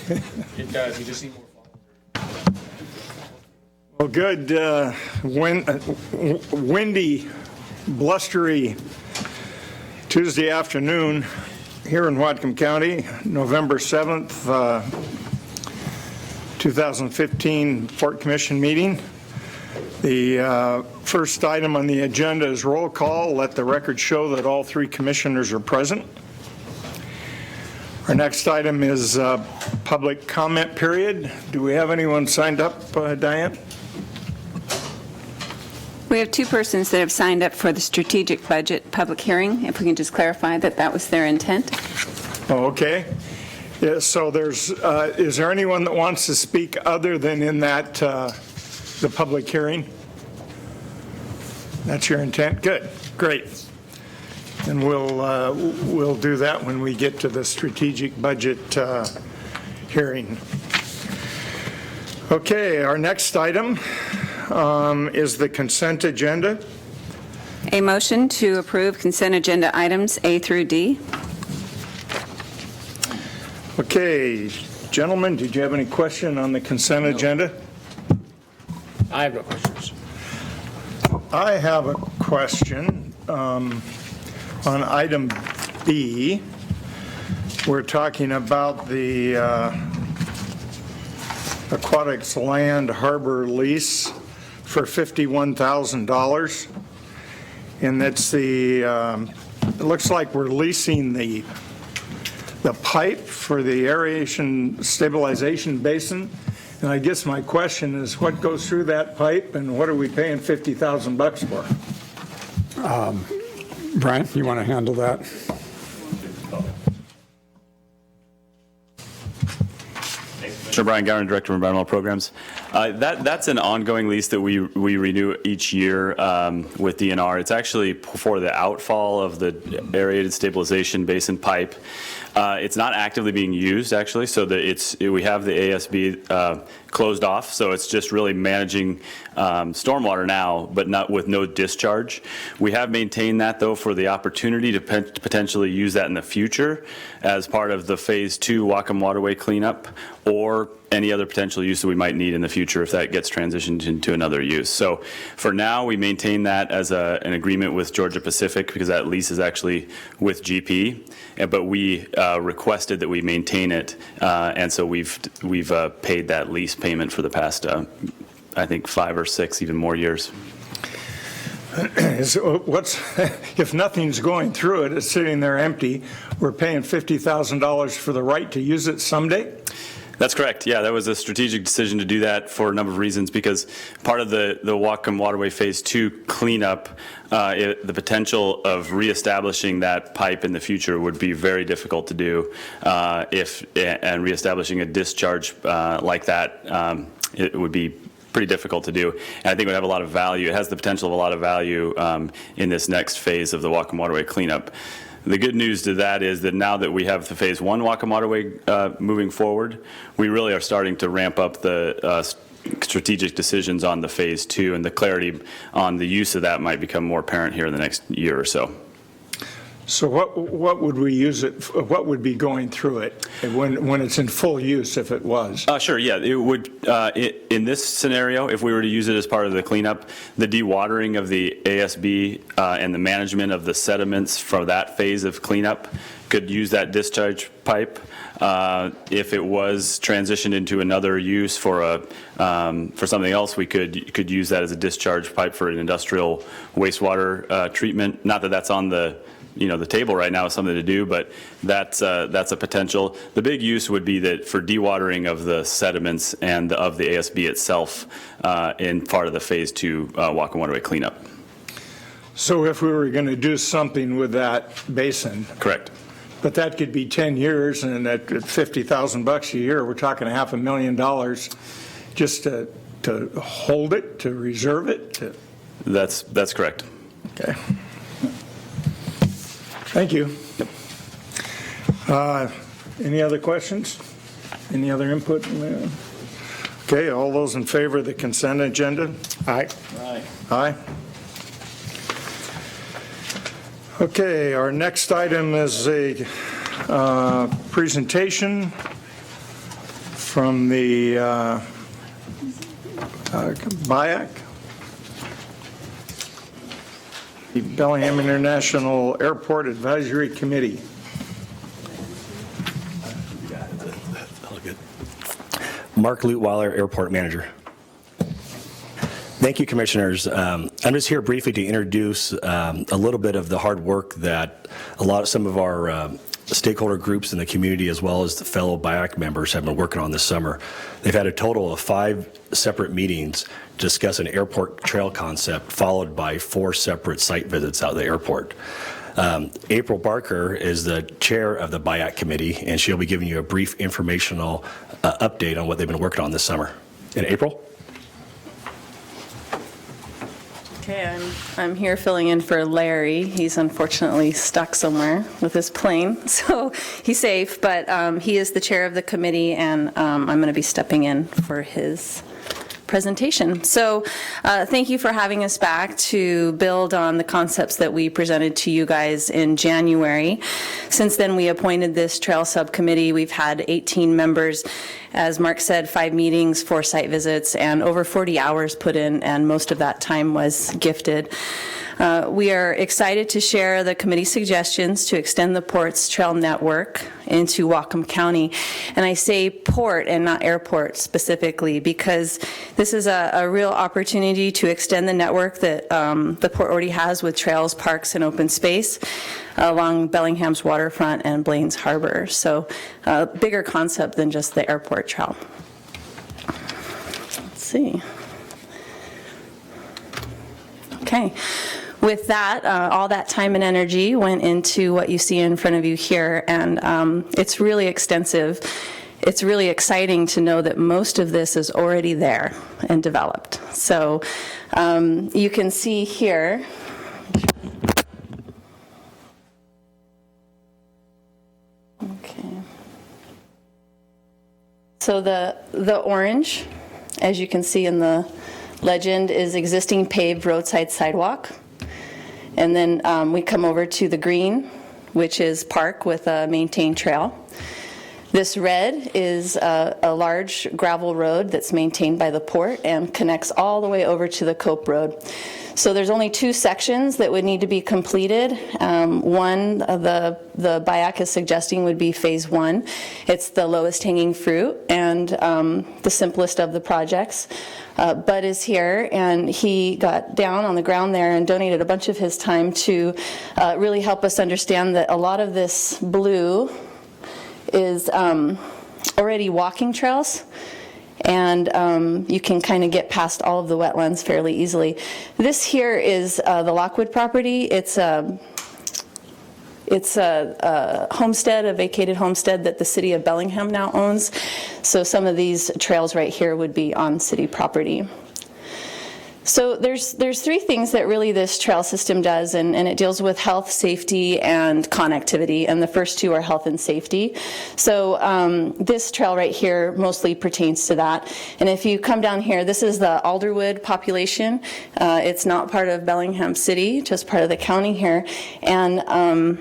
It does. We just need more followers. Well, good. Windy, blustery Tuesday afternoon here in Whatcom County, November 7th, 2015 Port Commission meeting. The first item on the agenda is roll call. Let the record show that all three commissioners are present. Our next item is public comment period. Do we have anyone signed up, Diane? We have two persons that have signed up for the strategic budget public hearing. If we can just clarify that that was their intent. Oh, okay. Yeah, so is there anyone that wants to speak other than in that, the public hearing? That's your intent? Good, great. And we'll do that when we get to the strategic budget hearing. Okay, our next item is the consent agenda. A motion to approve consent agenda items A through D. Okay, gentlemen, did you have any question on the consent agenda? I have no questions. I have a question on item B. We're talking about the aquatics land harbor lease for $51,000. And that's it looks like we're leasing the pipe for the aeration stabilization basin. And I guess my question is, what goes through that pipe and what are we paying $50,000 for? Brian, you want to handle that? Sure, Brian Gowan, Director of Environmental Programs. That's an ongoing lease that we renew each year with DNR. It's actually for the outfall of the aerated stabilization basin pipe. It's not actively being used, actually, so that we have the ASB closed off, so it's just really managing stormwater now, but not with no discharge. We have maintained that, though, for the opportunity to potentially use that in the future as part of the Phase 2 Whatcom Waterway cleanup or any other potential use that we might need in the future if that gets transitioned into another use. So for now, we maintain that as an agreement with Georgia Pacific because that lease is actually with GP, but we requested that we maintain it, and so we've paid that lease payment for the past, I think, 5 or 6, even more years. If nothing's going through it, it's sitting there empty, we're paying $50,000 for the right to use it someday? That's correct. Yeah, that was a strategic decision to do that for a number of reasons because part of the Whatcom Waterway Phase 2 cleanup, the potential of reestablishing that pipe in the future would be very difficult to do and reestablishing a discharge like that, it would be pretty difficult to do. And I think it would have a lot of value. It has the potential of a lot of value in this next phase of the Whatcom Waterway cleanup. The good news to that is that now that we have the Phase 1 Whatcom Waterway moving forward, we really are starting to ramp up the strategic decisions on the Phase 2, and the clarity on the use of that might become more apparent here in the next year or so. So what would we use it for, what would be going through it when it's in full use, if it was? Sure, yeah. It would, in this scenario, if we were to use it as part of the cleanup, the dewatering of the ASB and the management of the sediments for that phase of cleanup could use that discharge pipe. If it was transitioned into another use for something else, we could use that as a discharge pipe for an industrial wastewater treatment. Not that that's on the table right now is something to do, but that's a potential. The big use would be that for dewatering of the sediments and of the ASB itself in part of the Phase 2 Whatcom Waterway cleanup. So if we were going to do something with that basin. Correct. But that could be 10 years, and at $50,000 a year, we're talking $500,000 just to hold it, to reserve it. That's correct. Okay. Thank you. Any other questions? Any other input? Okay, all those in favor of the consent agenda? Aye. Aye. Aye. Okay, our next item is a presentation from the BIAC, the Bellingham International Airport Advisory Committee. Mark Lutweiler, Airport Manager. Thank you, Commissioners. I'm just here briefly to introduce a little bit of the hard work that some of our stakeholder groups in the community, as well as the fellow BIAC members, have been working on this summer. They've had a total of 5 separate meetings to discuss an airport trail concept, followed by 4 separate site visits out of the airport. April Barker is the chair of the BIAC committee, and she'll be giving you a brief informational update on what they've been working on this summer. And April? Okay, I'm here filling in for Larry. He's unfortunately stuck somewhere with his plane, so he's safe, but he is the chair of the committee, and I'm going to be stepping in for his presentation. So thank you for having us back to build on the concepts that we presented to you guys in January. Since then, we appointed this trail subcommittee. We've had 18 members. As Mark said, 5 meetings, 4 site visits, and over 40 hours put in, and most of that time was gifted. We are excited to share the committee suggestions to extend the port's trail network into Whatcom County. And I say port and not airport specifically because this is a real opportunity to extend the network that the port already has with trails, parks, and open space along Bellingham's waterfront and Blaine's Harbor. So a bigger concept than just the airport trail. Let's see. Okay. With that, all that time and energy went into what you see in front of you here, and it's really extensive. It's really exciting to know that most of this is already there and developed. So you can see here, okay. So the orange, as you can see in the legend, is existing paved roadside sidewalk. And then we come over to the green, which is park with a maintained trail. This red is a large gravel road that's maintained by the port and connects all the way over to the Cope Road. So there's only 2 sections that would need to be completed. One, the BIAC is suggesting would be phase 1. It's the lowest hanging fruit and the simplest of the projects. Bud is here, and he got down on the ground there and donated a bunch of his time to really help us understand that a lot of this blue is already walking trails, and you can kind of get past all of the wetlands fairly easily. This here is the Lockwood property. It's a homestead, a vacated homestead that the city of Bellingham now owns. So some of these trails right here would be on city property. So there's 3 things that really this trail system does, and it deals with health, safety, and connectivity, and the first 2 are health and safety. So this trail right here mostly pertains to that. And if you come down here, this is the Alderwood population. It's not part of Bellingham City, just part of the county here. And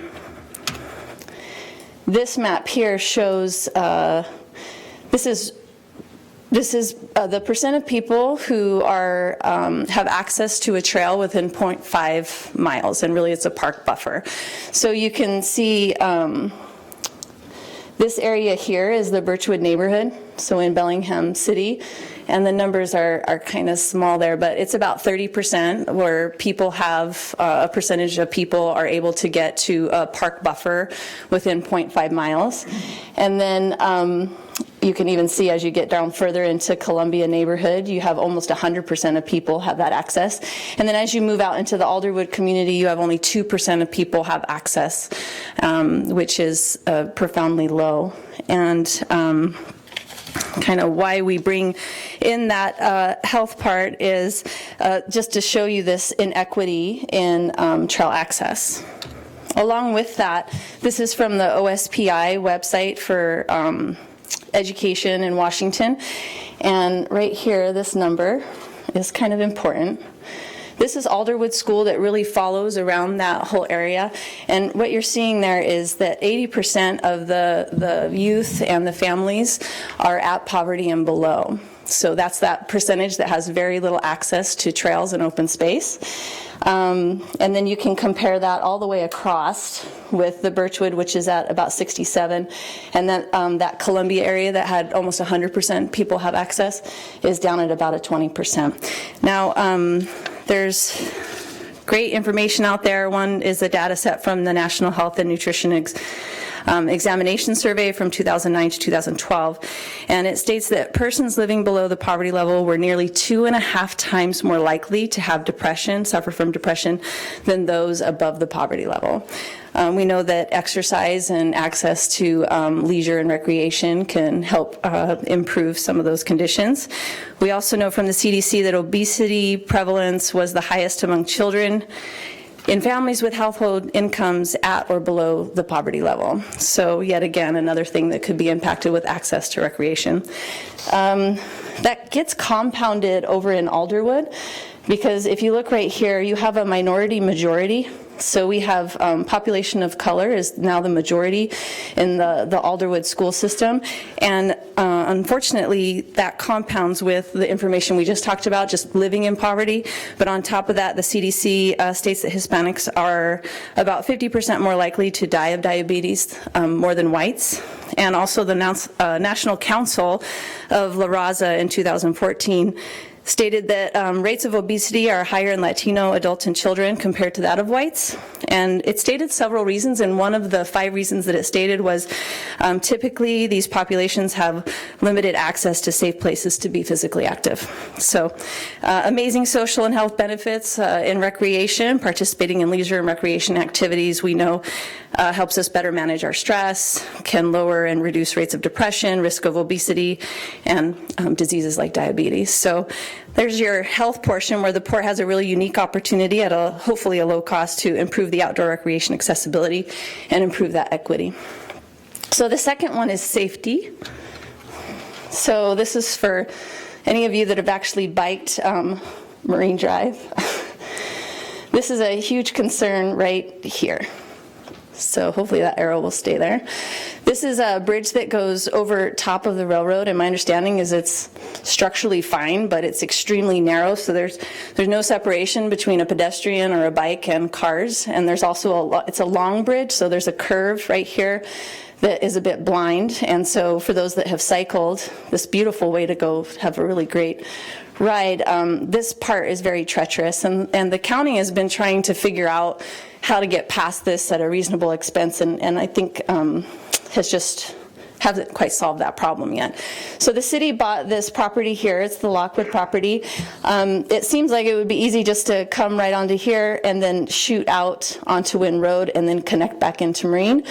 this map here shows, this is the percent of people who are have access to a trail within 0.5 miles, and really it's a park buffer. So you can see this area here is the Birchwood neighborhood, so in Bellingham City, and the numbers are kind of small there, but it's about 30% where people have, a percentage of people are able to get to a park buffer within 0.5 miles. And then you can even see as you get down further into Columbia neighborhood, you have almost 100% of people have that access. And then as you move out into the Alderwood community, you have only 2% of people have access, which is profoundly low. And kind of why we bring in that health part is just to show you this inequity in trail access. Along with that, this is from the OSPI website for education in Washington. And right here, this number is kind of important. This is Alderwood School that really follows around that whole area. And what you're seeing there is that 80% of the youth and the families are at poverty and below. So that's that percentage that has very little access to trails and open space. And then you can compare that all the way across with the Birchwood, which is at about 67, and then that Columbia area that had almost 100% people have access is down at about a 20%. Now, there's great information out there. One is a data set from the National Health and Nutrition Examination Survey from 2009 to 2012, and it states that persons living below the poverty level were nearly 2.5 times more likely to have depression, suffer from depression, than those above the poverty level. We know that exercise and access to leisure and recreation can help improve some of those conditions. We also know from the CDC that obesity prevalence was the highest among children in families with household incomes at or below the poverty level. So yet again, another thing that could be impacted with access to recreation. That gets compounded over in Alderwood, because if you look right here, you have a minority majority. So we have population of color is now the majority in the Alderwood school system. And unfortunately, that compounds with the information we just talked about, just living in poverty. But on top of that, the CDC states that Hispanics are about 50% more likely to die of diabetes, more than whites. And also the National Council of La Raza in 2014 stated that rates of obesity are higher in Latino adults and children compared to that of whites. And it stated several reasons, and one of the 5 reasons that it stated was typically these populations have limited access to safe places to be physically active. So amazing social and health benefits in recreation, participating in leisure and recreation activities we know helps us better manage our stress, can lower and reduce rates of depression, risk of obesity, and diseases like diabetes. So there's your health portion, where the port has a really unique opportunity at hopefully a low cost to improve the outdoor recreation accessibility and improve that equity. So the second one is safety. So this is for any of you that have actually biked Marine Drive. This is a huge concern right here. So hopefully that arrow will stay there. This is a bridge that goes over top of the railroad, and my understanding is it's structurally fine, but it's extremely narrow, so there's no separation between a pedestrian or a bike and cars. And there's also it's a long bridge, so there's a curve right here that is a bit blind. And so for those that have cycled, this beautiful way to go have a really great ride, this part is very treacherous, and the county has been trying to figure out how to get past this at a reasonable expense, and I think hasn't quite solved that problem yet. So the city bought this property here. It's the Lockwood property. It seems like it would be easy just to come right onto here and then shoot out onto Wynn Road and then connect back into Marine.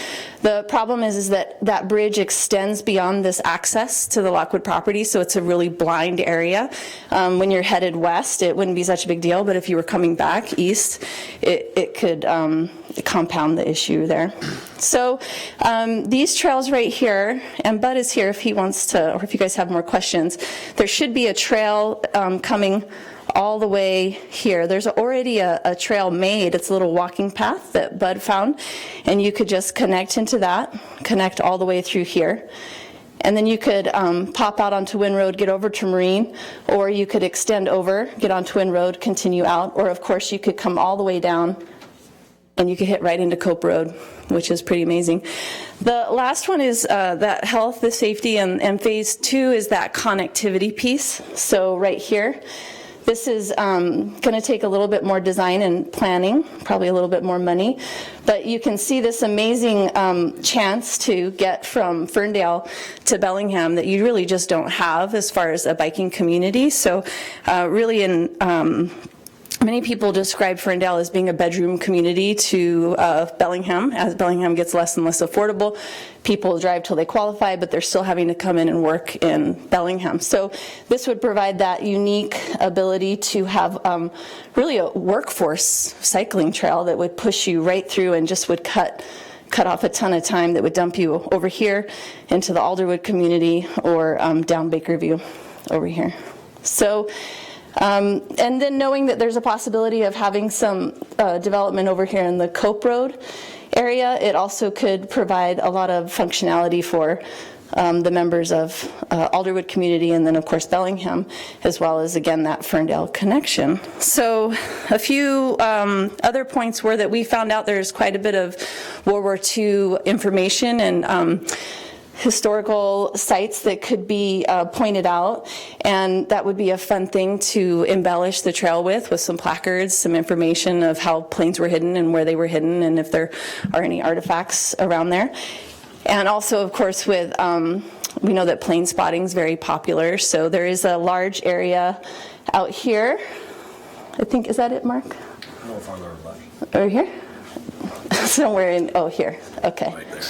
The problem is that that bridge extends beyond this access to the Lockwood property, so it's a really blind area. When you're headed west, it wouldn't be such a big deal, but if you were coming back east, it could compound the issue there. So these trails right here, and Bud is here if he wants to, or if you guys have more questions, there should be a trail coming all the way here. There's already a trail made. It's a little walking path that Bud found, and you could just connect into that, connect all the way through here. And then you could pop out onto Wynn Road, get over to Marine, or you could extend over, get onto Wynn Road, continue out, or of course you could come all the way down and you could hit right into Cope Road, which is pretty amazing. The last one is that health, the safety, and phase 2 is that connectivity piece. So right here, this is going to take a little bit more design and planning, probably a little bit more money, but you can see this amazing chance to get from Ferndale to Bellingham that you really just don't have as far as a biking community. So really many people describe Ferndale as being a bedroom community to Bellingham. As Bellingham gets less and less affordable, people drive till they qualify, but they're still having to come in and work in Bellingham. So this would provide that unique ability to have really a workforce cycling trail that would push you right through and just would cut off a ton of time that would dump you over here into the Alderwood community or down Bakerview over here. So And then knowing that there's a possibility of having some development over here in the Cope Road area, it also could provide a lot of functionality for the members of Alderwood community, and then of course Bellingham, as well as again that Ferndale connection. So a few other points were that we found out there's quite a bit of World War II information and historical sites that could be pointed out, and that would be a fun thing to embellish the trail with some placards, some information of how planes were hidden and where they were hidden, and if there are any artifacts around there. And also, of course, with we know that plane spotting is very popular, so there is a large area out here. I think, is that it, Mark? No farther left. Over here? Somewhere in, oh, here, okay. Right there.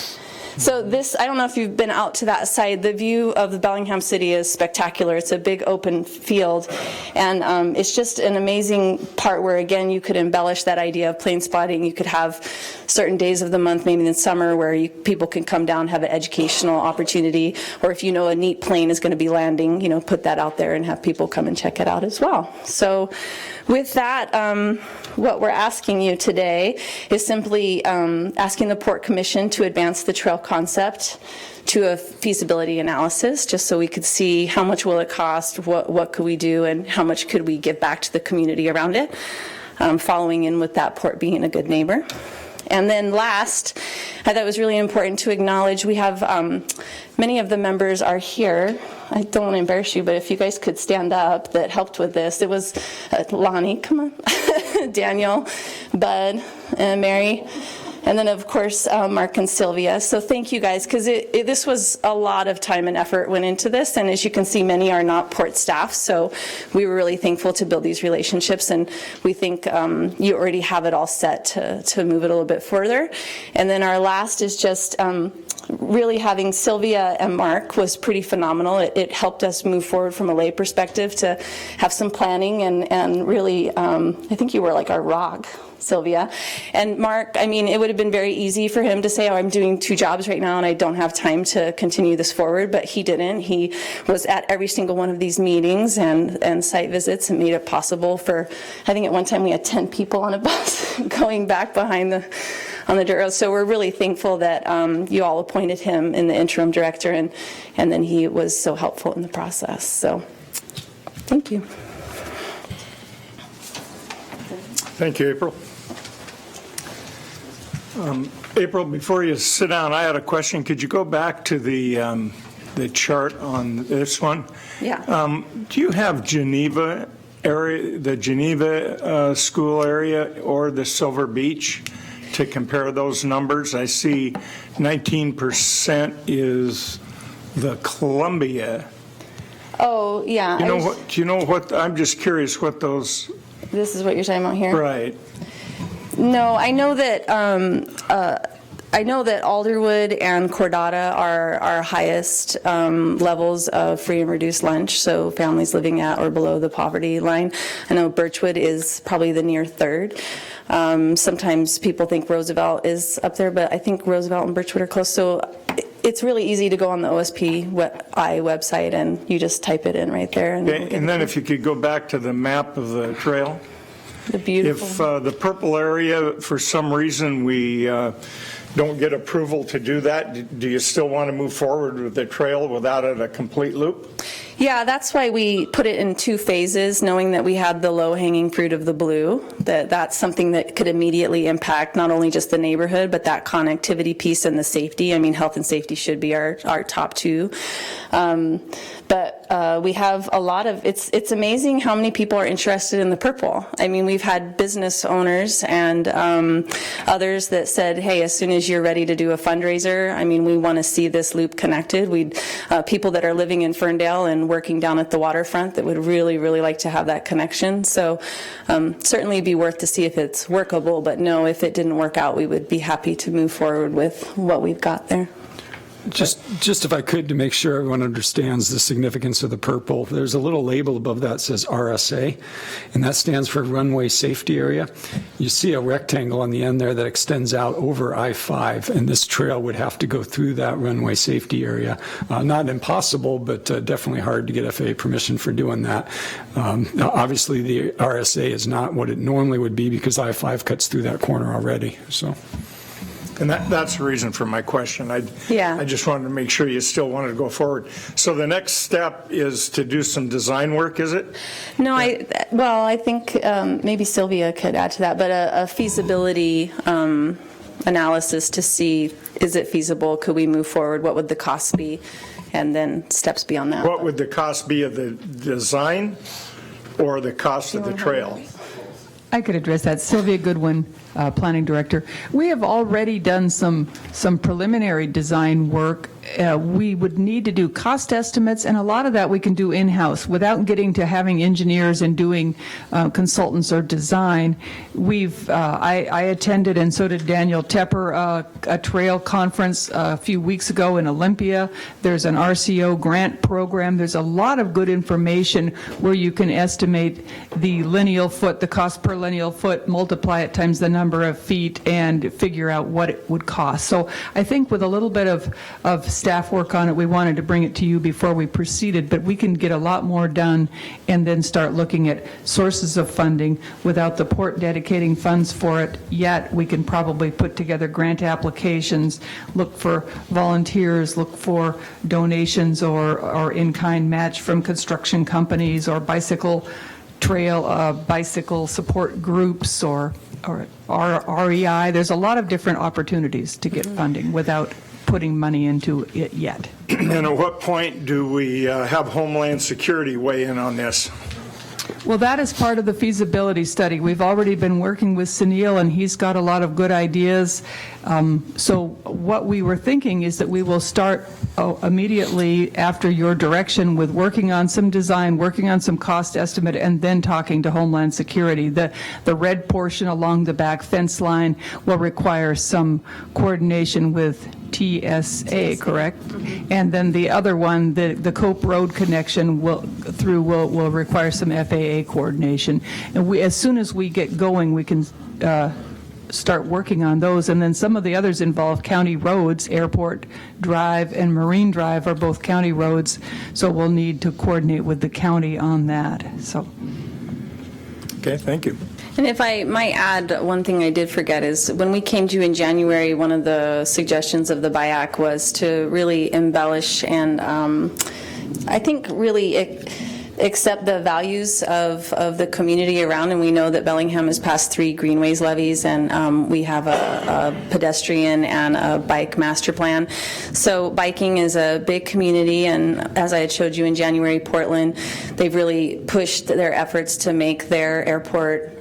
So this, I don't know if you've been out to that side, the view of the Bellingham city is spectacular. It's a big open field, and it's just an amazing part where, again, you could embellish that idea of plane spotting. You could have certain days of the month, maybe in summer, where people can come down, have an educational opportunity, or if you know a neat plane is going to be landing, you know, put that out there and have people come and check it out as well. So with that, what we're asking you today is simply asking the Port Commission to advance the trail concept to a feasibility analysis, just so we could see how much will it cost, what could we do, and how much could we give back to the community around it, following in with that port being a good neighbor. And then last, I thought it was really important to acknowledge we have many of the members are here. I don't want to embarrass you, but if you guys could stand up that helped with this. It was Lonnie, come on, Daniel, Bud, and Mary, and then of course Mark and Sylvia. So thank you guys, because this was a lot of time and effort went into this, and as you can see, many are not port staff, so we were really thankful to build these relationships, and we think you already have it all set to move it a little bit further. And then our last is just really having Sylvia and Mark was pretty phenomenal. It helped us move forward from a lay perspective to have some planning, and really, I think you were like our rock, Sylvia. And Mark, I mean, it would have been very easy for him to say, oh, I'm doing 2 jobs right now and I don't have time to continue this forward, but he didn't. He was at every single one of these meetings and site visits and made it possible for, I think at one time we had 10 people on a bus going back on the dirt road. So we're really thankful that you all appointed him in the interim director, and then he was so helpful in the process. So thank you. Thank you, April. April, before you sit down, I had a question. Could you go back to the chart on this one? Yeah. Do you have Geneva area, the Geneva school area, or the Silver Beach to compare those numbers? I see 19% is the Columbia. Oh, yeah. Do you know what? I'm just curious what those. This is what you're talking about here? Right. No, I know that Alderwood and Cordata are our highest levels of free and reduced lunch, so families living at or below the poverty line. I know Birchwood is probably the near third. Sometimes people think Roosevelt is up there, but I think Roosevelt and Birchwood are close. So it's really easy to go on the OSPI website and you just type it in right there. And then if you could go back to the map of the trail. The beautiful. If the purple area, for some reason, we don't get approval to do that, do you still want to move forward with the trail without it a complete loop? Yeah, that's why we put it in 2 phases, knowing that we had the low-hanging fruit of the blue, that's something that could immediately impact not only just the neighborhood, but that connectivity piece and the safety. I mean, health and safety should be our top 2. But we have a lot of, it's amazing how many people are interested in the purple. I mean, we've had business owners and others that said, hey, as soon as you're ready to do a fundraiser, I mean, we want to see this loop connected. People that are living in Ferndale and working down at the waterfront that would really, really like to have that connection. So certainly be worth to see if it's workable, but no, if it didn't work out, we would be happy to move forward with what we've got there. Just if I could, to make sure everyone understands the significance of the purple, there's a little label above that says RSA, and that stands for Runway Safety Area. You see a rectangle on the end there that extends out over I-5, and this trail would have to go through that runway safety area. Not impossible, but definitely hard to get FAA permission for doing that. Obviously, the RSA is not what it normally would be because I-5 cuts through that corner already, so. And that's the reason for my question. I just wanted to make sure you still wanted to go forward. So the next step is to do some design work, is it? No, I think maybe Sylvia could add to that, but a feasibility analysis to see, is it feasible? Could we move forward? What would the cost be? And then steps beyond that. What would the cost be of the design or the cost of the trail? I could address that. Sylvia Goodwin, Planning Director. We have already done some preliminary design work. We would need to do cost estimates, and a lot of that we can do in-house without getting to having engineers and doing consultants or design. I attended, and so did Daniel Tepper, a trail conference a few weeks ago in Olympia. There's an RCO grant program. There's a lot of good information where you can estimate the lineal foot, the cost per lineal foot, multiply it times the number of feet, and figure out what it would cost. So I think with a little bit of staff work on it, we wanted to bring it to you before we proceeded, but we can get a lot more done and then start looking at sources of funding. Without the port dedicating funds for it yet, we can probably put together grant applications, look for volunteers, look for donations or in-kind match from construction companies or bicycle trail, bicycle support groups or REI. There's a lot of different opportunities to get funding without putting money into it yet. And at what point do we have Homeland Security weigh in on this? Well, that is part of the feasibility study. We've already been working with Sunil, and he's got a lot of good ideas. So what we were thinking is that we will start immediately after your direction with working on some design, working on some cost estimate, and then talking to Homeland Security. The red portion along the back fence line will require some coordination with TSA, correct? And then the other one, the Cope Road connection will require some FAA coordination. And as soon as we get going, we can start working on those. And then some of the others involve county roads. Airport Drive and Marine Drive are both county roads, so we'll need to coordinate with the county on that. So. Okay, thank you. And if I might add, one thing I did forget is when we came to you in January, one of the suggestions of the BIAC was to really embellish and I think really accept the values of the community around. And we know that Bellingham has passed 3 greenways levies, and we have a pedestrian and a bike master plan. So biking is a big community, and as I had showed you in January, Portland, they've really pushed their efforts to make their airport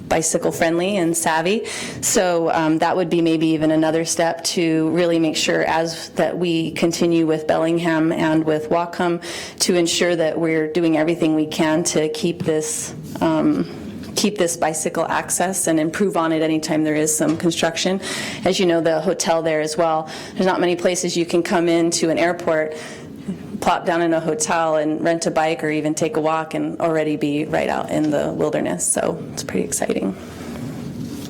bicycle friendly and savvy. So that would be maybe even another step to really make sure as that we continue with Bellingham and with Whatcom to ensure that we're doing everything we can to keep this bicycle access and improve on it anytime there is some construction. As you know, the hotel there as well, there's not many places you can come into an airport, plop down in a hotel and rent a bike or even take a walk and already be right out in the wilderness. So it's pretty exciting. Is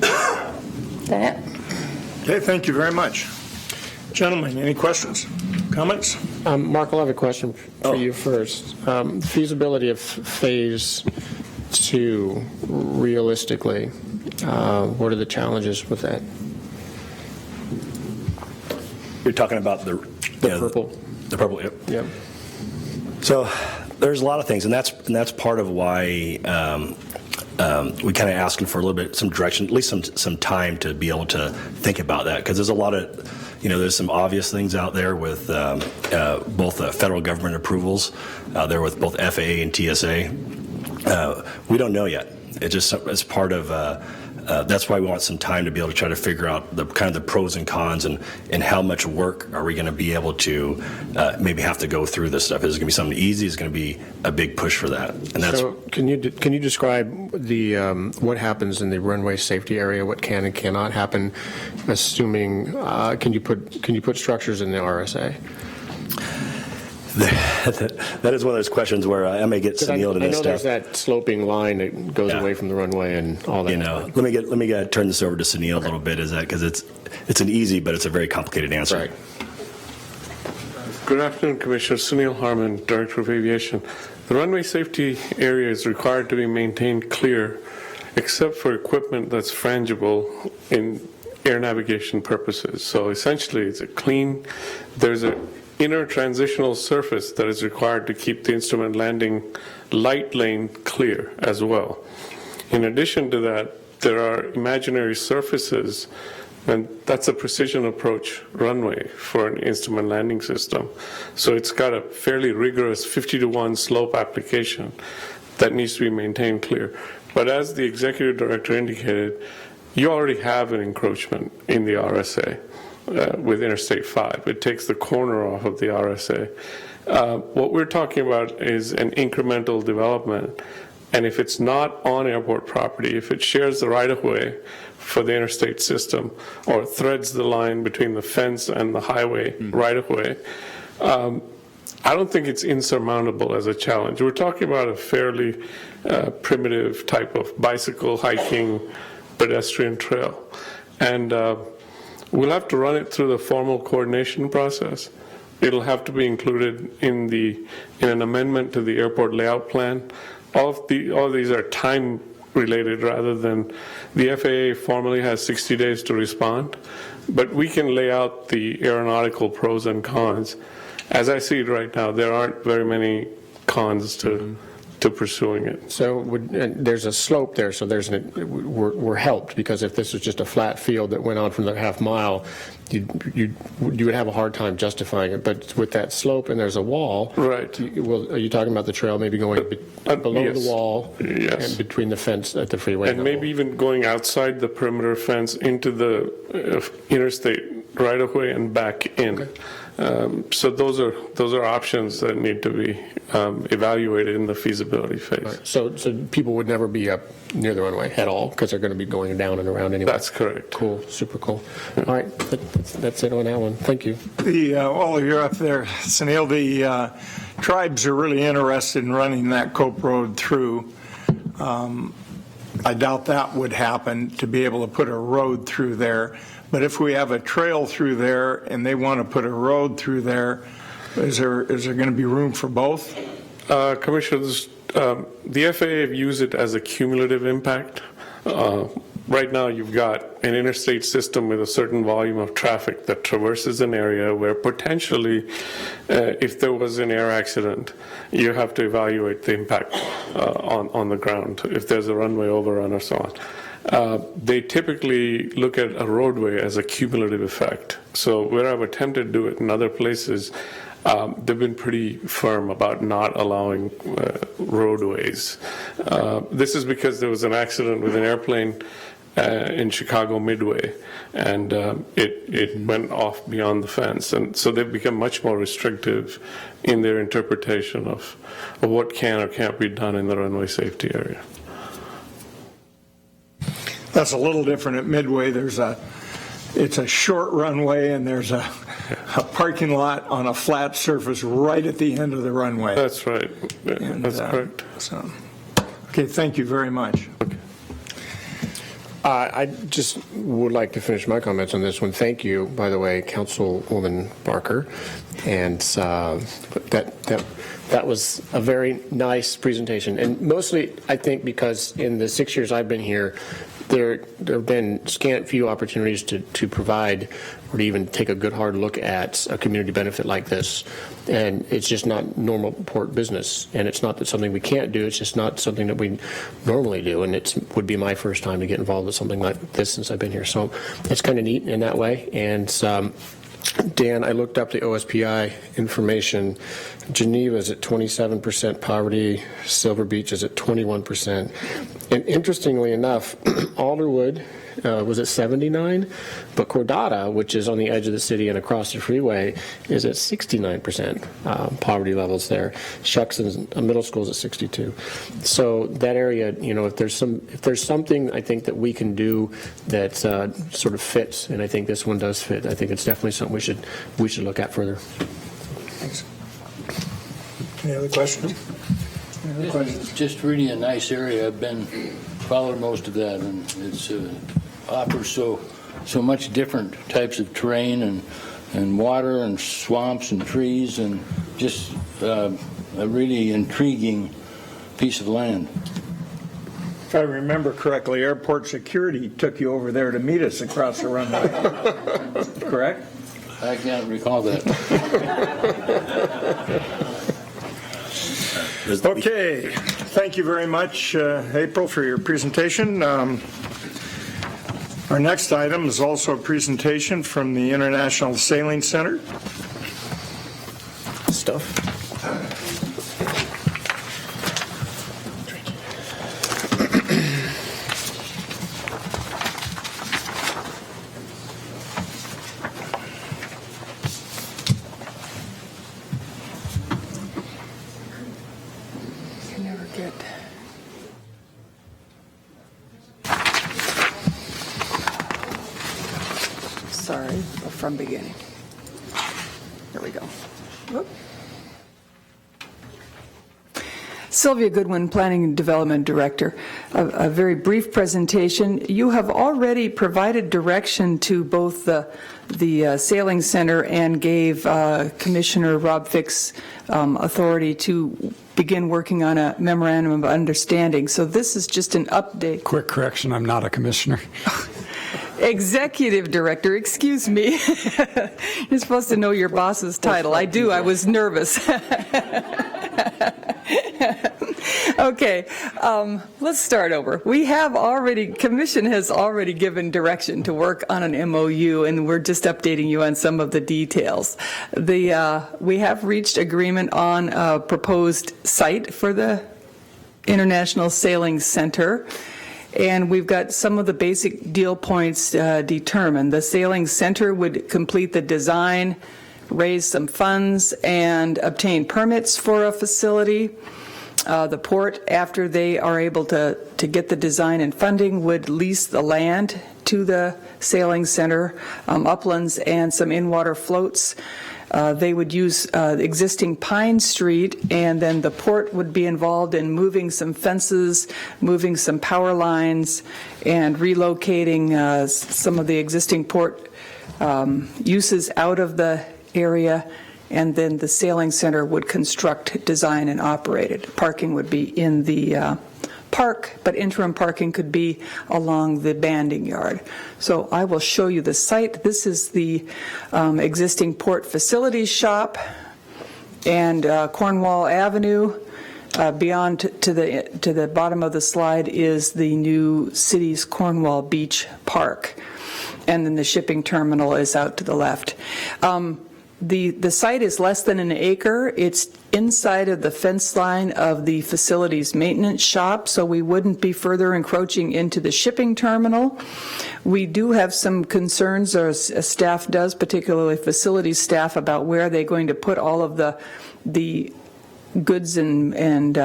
that it? Okay, thank you very much. Gentlemen, any questions, comments? Mark, I'll have a question for you first. Feasibility of phase 2, realistically, what are the challenges with that? You're talking about the purple. The purple, yep. Yep. So there's a lot of things, and that's part of why we kind of asking for a little bit, some direction, at least some time to be able to think about that, because there's a lot of, there's some obvious things out there with both federal government approvals, there with both FAA and TSA. We don't know yet. It's part of That's why we want some time to be able to try to figure out the kind of the pros and cons and how much work are we going to be able to maybe have to go through this stuff. Is it going to be something easy? Is it going to be a big push for that? And that's So can you describe the what happens in the runway safety area, what can and cannot happen, assuming, can you put structures in the RSA? that is one of those questions where I may get Sunil to I this know there's stuff. that sloping line that goes Yeah. away from the runway and all that. You know, let me turn this over to Sunil a little bit. Is that because it's an easy, but it's a very complicated answer. Right. Good afternoon, Commissioner. Sunil Harman, Director of Aviation. The runway safety area is required to be maintained clear, except for equipment that's frangible in air navigation purposes. So essentially, it's a clean, there's an inner transitional surface that is required to keep the instrument landing light lane clear as well. In addition to that, there are imaginary surfaces, and that's a precision approach runway for an instrument landing system. So it's got a fairly rigorous 50-to-1 slope application that needs to be maintained clear. But as the Executive Director indicated, you already have an encroachment in the RSA with Interstate 5. It takes the corner off of the RSA. What we're talking about is an incremental development. And if it's not on airport property, if it shares the right-of-way for the interstate system or threads the line between the fence and the highway right-of-way, I don't think it's insurmountable as a challenge. We're talking about a fairly primitive type of bicycle, hiking, pedestrian trail. And we'll have to run it through the formal coordination process. It'll have to be included in an amendment to the airport layout plan. All of these are time-related rather than the FAA formally has 60 days to respond, but we can lay out the aeronautical pros and cons. As I see it right now, there aren't very many cons to pursuing it. So there's a slope there, so we're helped, because if this was just a flat field that went on from the half mile, you would have a hard time justifying it. But with that slope and there's a wall, Right. Are you talking about the trail maybe going below yes. the wall Yes. and between the fence at the freeway? And maybe even going outside the perimeter fence into the interstate right-of-way and back in. So those are options that need to be evaluated in the feasibility phase. So people would never be up near the runway at all, because they're going to be going down and around anyway? That's correct. Cool, super cool. All right, that's it on that one. Thank you. While you're up there, Sunil, the tribes are really interested in running that Cope Road through. I doubt that would happen, to be able to put a road through there. But if we have a trail through there and they want to put a road through there, is there going to be room for both? Commissioners, the FAA views it as a cumulative impact. Right now, you've got an interstate system with a certain volume of traffic that traverses an area where potentially, if there was an air accident, you have to evaluate the impact on the ground, if there's a runway overrun or so on. They typically look at a roadway as a cumulative effect. So where I've attempted to do it in other places, they've been pretty firm about not allowing roadways. This is because there was an accident with an airplane in Chicago Midway, and it went off beyond the fence. And so they've become much more restrictive in their interpretation of what can or can't be done in the runway safety area. That's a little different at Midway. It's a short runway, and there's a parking lot on a flat surface right at the end of the runway. That's right. That's correct. Okay, thank you very much. Okay. I just would like to finish my comments on this one. Thank you, by the way, Councilwoman Barker. And that was a very nice presentation. And mostly, I think, because in the 6 years I've been here, there have been scant few opportunities to provide or to even take a good hard look at a community benefit like this. And it's just not normal port business. And it's not that something we can't do, it's just not something that we normally do. And it would be my first time to get involved with something like this since I've been here. So it's kind of neat in that way. And Dan, I looked up the OSPI information. Geneva is at 27% poverty. Silver Beach is at 21%. And interestingly enough, Alderwood was at 79, but Cordata, which is on the edge of the city and across the freeway, is at 69% poverty levels there. Shuxton Middle School is at 62. So that area, you know, if there's something I think that we can do that sort of fits, and I think this one does fit, I think it's definitely something we should look at further. Thanks. Any other questions? It's just really a nice area. I've been following most of that, and it's offers so much different types of terrain and water and swamps and trees, and just a really intriguing piece of land. If I remember correctly, airport security took you over there to meet us across the runway. Correct? I can't recall that. Okay, thank you very much, April, for your presentation. Our next item is also a presentation from the International Sailing Center. Stuff. Sorry, from beginning. There we go. Whoop. Sylvia Goodwin, Planning and Development Director. A very brief presentation. You have already provided direction to both the Sailing Center and gave Commissioner Rob Fix authority to begin working on a memorandum of understanding. So this is just an update. Quick correction, I'm not a commissioner. Executive Director, excuse me. You're supposed to know your boss's title. I do. I was nervous. Okay, let's start over. Commission has already given direction to work on an MOU, and we're just updating you on some of the details. We have reached agreement on a proposed site for the International Sailing Center, and we've got some of the basic deal points determined. The Sailing Center would complete the design, raise some funds, and obtain permits for a facility. The port, after they are able to get the design and funding, would lease the land to the Sailing Center, uplands, and some in-water floats. They would use existing Pine Street, and then the port would be involved in moving some fences, moving some power lines, and relocating some of the existing port uses out of the area. And then the Sailing Center would construct, design, and operate it. Parking would be in the park, but interim parking could be along the banding yard. So I will show you the site. This is the existing port facilities shop and Cornwall Avenue. Beyond to the bottom of the slide is the new city's Cornwall Beach Park, and then the shipping terminal is out to the left. The site is less than an acre. It's inside of the fence line of the facilities maintenance shop, so we wouldn't be further encroaching into the shipping terminal. We do have some concerns, or staff does, particularly facilities staff, about where they're going to put all of the goods and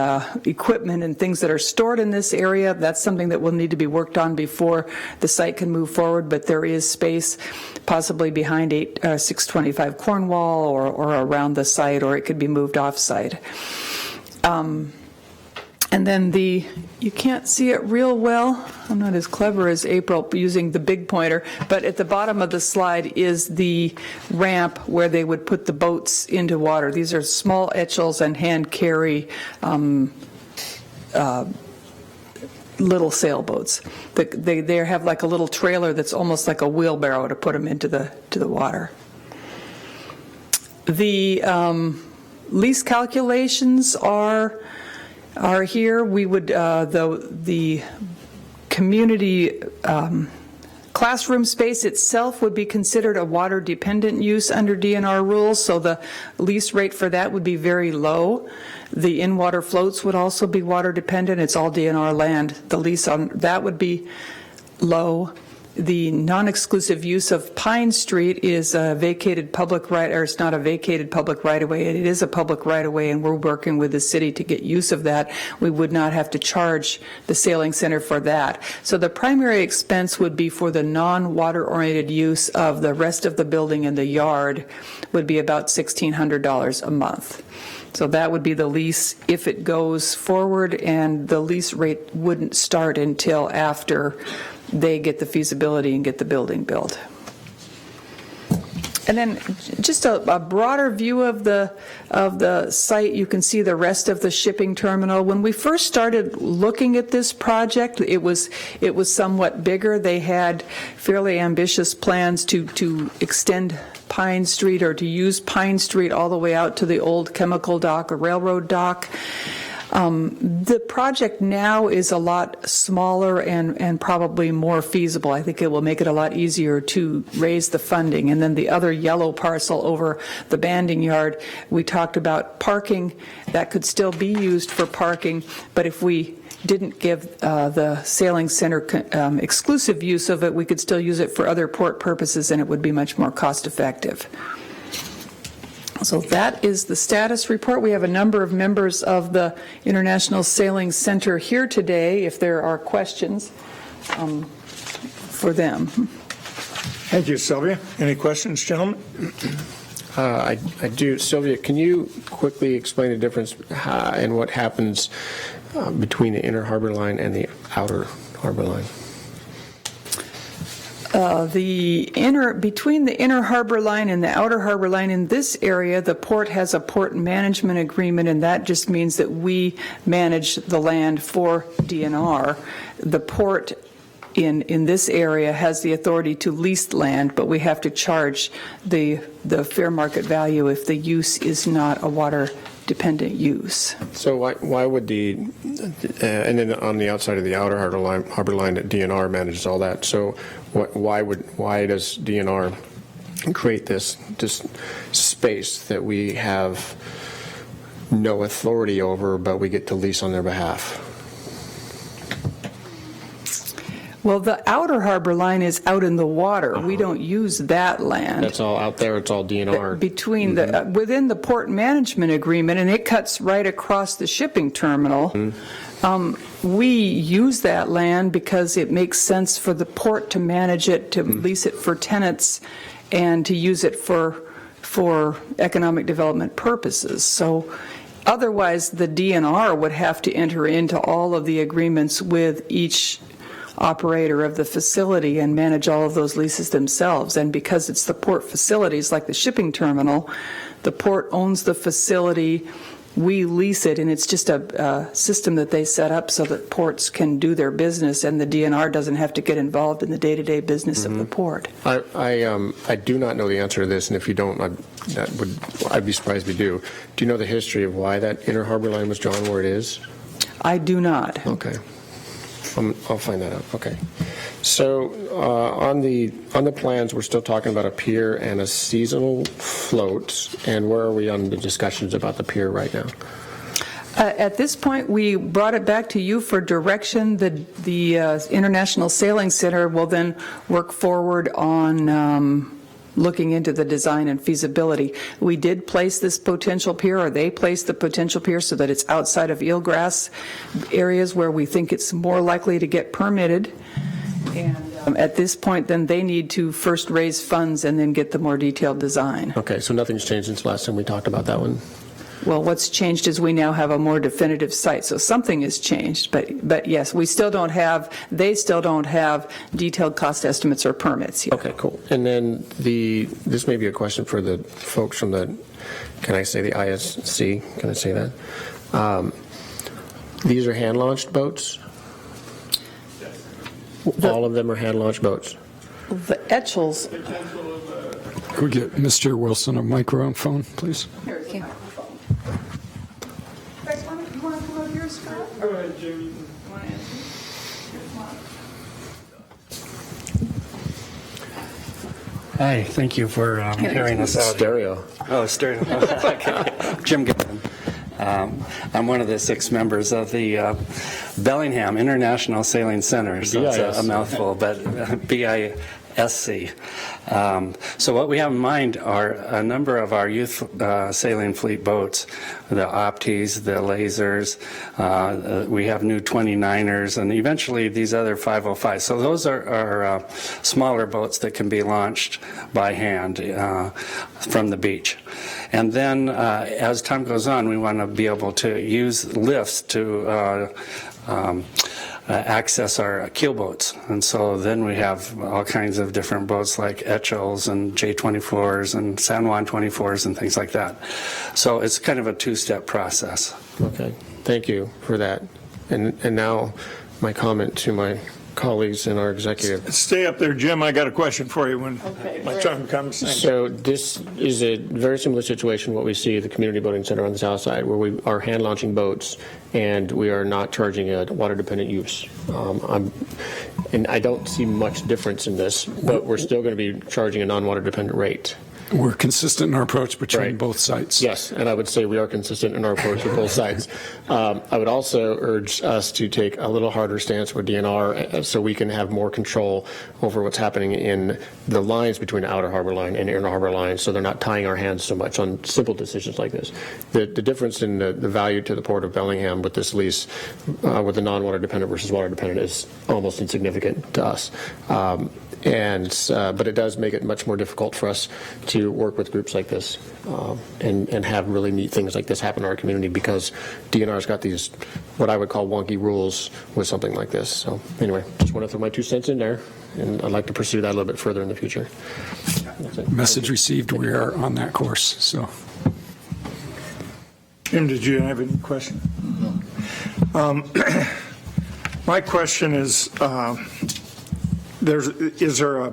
equipment and things that are stored in this area. That's something that will need to be worked on before the site can move forward, but there is space possibly behind 625 Cornwall or around the site, or it could be moved off-site. And then you can't see it real well. I'm not as clever as April using the big pointer, but at the bottom of the slide is the ramp where they would put the boats into water. These are small etchels and hand carry little sailboats. They have like a little trailer that's almost like a wheelbarrow to put them into the water. The lease calculations are here. We would the community classroom space itself would be considered a water-dependent use under DNR rules, so the lease rate for that would be very low. The in-water floats would also be water-dependent. It's all DNR land. The lease on that would be low. The non-exclusive use of Pine Street is a vacated public right, or it's not a vacated public right-of-way. It is a public right-of-way, and we're working with the city to get use of that. We would not have to charge the sailing center for that. So the primary expense would be for the non-water-oriented use of the rest of the building and the yard would be about $1,600 a month. So that would be the lease if it goes forward, and the lease rate wouldn't start until after they get the feasibility and get the building built. And then just a broader view of the site, you can see the rest of the shipping terminal. When we first started looking at this project, it was somewhat bigger. They had fairly ambitious plans to extend Pine Street, or to use Pine Street all the way out to the old chemical dock or railroad dock. The project now is a lot smaller and probably more feasible. I think it will make it a lot easier to raise the funding. And then the other yellow parcel over the banding yard, we talked about parking. That could still be used for parking, but if we didn't give the sailing center exclusive use of it, we could still use it for other port purposes, and it would be much more cost effective. So that is the status report. We have a number of members of the International Sailing Center here today, if there are questions for them. Thank you, Sylvia. Any questions, gentlemen? I do. Sylvia, can you quickly explain the difference and what happens between the inner harbor line and the outer harbor line? Between the inner harbor line and the outer harbor line in this area, the port has a port management agreement, and that just means that we manage the land for DNR. The port in this area has the authority to lease land, but we have to charge the fair market value if the use is not a water-dependent use. So why would and then on the outside of the outer harbor line that DNR manages all that. So why does DNR create this space that we have no authority over, but we get to lease on their behalf? Well, the outer harbor line is out in the water. We don't use that land. That's all out there. It's all DNR. Between within the port management agreement, and it cuts right across the shipping terminal. We use that land because it makes sense for the port to manage it, to lease it for tenants, and to use it for economic development purposes. So otherwise, the DNR would have to enter into all of the agreements with each operator of the facility and manage all of those leases themselves. And because it's the port facilities, like the shipping terminal, the port owns the facility, we lease it, and it's just a system that they set up so that ports can do their business, and the DNR doesn't have to get involved in the day-to-day business of the port. I do not know the answer to this, and if you don't, I'd be surprised if you do. Do you know the history of why that inner harbor line was drawn where it is? I do not. Okay. I'll find that out. Okay. So on the plans, we're still talking about a pier and a seasonal float. And where are we on the discussions about the pier right now? At this point, we brought it back to you for direction. The International Sailing Center will then work forward on looking into the design and feasibility. We did place this potential pier, or they placed the potential pier, so that it's outside of eelgrass areas where we think it's more likely to get permitted. And at this point, then they need to first raise funds and then get the more detailed design. Okay, so nothing's changed since last time we talked about that one? Well, what's changed is we now have a more definitive site, so something has changed. But yes, they still don't have detailed cost estimates or permits yet. Okay, cool. And then this may be a question for the folks from can I say the ISC? Can I say that? These are hand-launched boats? All of them are hand-launched boats? The Etchells. Could we get Mr. Wilson a microphone, please? Here, okay. You want to come over here, Scott? Go ahead, Jamie. You want to answer? Hi, thank you for hearing us out. Stereo. Oh, stereo. Okay. Jim Gavin. I'm one of the 6 members of the Bellingham International Sailing Center. So it's BIS. a mouthful, but BISC. So what we have in mind are a number of our youth sailing fleet boats, the Optis, the Lasers, we have new 29ers, and eventually these other 505s. So those are smaller boats that can be launched by hand from the beach. And then as time goes on, we want to be able to use lifts to access our keel boats. And so then we have all kinds of different boats like Etchels and J24s and San Juan 24s and things like that. So it's kind of a 2-step process. Okay, thank you for that. And now my comment to my colleagues in our executive. Stay up there, Jim. I got a question for you when my time comes. So this is a very similar situation what we see at the Community Boating Center on the south side, where we are hand launching boats and we are not charging a water dependent use. And I don't see much difference in this, but we're still going to be charging a non-water dependent rate. We're consistent in our approach between Right. both sites. Yes, and I would say we are consistent in our approach with both sides. I would also urge us to take a little harder stance with DNR so we can have more control over what's happening in the lines between the outer harbor line and inner harbor line, so they're not tying our hands so much on simple decisions like this. The difference in the value to the Port of Bellingham with this lease, with the non-water dependent versus water dependent, is almost insignificant to us. But it does make it much more difficult for us to work with groups like this and have really neat things like this happen in our community, because DNR's got these, what I would call wonky rules with something like this. So anyway, just want to throw my 2 cents in there, and I'd like to pursue that a little bit further in the future. That's it. Message received, we are on that course. So Jim, did you have any question? My question is, is there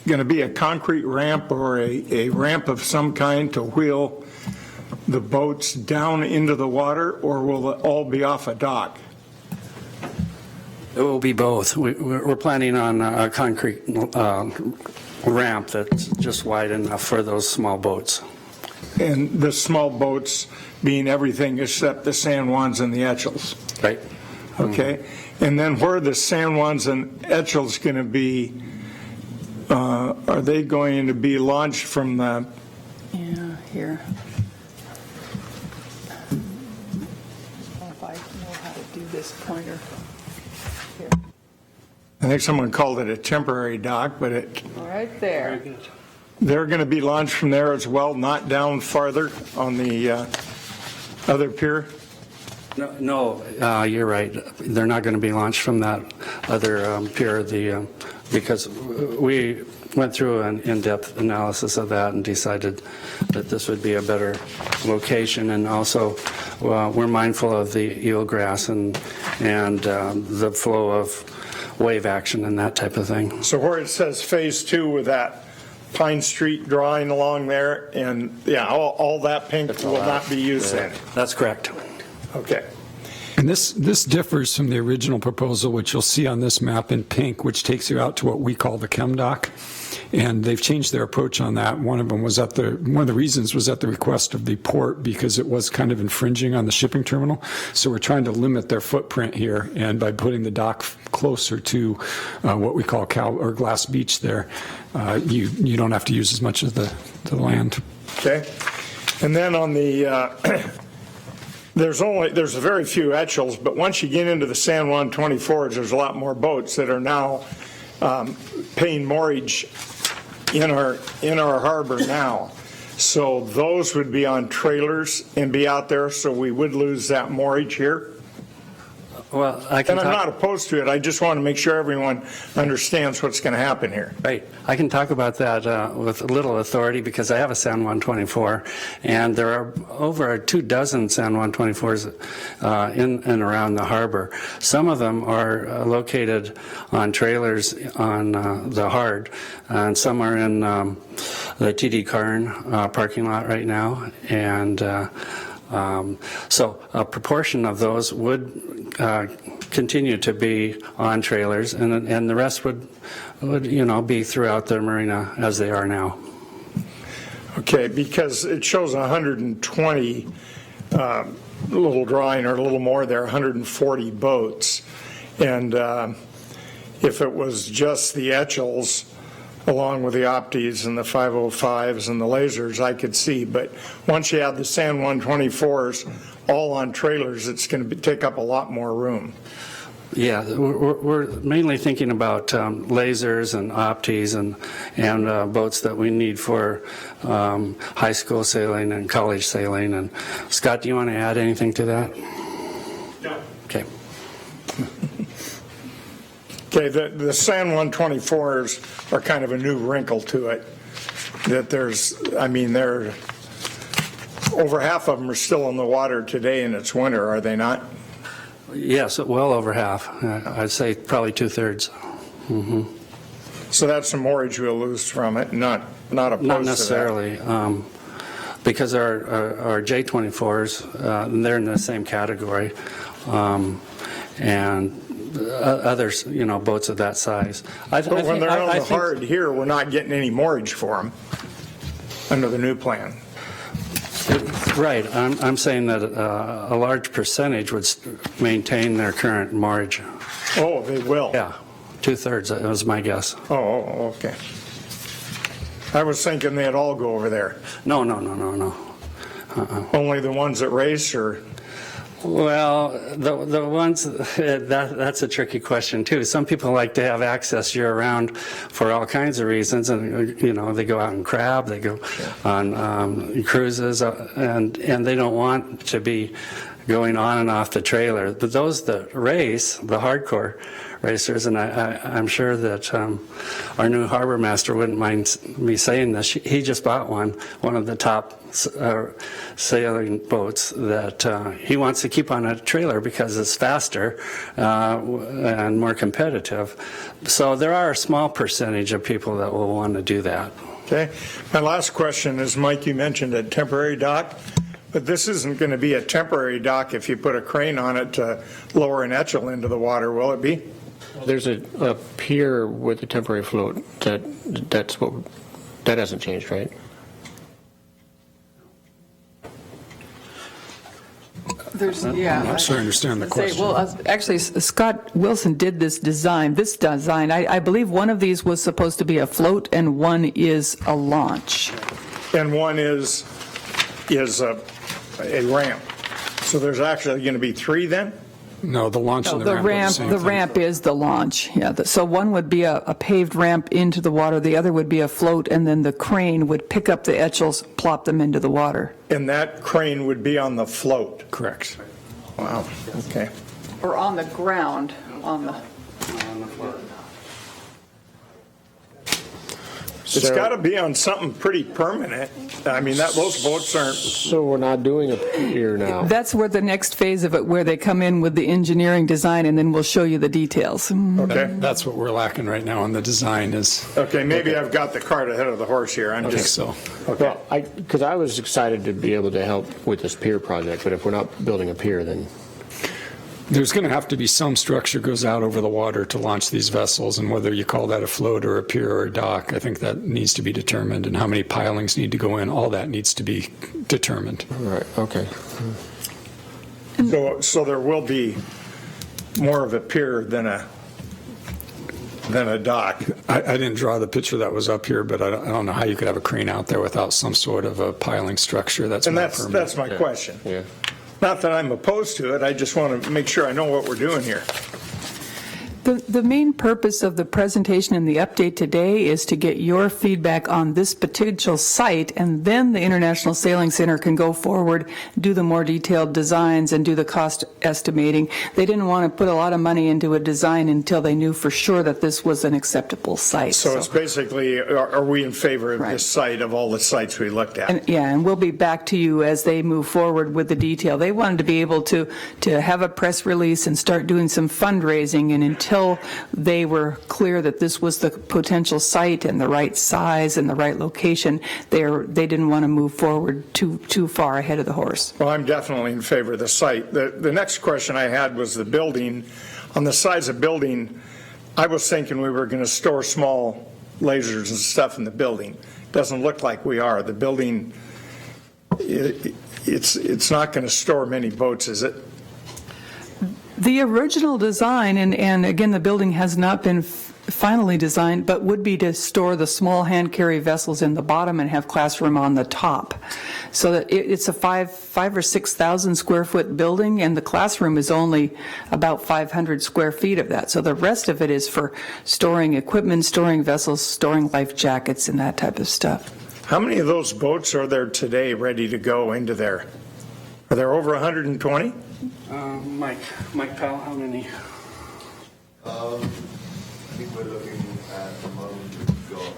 going to be a concrete ramp or a ramp of some kind to wheel the boats down into the water, or will it all be off a dock? It will be both. We're planning on a concrete ramp that's just wide enough for those small boats. And the small boats being everything except the San Juans and the Etchels? Right. Okay. And then where are the San Juans and Etchels going to be? Are they going to be launched from the? Yeah, here. I don't know if I know how to do this pointer. Here. I think someone called it a temporary dock, but Right there. they're going to be launched from there as well, not down farther on the other pier? No, you're right. They're not going to be launched from that other pier, because we went through an in-depth analysis of that and decided that this would be a better location. And also, we're mindful of the eelgrass and the flow of wave action and that type of thing. So where it says Phase 2 with that Pine Street drawing along there, and yeah, all that pink will not be used then? That's correct. Okay. And this differs from the original proposal, which you'll see on this map in pink, which takes you out to what we call the chem dock. And they've changed their approach on that. One of the reasons was at the request of the port, because it was kind of infringing on the shipping terminal. So we're trying to limit their footprint here, and by putting the dock closer to what we call Glass Beach there, you don't have to use as much of the land. Okay. And then on the there's very few Etchels, but once you get into the San Juan 24s, there's a lot more boats that are now paying moorage in our harbor now. So those would be on trailers and be out there, so we would lose that moorage here. Well, And I'm not opposed to it. I just want to make sure everyone understands what's going to happen here. Right. I can talk about that with a little authority, because I have a San Juan 24, and there are over 24 San Juan 24s in and around the harbor. Some of them are located on trailers on the Hard, and some are in the TD Karn parking lot right now. And so a proportion of those would continue to be on trailers, and the rest would be throughout the marina as they are now. Okay, because it shows 120, little drawing or a little more there, 140 boats. And if it was just the Etchels, along with the Optis and the 505s and the lasers, I could see. But once you have the San 124s all on trailers, it's going to take up a lot more room. Yeah, we're mainly thinking about lasers and Optis and boats that we need for high school sailing and college sailing. And Scott, do you want to add anything to that? No. Okay. Okay, the San 124s are kind of a new wrinkle to it. That they're over half of them are still in the water today and it's winter, are they not? Yes, well over half. I'd say probably 2/3. Mm-hmm. So that's some moorage we'll lose from it, not opposed Not to necessarily, because our J24s, they're in the same category, and others, boats of that size. But when they're on the hard here, we're not getting any moorage for them under the new plan. Right. I'm saying that a large percentage would maintain their current moorage. Oh, they will? Yeah, 2/3, that was my guess. Oh, okay. I was thinking they'd all go over there. No. Only the ones that race, or? Well, the ones, that's a tricky question too. Some people like to have access year-round for all kinds of reasons, and they go out and crab, they go on cruises, and they don't want to be going on and off the trailer. But those that race, the hardcore racers, and I'm sure that our new harbor master wouldn't mind me saying this. He just bought one of the top sailing boats that he wants to keep on a trailer because it's faster and more competitive. So there are a small percentage of people that will want to do that. Okay. My last question is, Mike, you mentioned a temporary dock, but this isn't going to be a temporary dock if you put a crane on it to lower an Etchel into the water, will it be? There's a pier with a temporary float that hasn't changed, right? I'm not sure I understand the question. Actually, Scott Wilson did this design. I believe one of these was supposed to be a float and one is a launch. And one is a ramp. So there's actually going to be three then? No, the launch and the ramp are the same The thing. ramp is the launch, yeah. So one would be a paved ramp into the water, the other would be a float, and then the crane would pick up the Etchels, plop them into the water. And that crane would be on the float? Correct. Wow, okay. Or on the ground, on the... It's got to be on something pretty permanent. I mean, those boats aren't... So we're not doing a pier now. That's where the next phase of it, where they come in with the engineering design, and then we'll show you the details. Okay. That's what we're lacking right now on the design is. Okay, maybe I've got the cart ahead of the horse here. I think so. Okay. Well, because I was excited to be able to help with this pier project, but if we're not building a pier, then There's going to have to be some structure goes out over the water to launch these vessels, and whether you call that a float or a pier or a dock, I think that needs to be determined, and how many pilings need to go in, all that needs to be determined. all right, okay. So there will be more of a pier than a dock. I didn't draw the picture that was up here, but I don't know how you could have a crane out there without some sort of a piling structure that's And more that's permanent. my question. Yeah. Not that I'm opposed to it, I just want to make sure I know what we're doing here. The main purpose of the presentation and the update today is to get your feedback on this potential site, and then the International Sailing Center can go forward, do the more detailed designs, and do the cost estimating. They didn't want to put a lot of money into a design until they knew for sure that this was an acceptable site. So it's basically, are we in favor of this site, of all the sites we looked at? And we'll be back to you as they move forward with the detail. They wanted to be able to have a press release and start doing some fundraising, and until until they were clear that this was the potential site and the right size and the right location, they didn't want to move forward too far ahead of the horse. Well, I'm definitely in favor of the site. The next question I had was the building. On the size of building, I was thinking we were going to store small lasers and stuff in the building. Doesn't look like we are. The building, it's not going to store many boats, is it? The original design, and again, the building has not been finally designed, but would be to store the small hand carry vessels in the bottom and have classroom on the top. So that it's a 5,000 or 6,000 square foot building, and the classroom is only about 500 square feet of that. So the rest of it is for storing equipment, storing vessels, storing life jackets, and that type of stuff. How many of those boats are there today ready to go into there? Are there over 120? Mike Powell, how many? I think we're looking at the moment we've got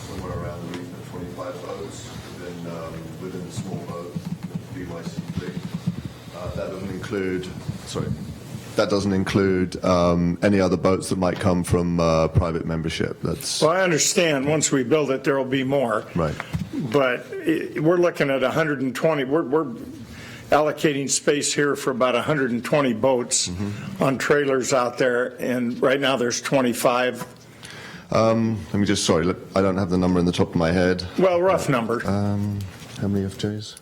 somewhere around the region of 25 boats within the small boat BYC fleet. That doesn't include any other boats that might come from private membership. Well, I understand once we build it, there will be more. Right. But we're looking at 120. We're allocating space here for about 120 boats on trailers out there, and right now there's 25. Let me just, I don't have the number in the top of my head. Well, rough number. How many FJs?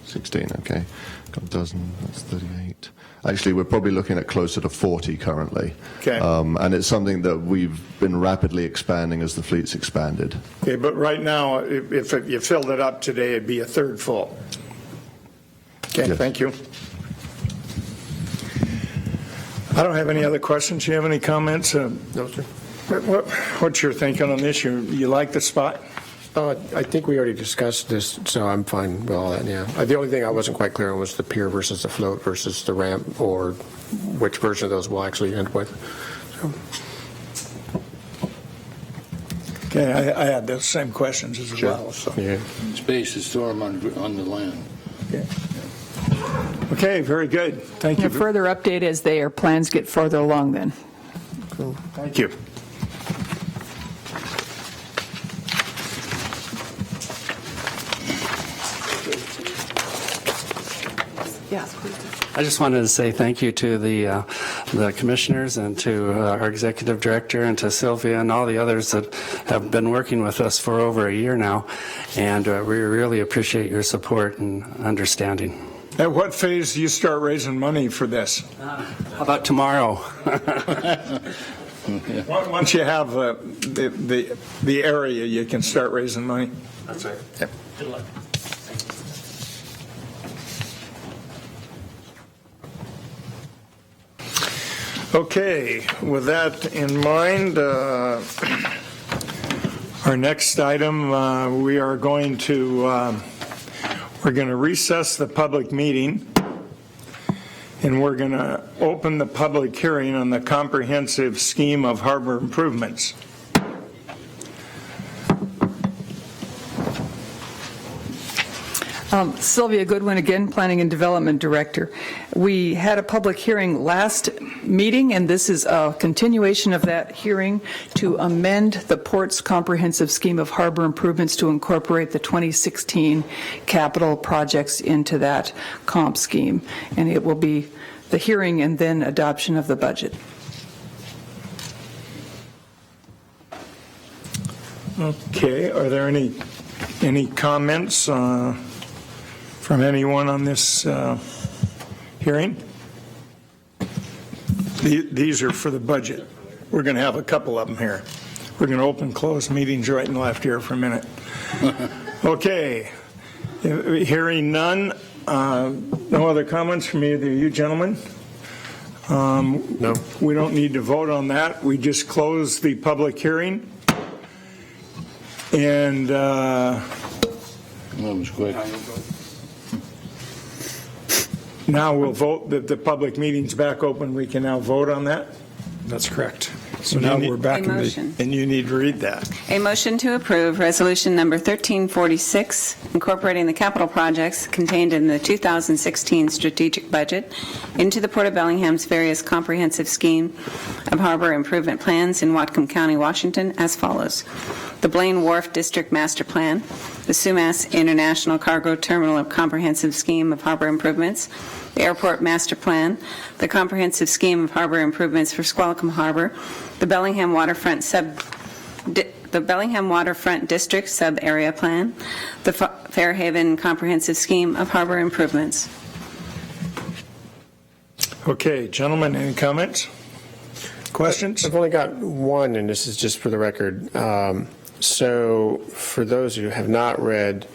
16, okay. Got a dozen, that's 38. Actually, we're probably looking at closer to 40 currently. Okay. And it's something that we've been rapidly expanding as the fleet's expanded. Okay, but right now, if you filled it up today, it'd be a third full. Okay, Yes. Thank you. I don't have any other questions. You have any comments? No, sir. What's your thinking on this? You like the spot? I think we already discussed this, so I'm fine with all that, yeah. The only thing I wasn't quite clear on was the pier versus the float versus the ramp, or which version of those we'll actually end with. So. Okay, I had those same questions as well. So. Yeah. Space to store them on the land. Okay, very good. Thank you. A further update as their plans get further along then. Cool. Thank you. I just wanted to say thank you to the commissioners and to our executive director and to Sylvia and all the others that have been working with us for over a year now, and we really appreciate your support and understanding. At what phase do you start raising money for this? How about tomorrow? Once you have the area, you can start raising money. That's right. Yep. Good luck. Okay, with that in mind, our next item, we are going to recess the public meeting, and we're going to open the public hearing on the comprehensive scheme of harbor improvements. Sylvia Goodwin again, Planning and Development Director. We had a public hearing last meeting, and this is a continuation of that hearing to amend the Port's comprehensive scheme of harbor improvements to incorporate the 2016 capital projects into that comp scheme. And it will be the hearing and then adoption of the budget. Okay, are there any comments from anyone on this hearing? These are for the budget. We're going to have a couple of them here. We're going to open close meetings right and left here for a minute. Okay, hearing none. No other comments from either of you gentlemen? No. We don't need to vote on that. We just closed the public hearing. And That was quick. now we'll vote that the public meeting's back open. We can now vote on that. That's correct. So now we're back A in the, motion. And you need to read that. A motion to approve Resolution Number 1346, incorporating the capital projects contained in the 2016 strategic budget into the Port of Bellingham's various comprehensive scheme of harbor improvement plans in Whatcom County, Washington, as follows. The Blaine Wharf District Master Plan, the Sumas International Cargo Terminal Comprehensive Scheme of Harbor Improvements, the Airport Master Plan, the Comprehensive Scheme of Harbor Improvements for Squalicum Harbor, the Bellingham Waterfront District Sub-Area Plan, the Fairhaven Comprehensive Scheme of Harbor Improvements. Okay, gentlemen, any comments? Questions? I've only got one, and this is just for the record. So for those who have not read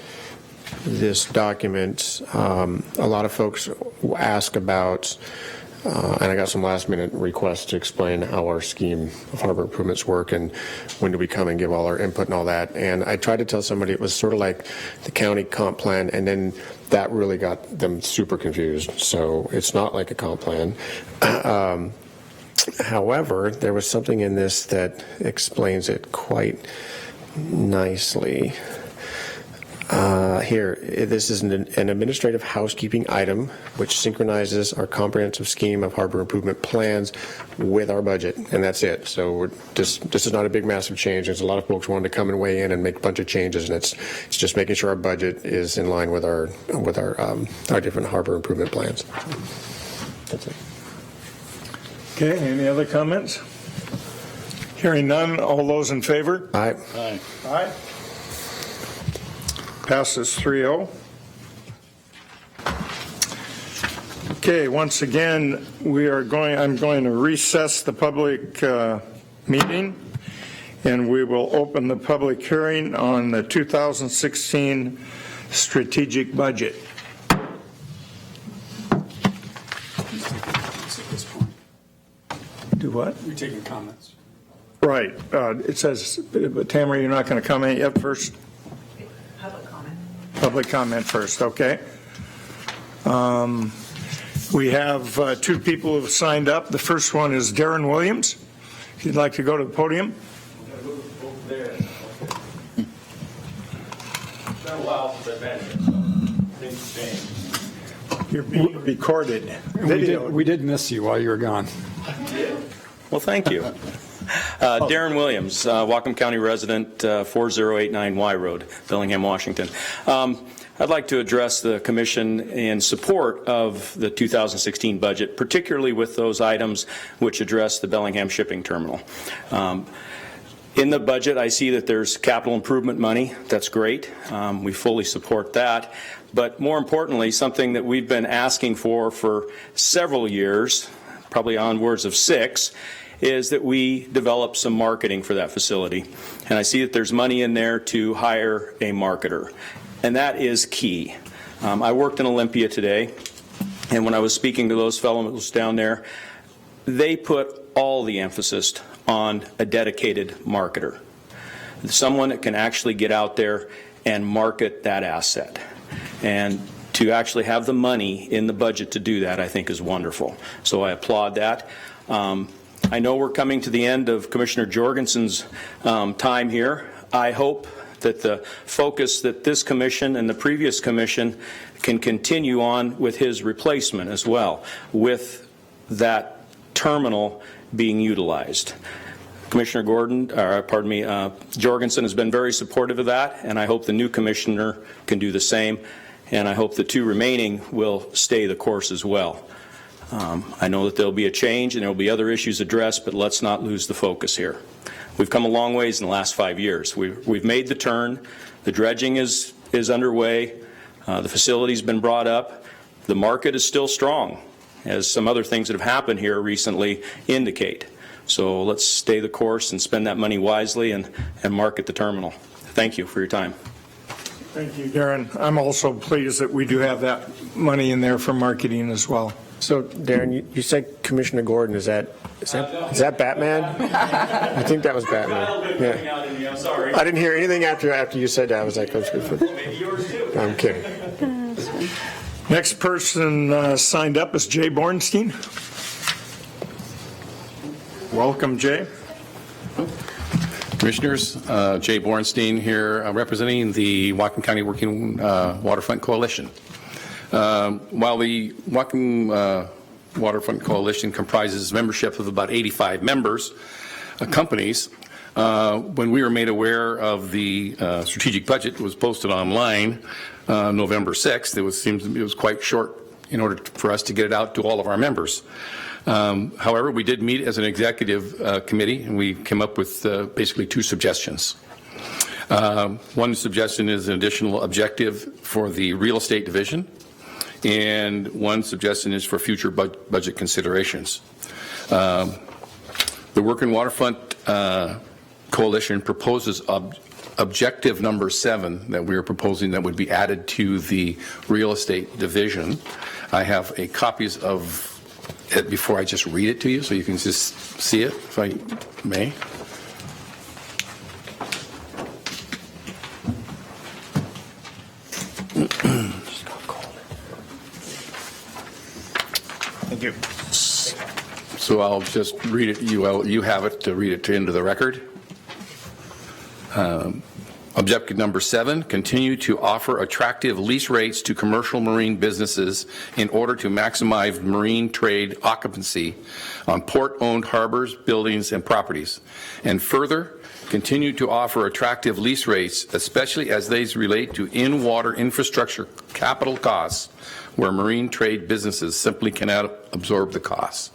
this document, a lot of folks ask about, and I got some last-minute requests to explain how our scheme of harbor improvements work and when do we come and give all our input and all that. And I tried to tell somebody it was sort of like the county comp plan, and then that really got them super confused. So it's not like a comp plan. However, there was something in this that explains it quite nicely. Here, this is an administrative housekeeping item which synchronizes our comprehensive scheme of harbor improvement plans with our budget, and that's it. So this is not a big, massive change. There's a lot of folks wanting to come and weigh in and make a bunch of changes, and it's just making sure our budget is in line with our different harbor improvement plans. That's it. Okay, any other comments? Hearing none, all those in favor? Aye. Aye. Aye. Passes 3-0. Okay, once again, I'm going to recess the public meeting, and we will open the public hearing on the 2016 strategic budget. Do what? We're taking comments. Right. It says, Tamara, you're not going to comment yet first? Public comment first, okay. We have two people who have signed up. The first one is Darren Williams. If you'd like to go to the podium. You're being recorded. We did miss you while you were gone. Well, thank you. Darren Williams, Whatcom County resident, 4089 Y Road, Bellingham, Washington. I'd like to address the commission in support of the 2016 budget, particularly with those items which address the Bellingham shipping terminal. In the budget, I see that there's capital improvement money. That's great. We fully support that. But more importantly, something that we've been asking for several years, probably onwards of 6, is that we develop some marketing for that facility. And I see that there's money in there to hire a marketer. And that is key. I worked in Olympia today, and when I was speaking to those fellows down there, they put all the emphasis on a dedicated marketer, someone that can actually get out there and market that asset. And to actually have the money in the budget to do that, I think is wonderful. So I applaud that. I know we're coming to the end of Commissioner Jorgensen's time here. I hope that the focus that this commission and the previous commission can continue on with his replacement as well, with that terminal being utilized. Commissioner Jorgensen has been very supportive of that, and I hope the new commissioner can do the same, and I hope the 2 remaining will stay the course as well. I know that there'll be a change and there'll be other issues addressed, but let's not lose the focus here. We've come a long ways in the last 5 years. We've made the turn. The dredging is underway. The facility's been brought up. The market is still strong, as some other things that have happened here recently indicate. So let's stay the course and spend that money wisely and market the terminal. Thank you for your time. Thank you, Darren. I'm also pleased that we do have that money in there for marketing as well. So, Darren, you said Commissioner Gordon. Is that Batman? I think that was Batman. Yeah. I'm sorry. I didn't hear anything after you said that. I was like, Maybe yours too. I'm kidding. Next person signed up is Jay Bornstein. Welcome, Jay. Commissioners, Jay Bornstein here, representing the Whatcom County Working Waterfront Coalition. While the Whatcom Waterfront Coalition comprises membership of about 85 members, companies, when we were made aware of the strategic budget, it was posted online November 6th. It was quite short in order for us to get it out to all of our members. However, we did meet as an executive committee, and we came up with basically two suggestions. One suggestion is an additional objective for the real estate division, and one suggestion is for future budget considerations. The Working Waterfront Coalition proposes objective number 7 that we are proposing that would be added to the real estate division. I have a copies of it before I just read it to you so you can just see it, if I may. Thank you. So I'll just read it. You have it to read it into the record. Objective number 7, continue to offer attractive lease rates to commercial marine businesses in order to maximize marine trade occupancy on port-owned harbors, buildings, and properties. And further, continue to offer attractive lease rates, especially as these relate to in-water infrastructure capital costs, where marine trade businesses simply cannot absorb the costs.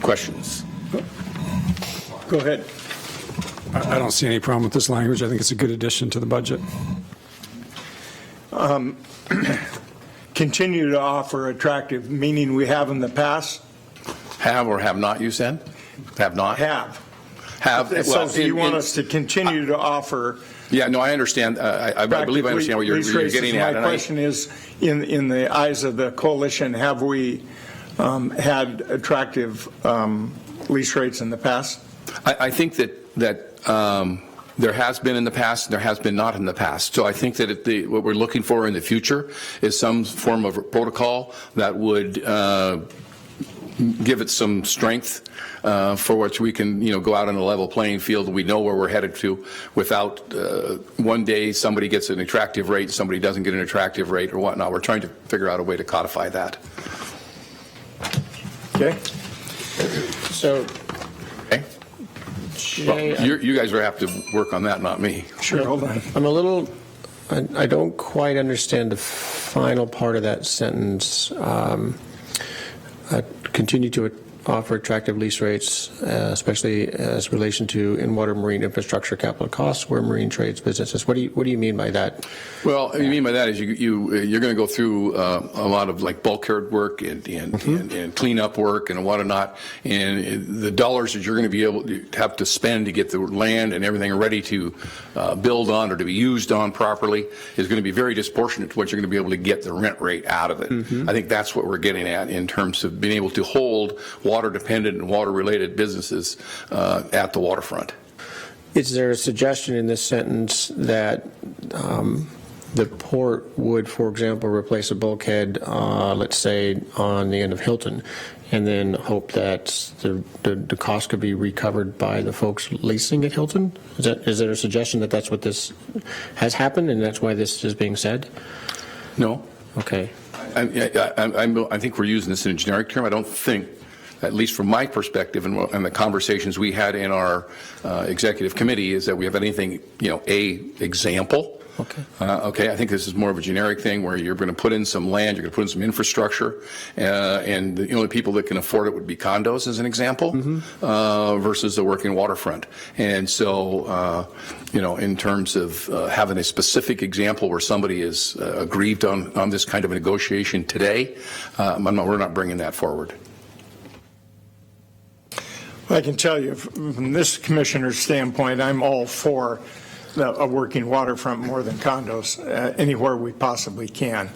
Questions? Go ahead. I don't see any problem with this language. I think it's a good addition to the budget. Continue to offer attractive, meaning we have in the past? Have or have not, you said? Have not? Have. Have. So you want us to continue to offer? Yeah, no, I understand. I believe I understand what you're getting at. My question is, in the eyes of the coalition, have we had attractive lease rates in the past? I think that there has been in the past, and there has been not in the past. So I think that what we're looking for in the future is some form of protocol that would give it some strength for which we can, go out on a level playing field. We know where we're headed to without one day somebody gets an attractive rate, somebody doesn't get an attractive rate or whatnot. We're trying to figure out a way to codify that. Okay. So, Okay. Well, you guys are have to work on that, not me. Sure, hold on. I don't quite understand the final part of that sentence. Continue to offer attractive lease rates, especially as relation to in-water marine infrastructure capital costs where marine trades businesses. What do you mean by that? Well, what you mean by that is you're going to go through a lot of like bulkhead work and cleanup work and whatnot, and the dollars that you're going to be able to have to spend to get the land and everything ready to build on or to be used on properly is going to be very disproportionate to what you're going to be able to get the rent rate out of it. I think that's what we're getting at in terms of being able to hold water-dependent and water-related businesses at the waterfront. Is there a suggestion in this sentence that the port would, for example, replace a bulkhead, let's say, on the end of Hilton, and then hope that the cost could be recovered by the folks leasing at Hilton? Is there a suggestion that that's what this has happened and that's why this is being said? No. Okay. I think we're using this in a generic term. I don't think, at least from my perspective and the conversations we had in our executive committee, is that we have anything, a example. Okay. Okay, I think this is more of a generic thing where you're going to put in some land, you're going to put in some infrastructure, and the only people that can afford it would be condos, as an example, versus the working waterfront. And so, in terms of having a specific example where somebody is aggrieved on this kind of a negotiation today, we're not bringing that forward. I can tell you, from this commissioner's standpoint, I'm all for a working waterfront more than condos anywhere we possibly can.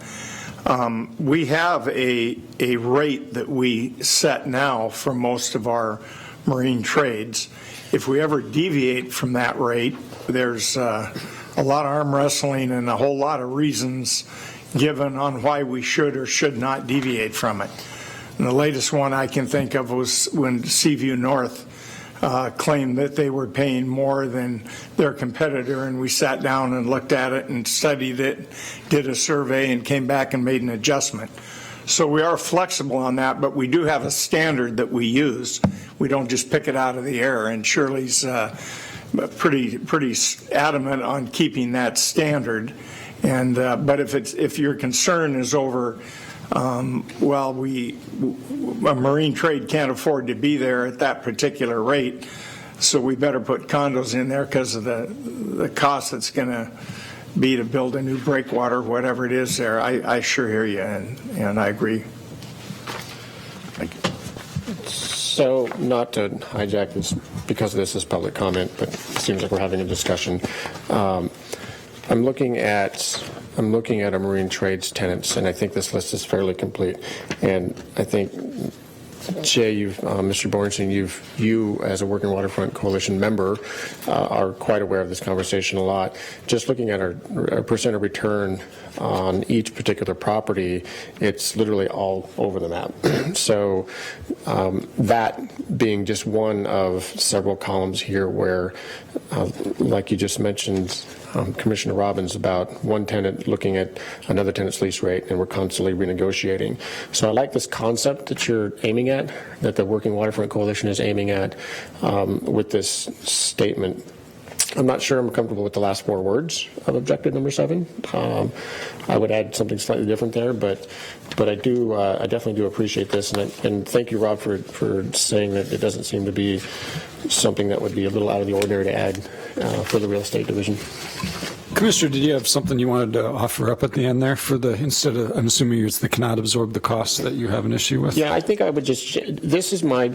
We have a rate that we set now for most of our marine trades. If we ever deviate from that rate, there's a lot of arm wrestling and a whole lot of reasons given on why we should or should not deviate from it. And the latest one I can think of was when Seaview North claimed that they were paying more than their competitor, and we sat down and looked at it and studied it, did a survey, and came back and made an adjustment. So we are flexible on that, but we do have a standard that we use. We don't just pick it out of the air, and Shirley's pretty adamant on keeping that standard. And but if your concern is over, a marine trade can't afford to be there at that particular rate, so we better put condos in there because of the cost that's going to be to build a new breakwater, whatever it is there. I sure hear you, and I agree. Thank you. So, not to hijack this because this is public comment, but it seems like we're having a discussion. I'm looking at our marine trades tenants, and I think this list is fairly complete. And I think, Jay, Mr. Bornstein, you as a Working Waterfront Coalition member are quite aware of this conversation a lot. Just looking at our percent of return on each particular property, it's literally all over the map. So that being just one of several columns here where, like you just mentioned, Commissioner Robbins, about one tenant looking at another tenant's lease rate, and we're constantly renegotiating. So I like this concept that you're aiming at, that the Working Waterfront Coalition is aiming at with this statement. I'm not sure I'm comfortable with the last 4 words of objective number 7. I would add something slightly different there, but I definitely do appreciate this, and thank you, Rob, for saying that it doesn't seem to be something that would be a little out of the ordinary to add for the real estate division. Commissioner, did you have something you wanted to offer up at the end there instead of, I'm assuming it's the cannot absorb the costs that you have an issue with? Yeah, I think I would this is my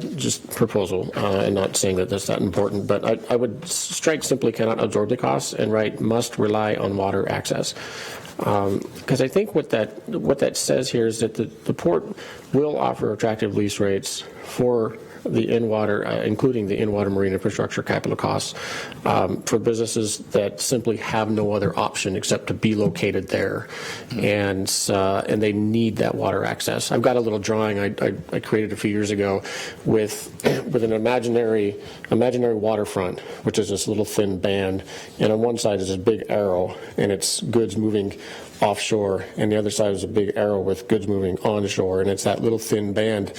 proposal, and not saying that that's not important, but I would strike simply cannot absorb the costs and write must rely on water access. Because I think what that says here is that the port will offer attractive lease rates for the in-water, including the in-water marine infrastructure capital costs for businesses that simply have no other option except to be located there, and they need that water access. I've got a little drawing I created a few years ago with an imaginary waterfront, which is this little thin band, and on one side is this big arrow, and it's goods moving offshore, and the other side is a big arrow with goods moving onshore, and it's that little thin band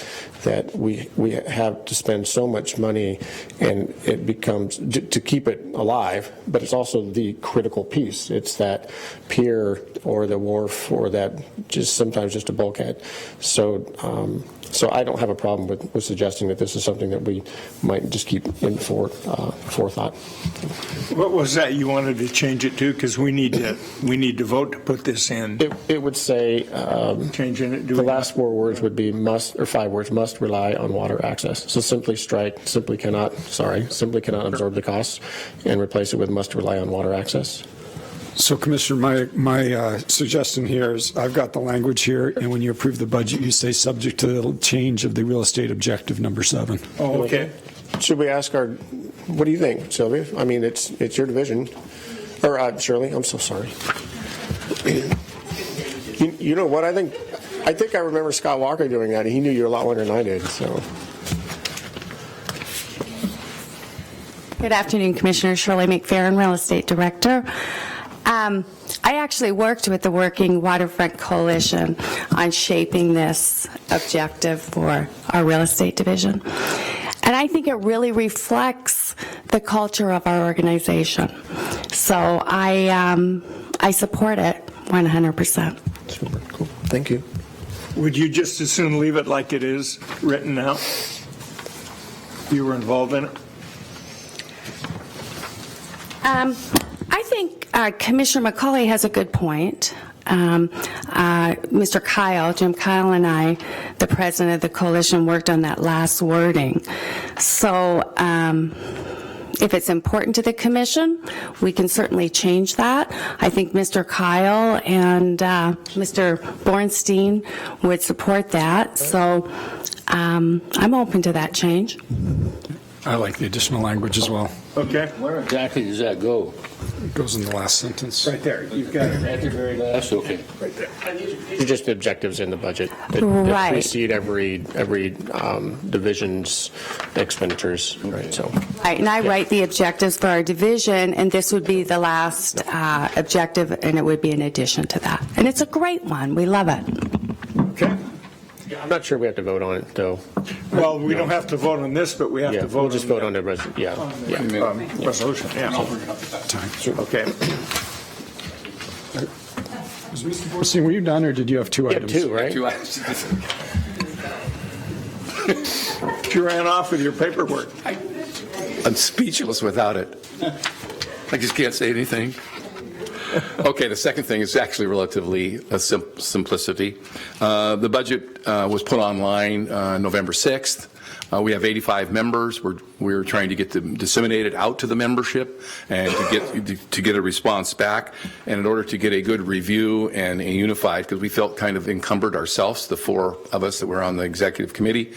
that we have to spend so much money, and it becomes to keep it alive, but it's also the critical piece. It's that pier or the wharf or that sometimes just a bulkhead. So I don't have a problem with suggesting that this is something that we might just keep in forethought. What was that you wanted to change it to? Because we need to vote to put this in. It would say changing it. The last 4 words would be must, or 5 words, must rely on water access. So simply strike simply cannot absorb the costs, and replace it with must rely on water access. So, Commissioner, my suggestion here is I've got the language here, and when you approve the budget, you say subject to the change of the real estate objective number 7. Oh, okay. Should we ask what do you think, Sylvia? I mean, it's your division. Or Shirley, I'm so sorry. You know what, I think I remember Scott Walker doing that. He knew you a lot longer than I did, so. Good afternoon, Commissioner. Shirley McFerrin, Real Estate Director. I actually worked with the Working Waterfront Coalition on shaping this objective for our real estate division. And I think it really reflects the culture of our organization. So I support it 100%. Super cool. Thank you. Would you just as soon leave it like it is written now? You were involved in it? I think Commissioner McCauley has a good point. Mr. Kyle, Jim Kyle, and I, the president of the coalition, worked on that last wording. So if it's important to the commission, we can certainly change that. I think Mr. Kyle and Mr. Bornstein would support that. So I'm open to that change. I like the additional language as well. Okay. Where exactly does that go? It goes in the last sentence. Right there, you've got it. At the very last, okay. Right there. These are just the objectives in the budget that Right. precede every division's expenditures, right? So, Right, and I write the objectives for our division, and this would be the last objective, and it would be in addition to that. And it's a great one. We love it. Okay. I'm not sure we have to vote on it, though. Well, we don't have to vote on this, but we have Yeah, to vote. we'll just vote on the resolution, Resolution, yeah. Time. Okay. Mr. Borstein, were you done, or did you have two You have items? two, right? You ran off with your paperwork. I'm speechless without it. I just can't say anything. Okay, the second thing is actually relatively a simplicity. The budget was put online November 6th. We have 85 members. We're trying to get them disseminated out to the membership and to get a response back. And in order to get a good review and a unified, because we felt kind of encumbered ourselves, the four of us that were on the executive committee,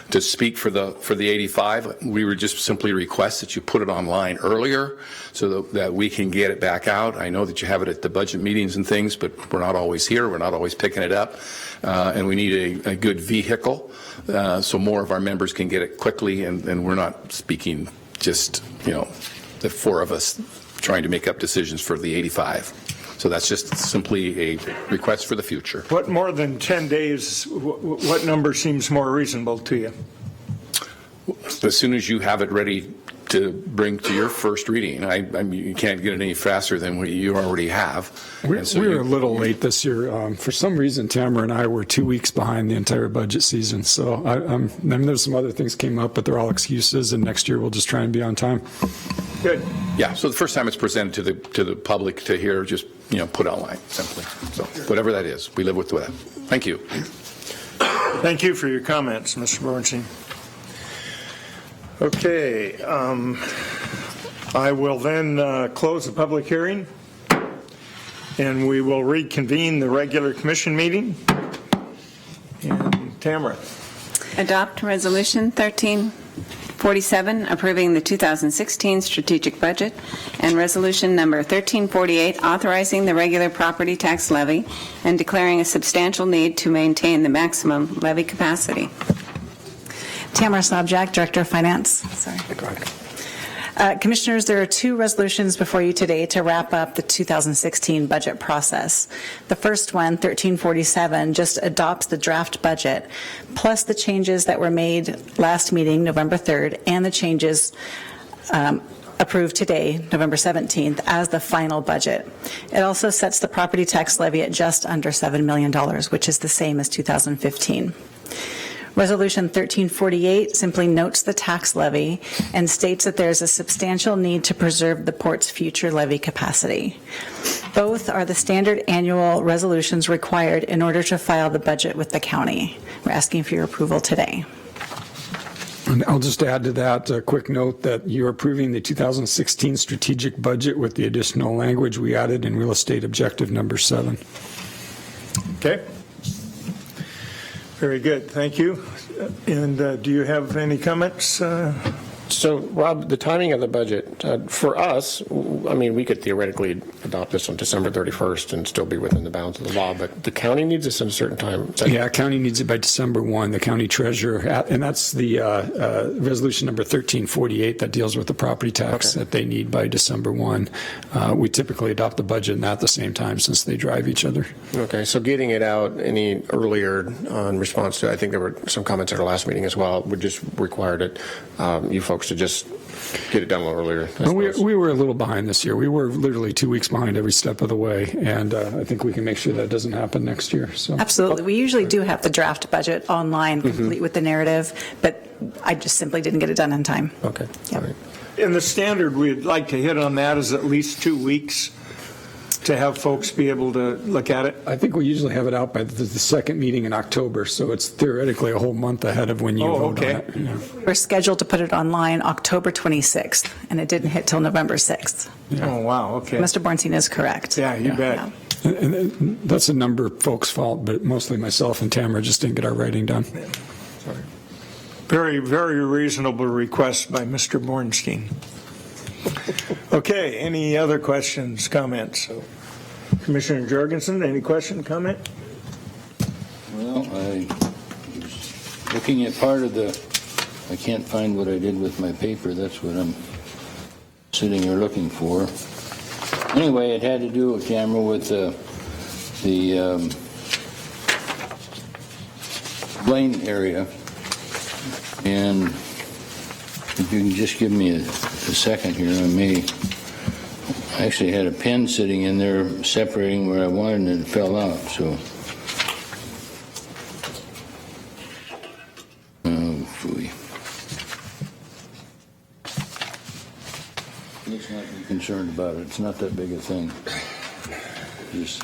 to speak for the 85, we would just simply request that you put it online earlier so that we can get it back out. I know that you have it at the budget meetings and things, but we're not always here. We're not always picking it up. And we need a good vehicle so more of our members can get it quickly, and we're not speaking just, the four of us trying to make up decisions for the 85. So that's just simply a request for the future. What more than 10 days, what number seems more reasonable to you? As soon as you have it ready to bring to your first reading, I mean, you can't get it any faster than what you already have. We And so were a little late this year. For some reason, Tamara and I were 2 weeks behind the entire budget season. So there's some other things came up, but they're all excuses. And next year we'll just try and be on time. Good. Yeah, so the first time it's presented to the public to hear, just, put online, simply. So whatever that is, we live with that. Thank you. Thank you for your comments, Mr. Bornstein. Okay, I will then close the public hearing, and we will reconvene the regular commission meeting. And Tamara. Adopt Resolution 1347, approving the 2016 strategic budget, and Resolution number 1348, authorizing the regular property tax levy and declaring a substantial need to maintain the maximum levy capacity. Tamara Snobjack, Director of Finance. Sorry. Commissioners, there are two resolutions before you today to wrap up the 2016 budget process. The first one, 1347, just adopts the draft budget, plus the changes that were made last meeting, November 3rd, and the changes approved today, November 17th, as the final budget. It also sets the property tax levy at just under $7 million, which is the same as 2015. Resolution 1348 simply notes the tax levy and states that there is a substantial need to preserve the port's future levy capacity. Both are the standard annual resolutions required in order to file the budget with the county. We're asking for your approval today. And I'll just add to that a quick note that you're approving the 2016 strategic budget with the additional language we added in real estate objective number 7. Okay. Very good, thank you. And do you have any comments? So, Rob, the timing of the budget, for us, I mean, we could theoretically adopt this on December 31st and still be within the bounds of the law, but the county needs this in a certain time. Yeah, county needs it by December 1, the county treasurer, and that's the resolution number 1348 that deals with the property tax that they need by December 1. We typically adopt the budget and that at the same time since they drive each other. Okay, so getting it out any earlier in response to, I think there were some comments at our last meeting as well, would just require that you folks to just get it done a little earlier. We were a little behind this year. We were literally 2 weeks behind every step of the way, and I think we can make sure that doesn't happen next year. So Absolutely. We usually do have the draft budget online, complete with the narrative, but I just simply didn't get it done in time. Okay. Yep. All right. In the standard, we'd like to hit on that is at least 2 weeks to have folks be able to look at it. I think we usually have it out by the second meeting in October, so it's theoretically a whole month ahead of when you vote on it. Yeah. We're scheduled to put it online October 26th, and it didn't hit till November 6th. Yeah. Oh, wow, okay. Mr. Bornstein is correct. Yeah, you bet. Yeah. And that's a number of folks' fault, but mostly myself and Tamara just didn't get our writing done. Sorry. Very, very reasonable request by Mr. Bornstein. Okay, any other questions, comments? Commissioner Jorgensen, any question, comment? Well, I was looking at part of the, I can't find what I did with my paper. That's what I'm sitting here looking for. Anyway, it had to do, Tamara, with the Blaine area. And if you can just give me a second here, I actually had a pen sitting in there separating where I wanted and it fell out, so. Oh, phooey. Let's not be concerned about it. It's not that big a thing. Just,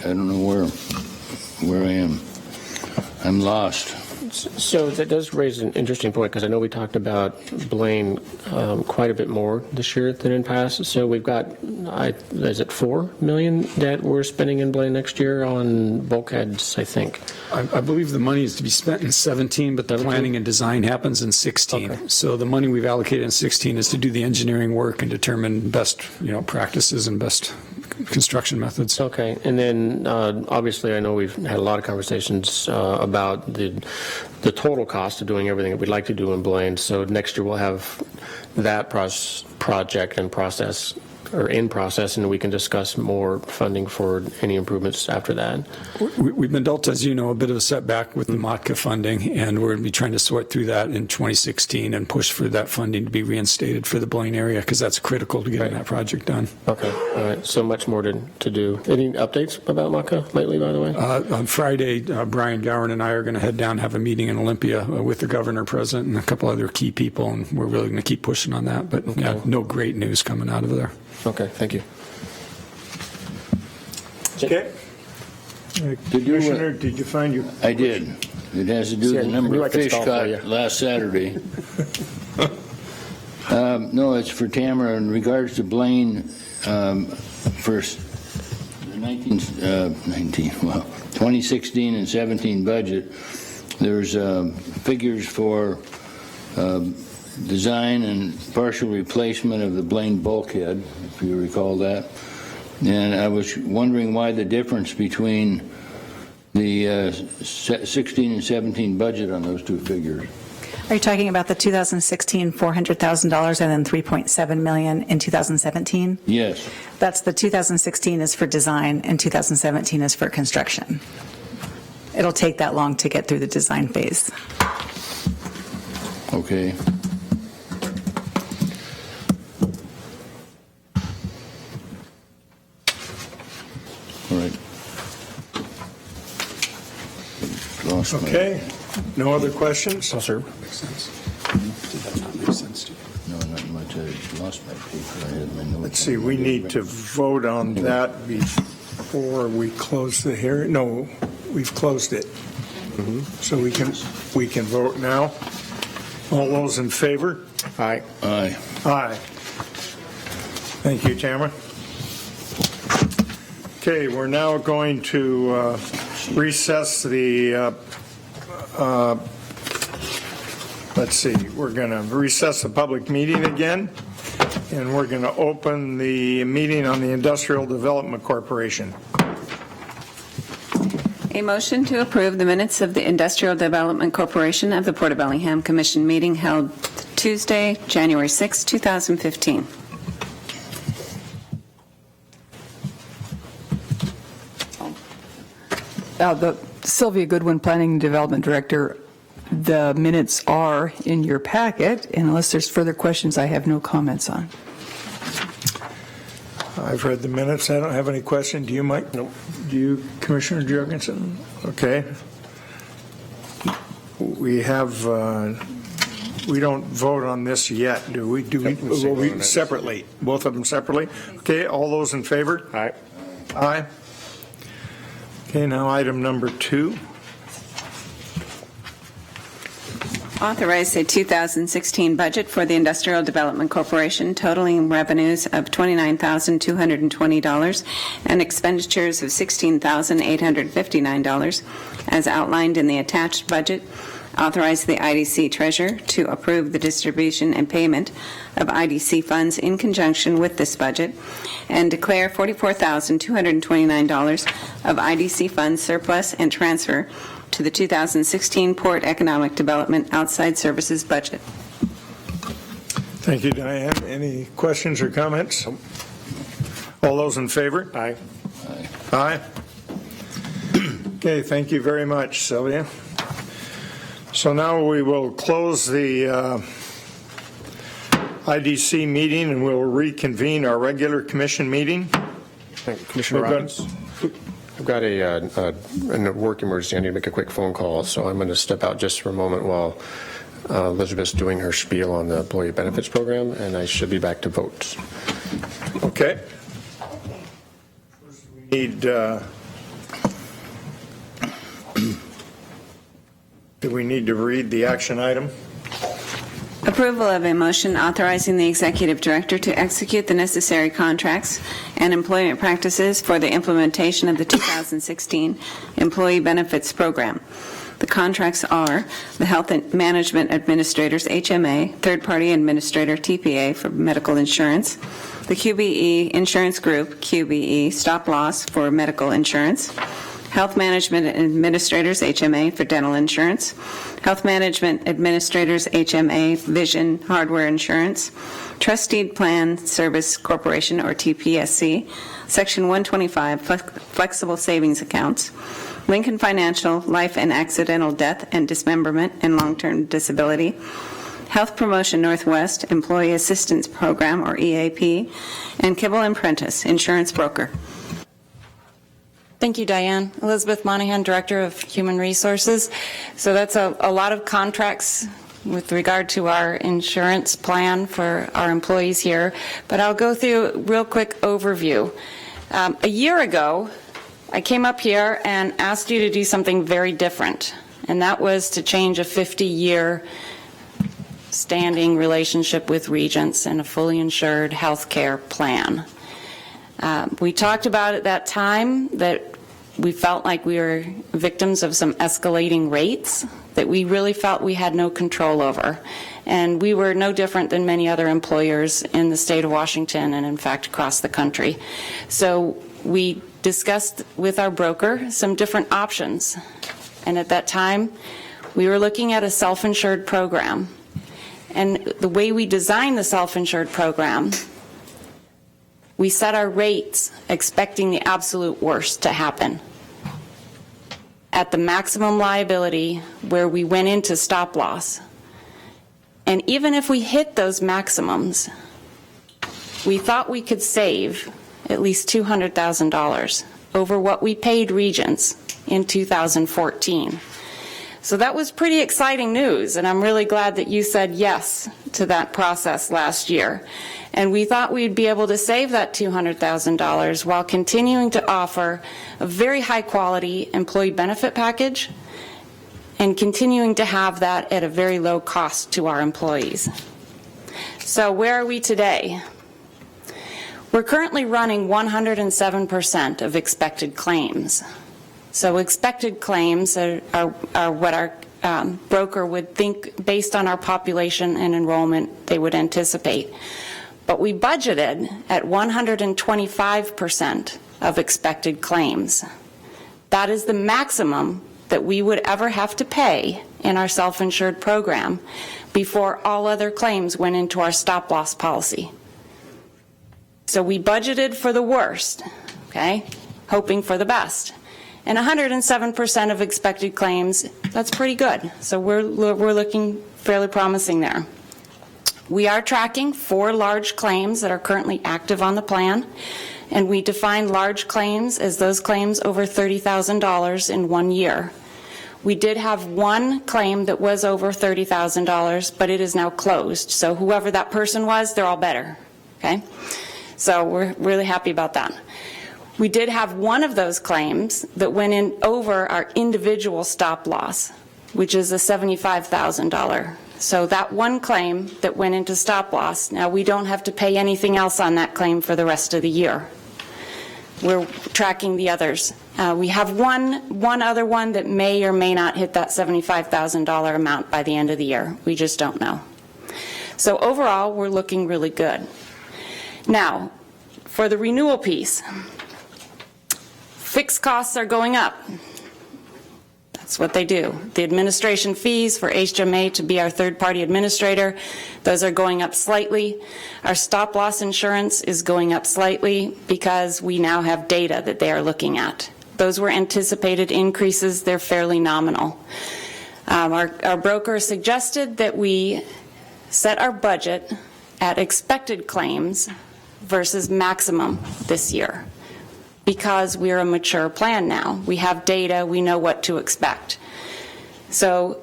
I don't know where I am. I'm lost. So that does raise an interesting point, because I know we talked about Blaine quite a bit more this year than in past. So we've got, is it $4 million that we're spending in Blaine next year on bulkheads, I think? I believe the money is to be spent in 17, but the planning and design happens in 16. Okay. So the money we've allocated in 16 is to do the engineering work and determine best, practices and best construction methods. Okay, and then obviously I know we've had a lot of conversations about the total cost of doing everything that we'd like to do in Blaine. So next year we'll have that project and process, or in process, and we can discuss more funding for any improvements after that. We've been dealt, as you know, a bit of a setback with the MOTCA funding, and we're going to be trying to sort through that in 2016 and push for that funding to be reinstated for the Blaine area, because that's critical to getting that project done. Okay, all right, so much more to do. Any updates about MOTCA lately, by the way? On Friday, Brian Gowan and I are going to head down and have a meeting in Olympia with the governor present and a couple other key people, and we're really going to keep pushing on that. But yeah, no great news coming out of there. Okay, thank you. Okay. Commissioner, did you find your? I did. It has to do with the number of fish caught last Saturday. No, it's for Tamara in regards to Blaine. First, the 2016 and 17 budget. There's figures for design and partial replacement of the Blaine bulkhead, if you recall that. And I was wondering why the difference between the 16 and 17 budget on those two figures. Are you talking about the 2016 $400,000 and then $3.7 million in 2017? Yes. That's the 2016 is for design and 2017 is for construction. It'll take that long to get through the design phase. Okay. All right. Lost my- Okay, no other questions? No, sir. Did that not make sense to you? No, not much. I lost my paper. I had my notes. Let's see, we need to vote on that before we close the hearing. No, we've closed it. So we can vote now. All those in favor? Aye. Aye. Aye. Thank you, Tamara. Okay, we're now going to recess the, let's see, we're going to recess the public meeting again, and we're going to open the meeting on the Industrial Development Corporation. A motion to approve the minutes of the Industrial Development Corporation of the Port of Bellingham Commission meeting held Tuesday, January 6, 2015. The Sylvia Goodwin, Planning and Development Director, the minutes are in your packet, and unless there's further questions, I have no comments on. I've read the minutes. I don't have any question. Do you, Mike? No. Do you, Commissioner Jorgensen? Okay. We have, we don't vote on this yet, do we? Do we separately? Both of them separately? Okay, all those in favor? Aye. Aye. Okay, now item number 2. Authorize a 2016 budget for the Industrial Development Corporation totaling revenues of $29,220 and expenditures of $16,859 as outlined in the attached budget Authorize the IDC treasurer to approve the distribution and payment of IDC funds in conjunction with this budget, and declare $44,229 of IDC funds surplus and transfer to the 2016 Port Economic Development Outside Services budget. Thank you, Diane. Any questions or comments? All those in favor? Aye. Aye. Okay, thank you very much, Sylvia. So now we will close the IDC meeting, and we'll reconvene our regular commission meeting. Thank you, Commissioner Robbins. I've got a work emergency. I need to make a quick phone call, so I'm going to step out just for a moment while Elizabeth's doing her spiel on the employee benefits program, and I should be back to vote. Okay. We need, do we need to read the action item? Approval of a motion authorizing the executive director to execute the necessary contracts and employment practices for the implementation of the 2016 Employee Benefits Program. The contracts are the Health and Management Administrators, HMA, Third-Party Administrator, TPA, for medical insurance, the QBE Insurance Group, QBE, Stop Loss for medical insurance, Health Management Administrators, HMA, for dental insurance, Health Management Administrators, HMA, Vision Hardware Insurance, Trustee Plan Service Corporation, or TPSC, Section 125, Flexible Savings Accounts, Lincoln Financial, Life and Accidental Death and Dismemberment and Long-Term Disability, Health Promotion Northwest Employee Assistance Program, or EAP, and Kibble and Prentice, Insurance Broker. Thank you, Diane. Elizabeth Monahan, Director of Human Resources. So that's a lot of contracts with regard to our insurance plan for our employees here, but I'll go through a real quick overview. A year ago, I came up here and asked you to do something very different, and that was to change a 50-year standing relationship with Regents and a fully insured health care plan. We talked about at that time that we felt like we were victims of some escalating rates that we really felt we had no control over. And we were no different than many other employers in the state of Washington and, in fact, across the country. So we discussed with our broker some different options. And at that time, we were looking at a self-insured program. And the way we designed the self-insured program, we set our rates expecting the absolute worst to happen. At the maximum liability where we went into stop loss. And even if we hit those maximums, we thought we could save at least $200,000 over what we paid Regents in 2014. So that was pretty exciting news, and I'm really glad that you said yes to that process last year. And we thought we'd be able to save that $200,000 while continuing to offer a very high-quality employee benefit package and continuing to have that at a very low cost to our employees. So where are we today? We're currently running 107% of expected claims. So expected claims are what our broker would think, based on our population and enrollment, they would anticipate. But we budgeted at 125% of expected claims. That is the maximum that we would ever have to pay in our self-insured program before all other claims went into our stop-loss policy. So we budgeted for the worst, okay, hoping for the best. And 107% of expected claims, that's pretty good. So we're looking fairly promising there. We are tracking 4 large claims that are currently active on the plan, and we define large claims as those claims over $30,000 in 1 year. We did have 1 claim that was over $30,000, but it is now closed. So whoever that person was, they're all better, okay? So we're really happy about that. We did have 1 of those claims that went in over our individual stop loss, which is a $75,000. So that 1 claim that went into stop loss, now we don't have to pay anything else on that claim for the rest of the year. we're tracking the others. We have one other one that may or may not hit that $75,000 amount by the end of the year. We just don't know. So overall, we're looking really good. Now, for the renewal piece, fixed costs are going up. That's what they do. The administration fees for HMA to be our third-party administrator, those are going up slightly. Our stop-loss insurance is going up slightly because we now have data that they are looking at. Those were anticipated increases. They're fairly nominal. Our broker suggested that we set our budget at expected claims versus maximum this year, because we're a mature plan now. We have data, we know what to expect. So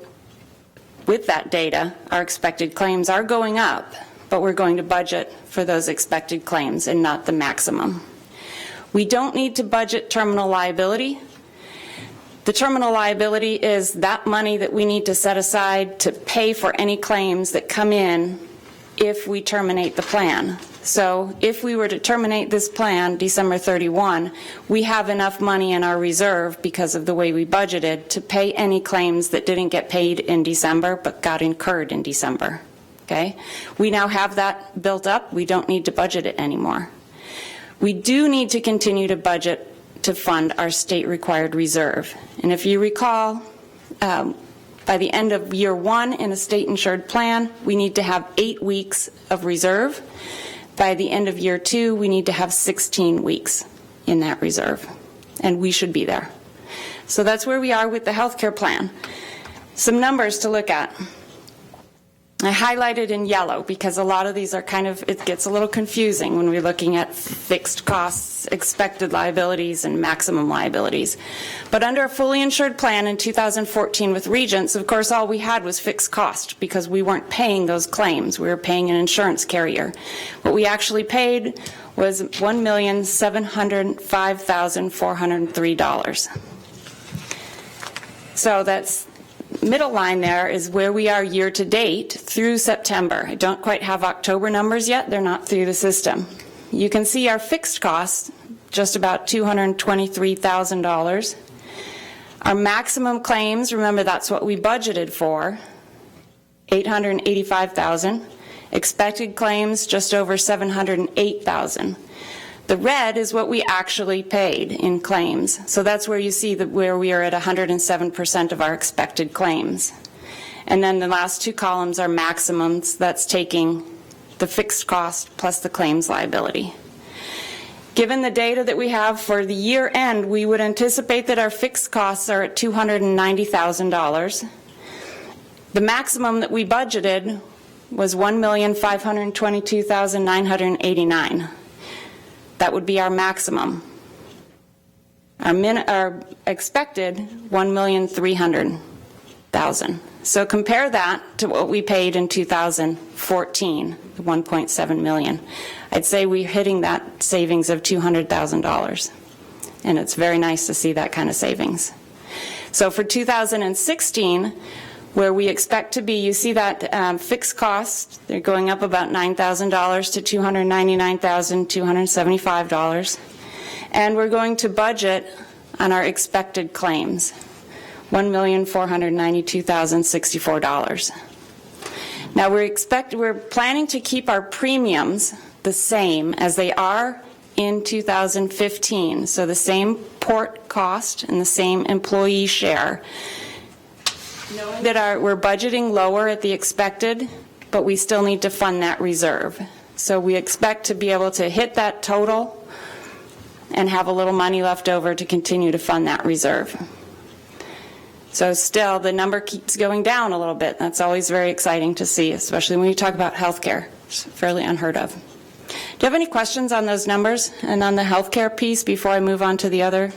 with that data, our expected claims are going up, but we're going to budget for those expected claims and not the maximum. We don't need to budget terminal liability. The terminal liability is that money that we need to set aside to pay for any claims that come in if we terminate the plan. So if we were to terminate this plan December 31, we have enough money in our reserve because of the way we budgeted to pay any claims that didn't get paid in December but got incurred in December. Okay? We now have that built up. We don't need to budget it anymore. We do need to continue to budget to fund our state-required reserve. And if you recall, by the end of year 1 in a state-insured plan, we need to have 8 weeks of reserve. By the end of year 2, we need to have 16 weeks in that reserve, and we should be there. So that's where we are with the healthcare plan. Some numbers to look at. I highlighted in yellow because a lot of these are it gets a little confusing when we're looking at fixed costs, expected liabilities, and maximum liabilities. But under a fully insured plan in 2014 with Regents, of course, all we had was fixed cost because we weren't paying those claims. We were paying an insurance carrier. What we actually paid was $1,705,403. So that's middle line there is where we are year to date through September. I don't quite have October numbers yet. They're not through the system. You can see our fixed costs, just about $223,000. Our maximum claims, remember that's what we budgeted for, $885,000. Expected claims, just over $708,000. The red is what we actually paid in claims. So that's where you see where we are at 107% of our expected claims. And then the last two columns are maximums. That's taking the fixed cost plus the claims liability. Given the data that we have for the year end, we would anticipate that our fixed costs are at $290,000. The maximum that we budgeted was $1,522,989. That would be our maximum. Our expected, $1,300,000. So compare that to what we paid in 2014, the $1.7 million. I'd say we're hitting that savings of $200,000. And it's very nice to see that kind of savings. So for 2016, where we expect to be, you see that fixed costs, they're going up about $9,000 to $299,275. And we're going to budget on our expected claims, $1,492,064. Now we're planning to keep our premiums the same as they are in 2015. So the same port cost and the same employee share. Knowing that we're budgeting lower at the expected, but we still need to fund that reserve. So we expect to be able to hit that total and have a little money left over to continue to fund that reserve. So still, the number keeps going down a little bit. That's always very exciting to see, especially when you talk about healthcare. It's fairly unheard of. Do you have any questions on those numbers and on the healthcare piece before I move on to the other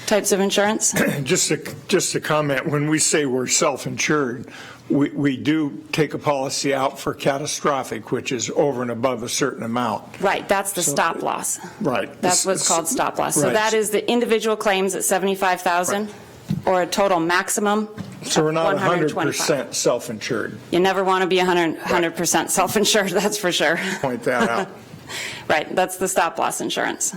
types of insurance? Just a comment, when we say we're self-insured, we do take a policy out for catastrophic, which is over and above a certain amount. Right, that's the stop loss. Right. That's what's called stop loss. So Right. that is the individual claims at $75,000 or a total maximum So we're not of 100% self-insured. You never want to be 100% self-insured, that's for sure. Point that out. Right, that's the stop loss insurance.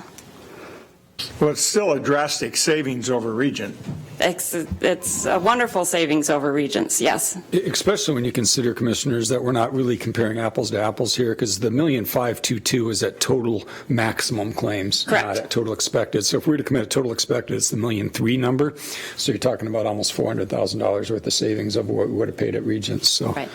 Well, it's still a drastic savings over Regent. It's a wonderful savings over Regents, yes. Especially when you consider, Commissioners, that we're not really comparing apples to apples here, because the $1,522,000 is at total maximum claims, Correct. not at total expected. So if we were to commit a total expected, it's the $1,003,000 number. So you're talking about almost $400,000 worth of savings of what we would have paid at Regents. So Right.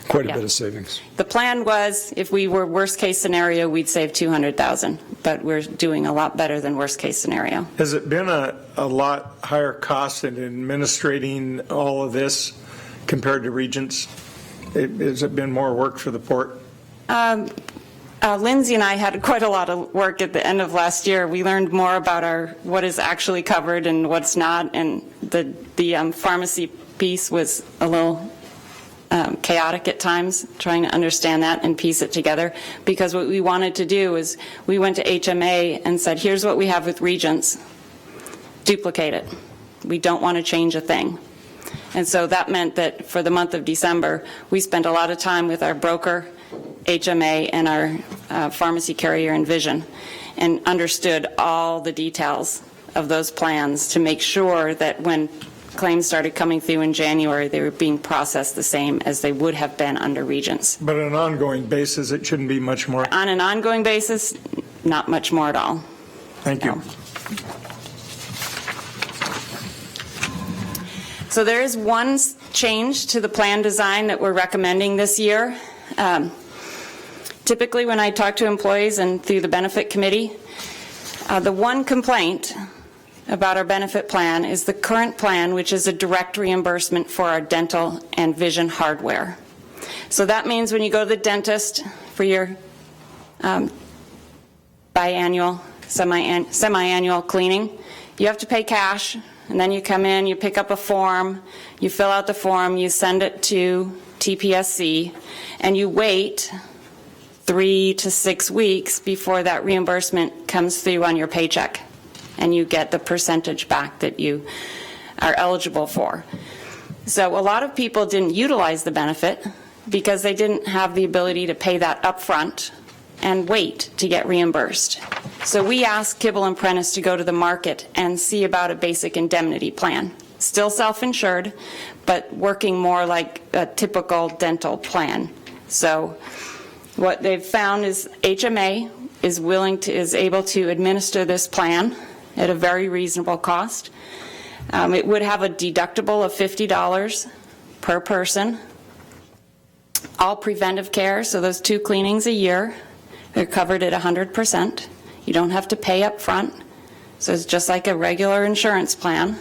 quite a Yeah. bit of savings. The plan was, if we were worst-case scenario, we'd save $200,000, but we're doing a lot better than worst-case scenario. Has it been a lot higher cost in administrating all of this compared to Regents? Has it been more work for the port? Lindsay and I had quite a lot of work at the end of last year. We learned more about what is actually covered and what's not, and the pharmacy piece was a little chaotic at times, trying to understand that and piece it together, because what we wanted to do is we went to HMA and said, here's what we have with Regents, duplicate it. We don't want to change a thing. And so that meant that for the month of December, we spent a lot of time with our broker, HMA, and our pharmacy carrier Envision, and understood all the details of those plans to make sure that when claims started coming through in January, they were being processed the same as they would have been under Regents. But on an ongoing basis, it shouldn't be much more. On an ongoing basis, not much more at all. Thank you. No. So there is one change to the plan design that we're recommending this year. Typically, when I talk to employees and through the benefit committee, the one complaint about our benefit plan is the current plan, which is a direct reimbursement for our dental and vision hardware. So that means when you go to the dentist for your biannual, semi-annual cleaning, you have to pay cash, and then you come in, you pick up a form, you fill out the form, you send it to TPSC, and you wait 3 to 6 weeks before that reimbursement comes through on your paycheck, and you get the percentage back that you are eligible for. So a lot of people didn't utilize the benefit because they didn't have the ability to pay that upfront and wait to get reimbursed. So we asked Kibble and Prentice to go to the market and see about a basic indemnity plan. Still self-insured, but working more like a typical dental plan. So what they've found is HMA is able to administer this plan at a very reasonable cost. It would have a deductible of $50 per person. All preventive care, so those 2 cleanings a year, they're covered at 100%. You don't have to pay up front, so it's just like a regular insurance plan.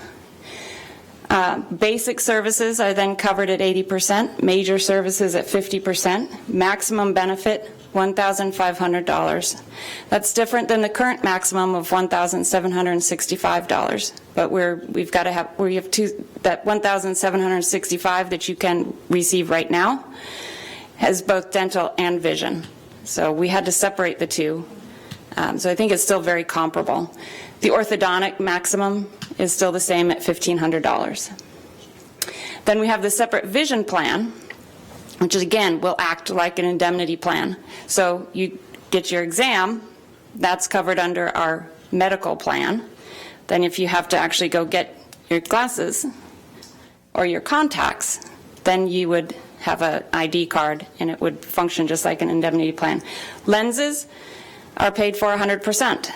Basic services are then covered at 80%, major services at 50%, maximum benefit $1,500. That's different than the current maximum of $1,765. But we have that $1,765 that you can receive right now has both dental and vision. So we had to separate the two. So I think it's still very comparable. The orthodontic maximum is still the same at $1,500. Then we have the separate vision plan, which is, again, will act like an indemnity plan. So you get your exam, that's covered under our medical plan. Then if you have to actually go get your glasses or your contacts, then you would have an ID card and it would function just like an indemnity plan. Lenses are paid for 100%.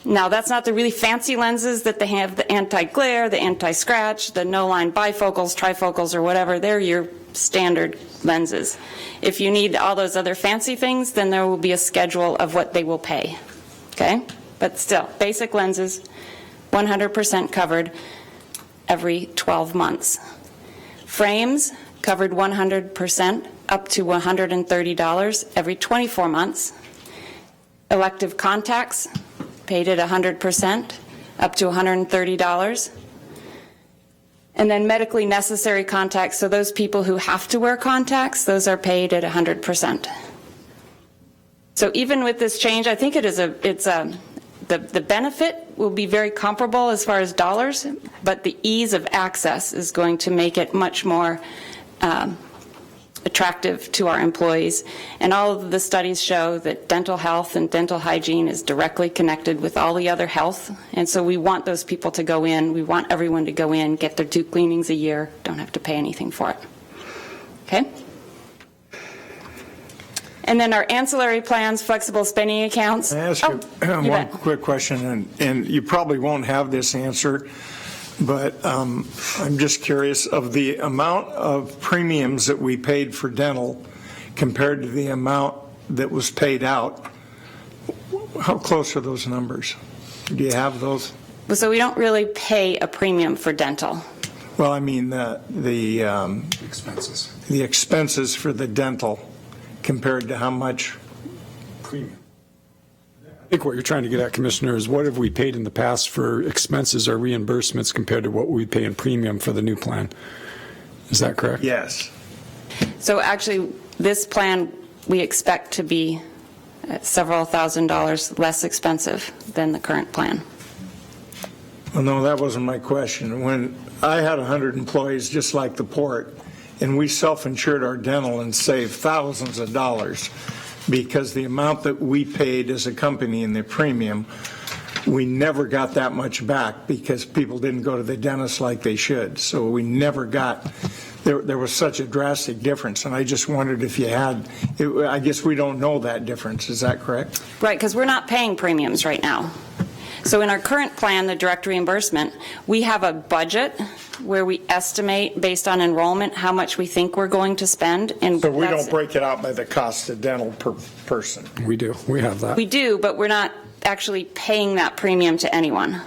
Now, that's not the really fancy lenses that they have, the anti-glare, the anti-scratch, the no-line bifocals, trifocals, or whatever. They're your standard lenses. If you need all those other fancy things, then there will be a schedule of what they will pay. Okay? But still, basic lenses, 100% covered every 12 months. Frames, covered 100% up to $130 every 24 months. Elective contacts, paid at 100%, up to $130. And then medically necessary contacts, so those people who have to wear contacts, those are paid at 100%. So even with this change, I think the benefit will be very comparable as far as dollars, but the ease of access is going to make it much more attractive to our employees. And all of the studies show that dental health and dental hygiene is directly connected with all the other health. And so we want those people to go in. We want everyone to go in, get their 2 cleanings a year, don't have to pay anything for it. Okay? And then our ancillary plans, flexible spending accounts. Can I ask you one quick question, and you probably won't have this answer, but I'm just curious of the amount of premiums that we paid for dental compared to the amount that was paid out. How close are those numbers? Do you have those? So we don't really pay a premium for dental. Well, I mean the Expenses. the expenses for the dental compared to how much Premium. I think what you're trying to get at, Commissioner, is what have we paid in the past for expenses or reimbursements compared to what we pay in premium for the new plan? Is that correct? Yes. So actually, this plan we expect to be several $1,000s less expensive than the current plan. Well, no, that wasn't my question. When I had 100 employees just like the port, and we self-insured our dental and saved thousands of dollars because the amount that we paid as a company in the premium, we never got that much back because people didn't go to the dentist like they should. So we never got, there was such a drastic difference. And I just wondered if you had, I guess we don't know that difference. Is that correct? Right, because we're not paying premiums right now. So in our current plan, the direct reimbursement, we have a budget where we estimate based on enrollment how much we think we're going to spend. And So we don't break it out by the cost of dental per person? We do. We have that. We do, but we're not actually paying that premium to anyone.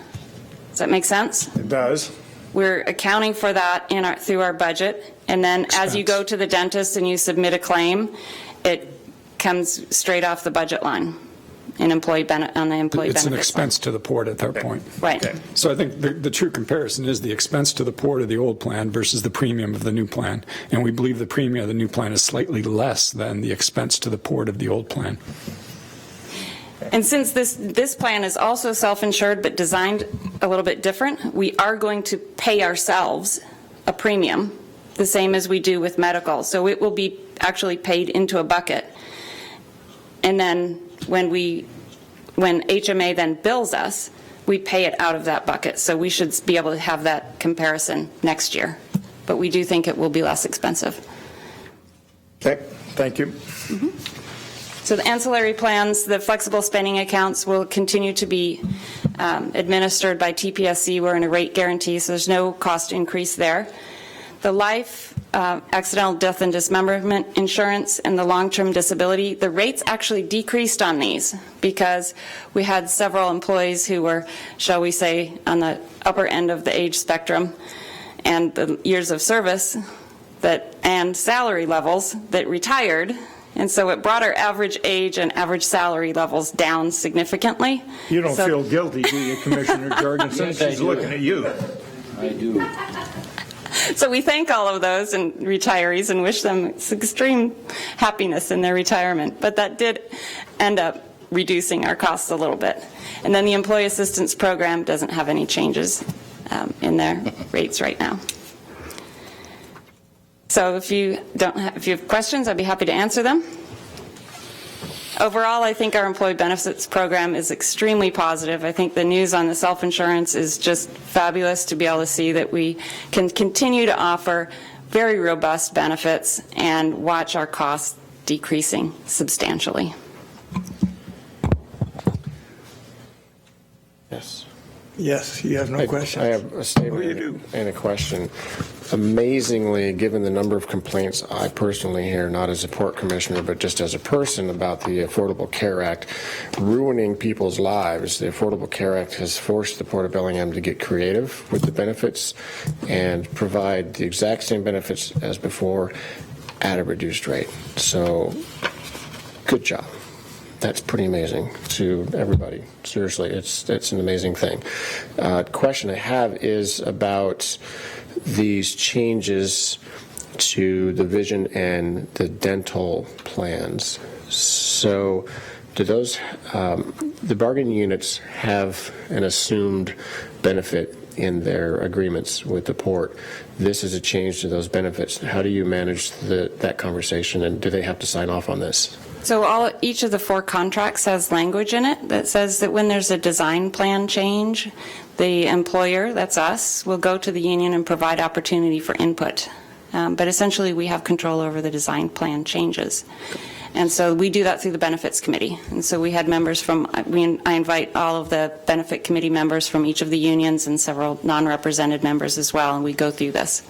Does that make sense? It does. We're accounting for that in through our budget, and then as you go to the dentist and you submit a claim, it comes straight off the budget line. On the employee benefit. It's an expense to the port at that point. Right. So I think the true comparison is the expense to the port of the old plan versus the premium of the new plan. And we believe the premium of the new plan is slightly less than the expense to the port of the old plan. And since this plan is also self-insured but designed a little bit different, we are going to pay ourselves a premium, the same as we do with medical. So it will be actually paid into a bucket. And then when HMA then bills us, we pay it out of that bucket. So we should be able to have that comparison next year. But we do think it will be less expensive. Okay, thank you. Mm-hmm. So the ancillary plans, the flexible spending accounts will continue to be administered by TPSC. We're in a rate guarantee, so there's no cost increase there. The life, accidental death and dismemberment insurance, and the long-term disability, the rates actually decreased on these because we had several employees who were, shall we say, on the upper end of the age spectrum and the years of service and salary levels that retired. And so it brought our average age and average salary levels down significantly. You don't feel guilty, do you, Commissioner Jorgensen? Yes, I She's do. looking at you. I do. So we thank all of those and retirees and wish them extreme happiness in their retirement. But that did end up reducing our costs a little bit. And then the employee assistance program doesn't have any changes in their rates right now. So if you have questions, I'd be happy to answer them. Overall, I think our employee benefits program is extremely positive. I think the news on the self-insurance is just fabulous to be able to see that we can continue to offer very robust benefits and watch our costs decreasing substantially. Yes. Yes, you have no questions. I have a statement and a question. Amazingly, given the number of complaints I personally hear, not as a port commissioner, but just as a person about the Affordable Care Act ruining people's lives, the Affordable Care Act has forced the Port of Bellingham to get creative with the benefits and provide the exact same benefits as before at a reduced rate. So, good job. That's pretty amazing to everybody. Seriously, it's an amazing thing. Question I have is about these changes to the vision and the dental plans. So do those, the bargaining units have an assumed benefit in their agreements with the port. This is a change to those benefits. How do you manage that conversation, and do they have to sign off on this? So each of the 4 contracts has language in it that says that when there's a design plan change, the employer, that's us, will go to the union and provide opportunity for input. But essentially, we have control over the design plan changes. And so we do that through the Benefits Committee. And so we had members I invite all of the Benefit Committee members from each of the unions and several non-represented members as well, and we go through this.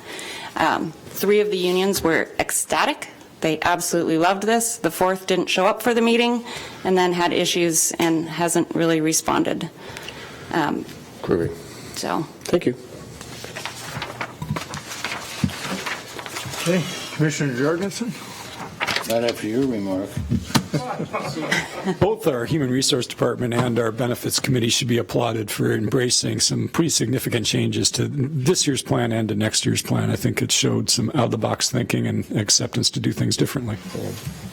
3 of the unions were ecstatic. They absolutely loved this. The 4th didn't show up for the meeting and then had issues and hasn't really responded. Groovy. So. Thank you. Okay, Commissioner Jorgensen? Not after your remark. Both our Human Resource Department and our Benefits Committee should be applauded for embracing some pretty significant changes to this year's plan and to next year's plan. I think it showed some out-of-the-box thinking and acceptance to do things differently.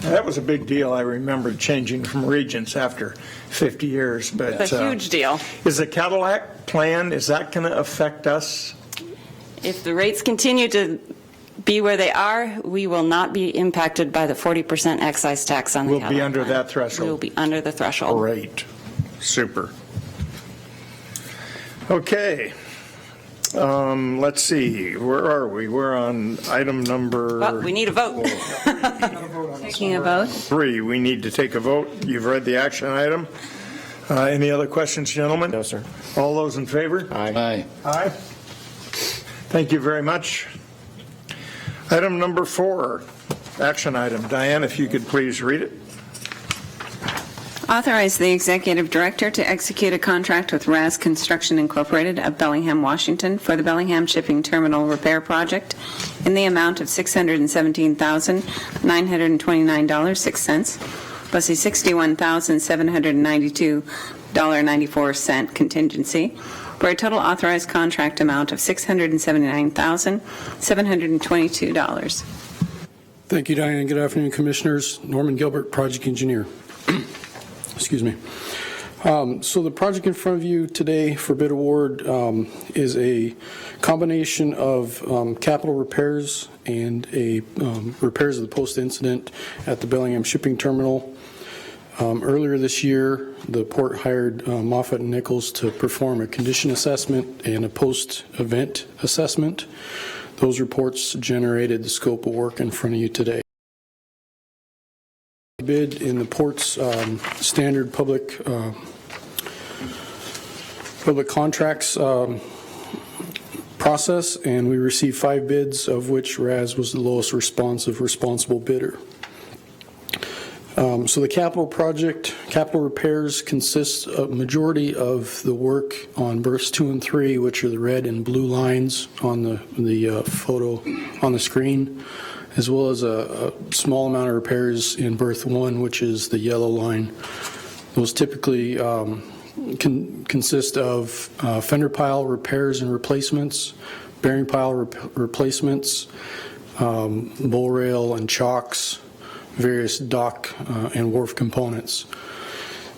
That was a big deal. I remember changing from regions after 50 years. But It's a huge deal. Is the Cadillac plan, is that going to affect us? If the rates continue to be where they are, we will not be impacted by the 40% excise tax on the We'll be Cadillac under plan. that threshold. We will be under the threshold. Great. Super. Okay. Let's see. Where are we? We're on item number... Well, we need a vote. Taking a vote? 3. We need to take a vote. You've read the action item. Any other questions, gentlemen? No, sir. All those in favor? Aye. Aye. Thank you very much. Item number 4, action item. Diane, if you could please read it. Authorize the executive director to execute a contract with Raz Construction Incorporated of Bellingham, Washington for the Bellingham Shipping Terminal Repair Project in the amount of $617,929.06 plus a $61,792.94 contingency, for a total authorized contract amount of $679,722. Thank you, Diane. Good afternoon, Commissioners. Norman Gilbert, Project Engineer. Excuse me. So the project in front of you today for bid award is a combination of capital repairs and repairs of the post-incident at the Bellingham Shipping Terminal. Earlier this year, the port hired Moffett & Nichols to perform a condition assessment and a post-event assessment. Those reports generated the scope of work in front of you today. Bid in the port's standard public contracts process, and we received 5 bids, of which Raz was the lowest responsible bidder. So the capital repairs consists of majority of the work on berths 2 and 3, which are the red and blue lines on the photo on the screen, as well as a small amount of repairs in berth 1, which is the yellow line. Those typically consist of fender pile repairs and replacements, bearing pile replacements, bull rail and chocks, various dock and wharf components.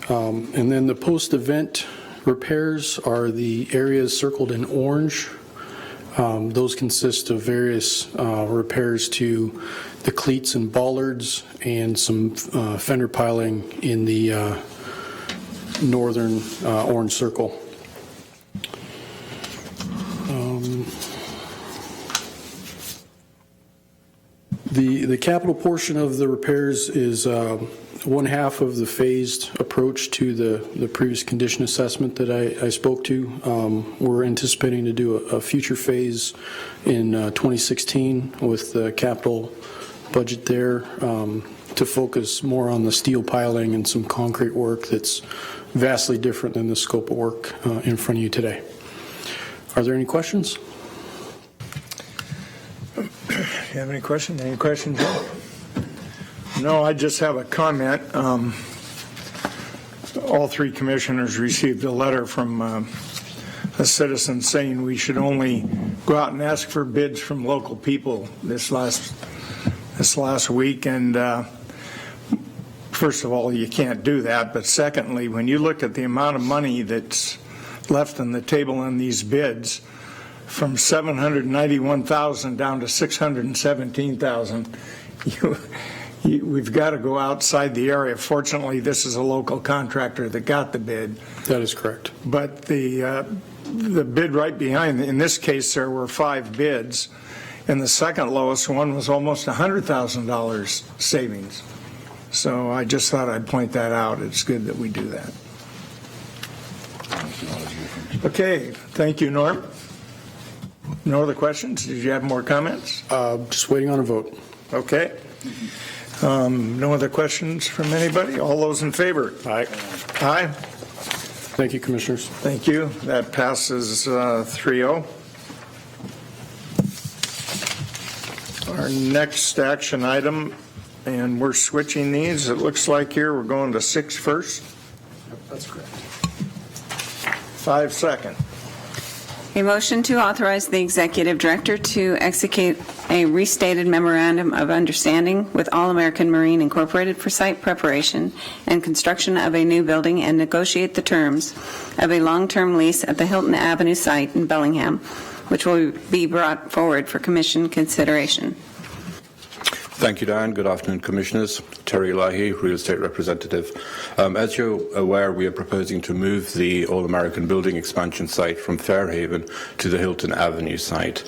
And then the post-event repairs are the areas circled in orange. Those consist of various repairs to the cleats and bollards and some fender piling in the northern orange circle. The capital portion of the repairs is one half of the phased approach to the previous condition assessment that I spoke to. We're anticipating to do a future phase in 2016 with the capital budget there to focus more on the steel piling and some concrete work that's vastly different than the scope of work in front of you today. Are there any questions? You have any questions? Any questions? No, I just have a comment. All 3 commissioners received a letter from a citizen saying we should only go out and ask for bids from local people this last week. And first of all, you can't do that. But secondly, when you look at the amount of money that's left on the table on these bids, from 791,000 down to 617,000. We've got to go outside the area. Fortunately, this is a local contractor that got the bid. That is correct. But the bid right behind, in this case, there were 5 bids, and the second lowest one was almost $100,000 savings. So I just thought I'd point that out. It's good that we do that. Okay, thank you, Norm. No other questions? Did you have more comments? Just waiting on a vote. Okay. No other questions from anybody? All those in favor? Aye. Aye. Thank you, Commissioners. Thank you. That passes 3-0. Our next action item, and we're switching these. It looks like here we're going to 6 first. That's correct. 5 second. A motion to authorize the executive director to execute a restated memorandum of understanding with All American Marine Incorporated for site preparation and construction of a new building and negotiate the terms of a long-term lease at the Hilton Avenue site in Bellingham, which will be brought forward for commission consideration. Thank you, Diane. Good afternoon, Commissioners. Terry Lahi, Real Estate Representative. As you're aware, we are proposing to move the All-American Building expansion site from Fairhaven to the Hilton Avenue site.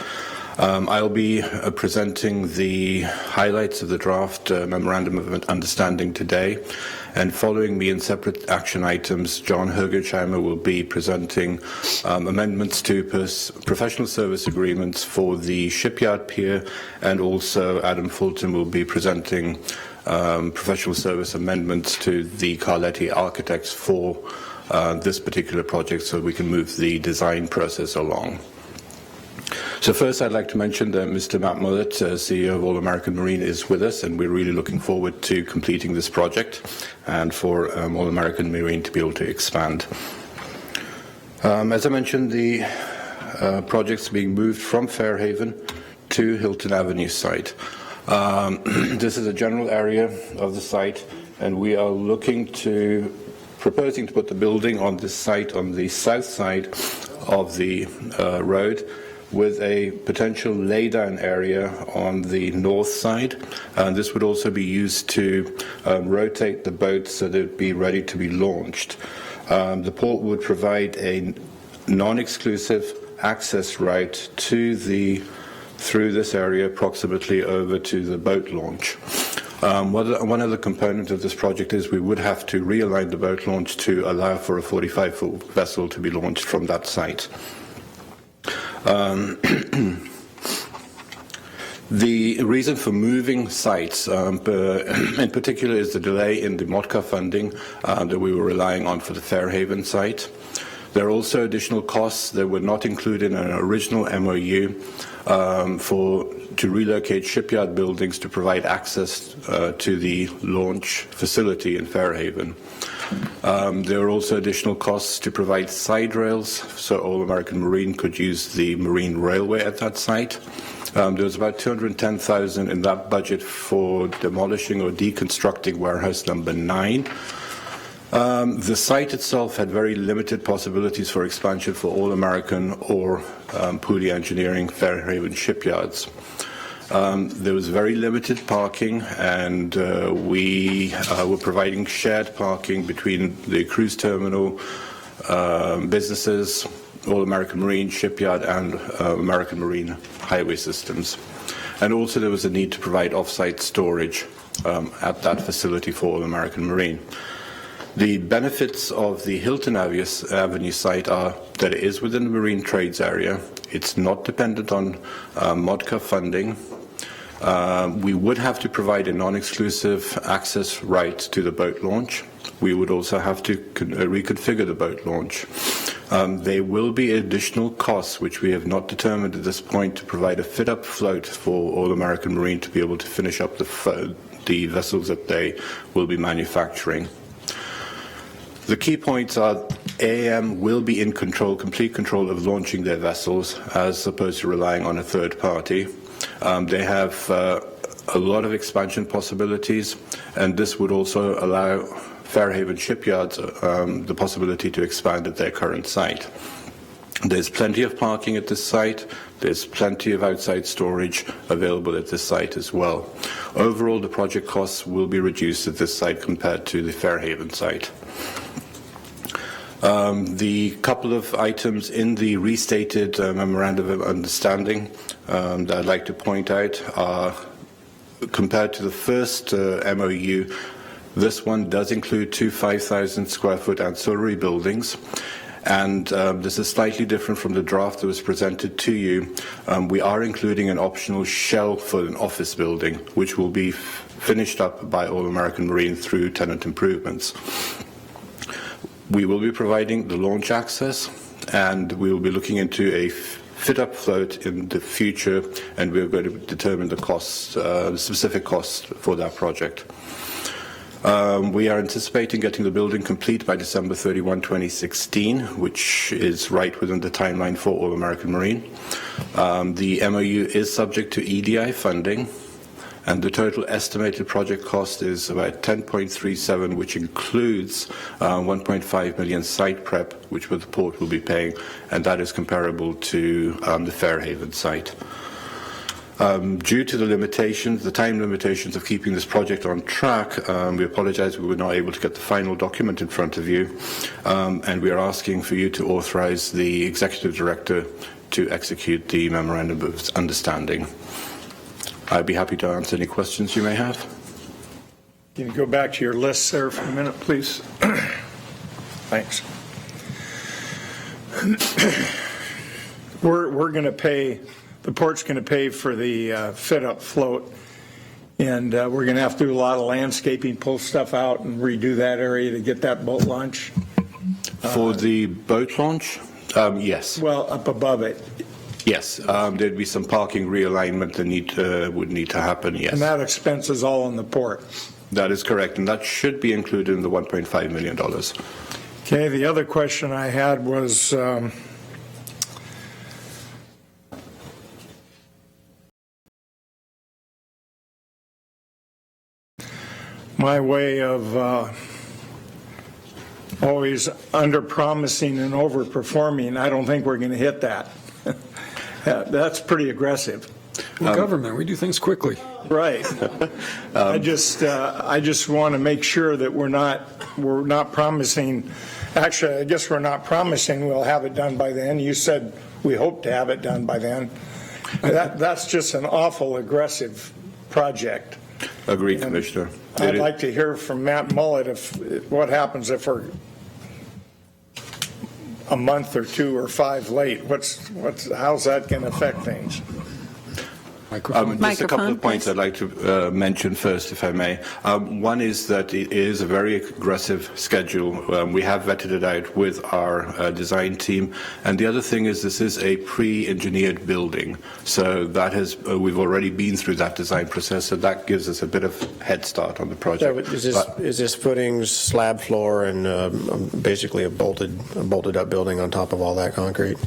I'll be presenting the highlights of the draft Memorandum of Understanding today, and following me in separate action items, John Hergersheimer will be presenting amendments to professional service agreements for the shipyard pier, and also Adam Fulton will be presenting professional service amendments to the Carletti Architects for this particular project, so we can move the design process along. So first, I'd like to mention that Mr. Matt Mullett, CEO of All American Marine, is with us, and we're really looking forward to completing this project and for All American Marine to be able to expand. As I mentioned, the project's being moved from Fairhaven to Hilton Avenue site. This is a general area of the site, and we are proposing to put the building on this site on the south side of the road, with a potential laydown area on the north side. And this would also be used to rotate the boat so that it would be ready to be launched. The port would provide a non-exclusive access route through this area, approximately over to the boat launch. One other component of this project is we would have to realign the boat launch to allow for a 45-foot vessel to be launched from that site. The reason for moving sites, in particular, is the delay in the MOTCA funding that we were relying on for the Fairhaven site. There are also additional costs that were not included in an original MOU to relocate shipyard buildings to provide access to the launch facility in Fairhaven. There are also additional costs to provide side rails, so All American Marine could use the marine railway at that site. There was about $210,000 in that budget for demolishing or deconstructing warehouse number 9. The site itself had very limited possibilities for expansion for All American or Pooley Engineering Fairhaven shipyards. There was very limited parking, and we were providing shared parking between the cruise terminal, businesses, All American Marine Shipyard, and American Marine Highway Systems. And also there was a need to provide off-site storage at that facility for All American Marine. The benefits of the Hilton Avenue site are that it is within the marine trades area. It's not dependent on MOTCA funding. We would have to provide a non-exclusive access right to the boat launch. We would also have to reconfigure the boat launch. There will be additional costs, which we have not determined at this point, to provide a fit-up float for All American Marine to be able to finish up the vessels that they will be manufacturing. The key points are AAM will be in control, complete control of launching their vessels, as opposed to relying on a third party. They have a lot of expansion possibilities, and this would also allow Fairhaven shipyards the possibility to expand at their current site. There's plenty of parking at this site. There's plenty of outside storage available at this site as well. Overall, the project costs will be reduced at this site compared to the Fairhaven site. The couple of items in the restated Memorandum of Understanding that I'd like to point out are, compared to the first MOU, this one does include 2 5,000 square foot ancillary buildings. And this is slightly different from the draft that was presented to you. We are including an optional shell for an office building, which will be finished up by All American Marine through tenant improvements. We will be providing the launch access, and we will be looking into a fit-up float in the future, and we're going to determine the costs, specific costs for that project. We are anticipating getting the building complete by December 31, 2016, which is right within the timeline for All American Marine. The MOU is subject to EDI funding, and the total estimated project cost is about 10.37, which includes 1.5 million site prep, which the port will be paying, and that is comparable to the Fairhaven site. Due to the limitations, the time limitations of keeping this project on track, we apologize we were not able to get the final document in front of you, and we are asking for you to authorize the Executive Director to execute the Memorandum of Understanding. I'd be happy to answer any questions you may have. Can you go back to your list there for a minute, please? Thanks. We're going to pay, the port's going to pay for the fit-up float, and we're going to have to do a lot of landscaping, pull stuff out, and redo that area to get that boat launch. For the boat launch? Yes. Well, up above it. Yes, there'd be some parking realignment that would need to happen, yes. And that expense is all on the port. That is correct, and that should be included in the $1.5 million. Okay, the other question I had was my way of always under-promising and over-performing. I don't think we're going to hit that. That's pretty aggressive. Well, government, we do things quickly. Right. I just want to make sure that we're not promising. Actually, I guess we're not promising we'll have it done by then. You said we hope to have it done by then. That's just an awful aggressive project. Agreed, Commissioner. I'd like to hear from Matt Mullett what happens if we're a month or 2 or 5 late. How's that going to affect things? Just a couple of points I'd like to mention first, if I may. One is that it is a very aggressive schedule. We have vetted it out with our design team. And the other thing is this is a pre-engineered building. So that we've already been through that design process, so that gives us a bit of head start on the project. So is this footings, slab floor, and basically a bolted up building on top of all that concrete?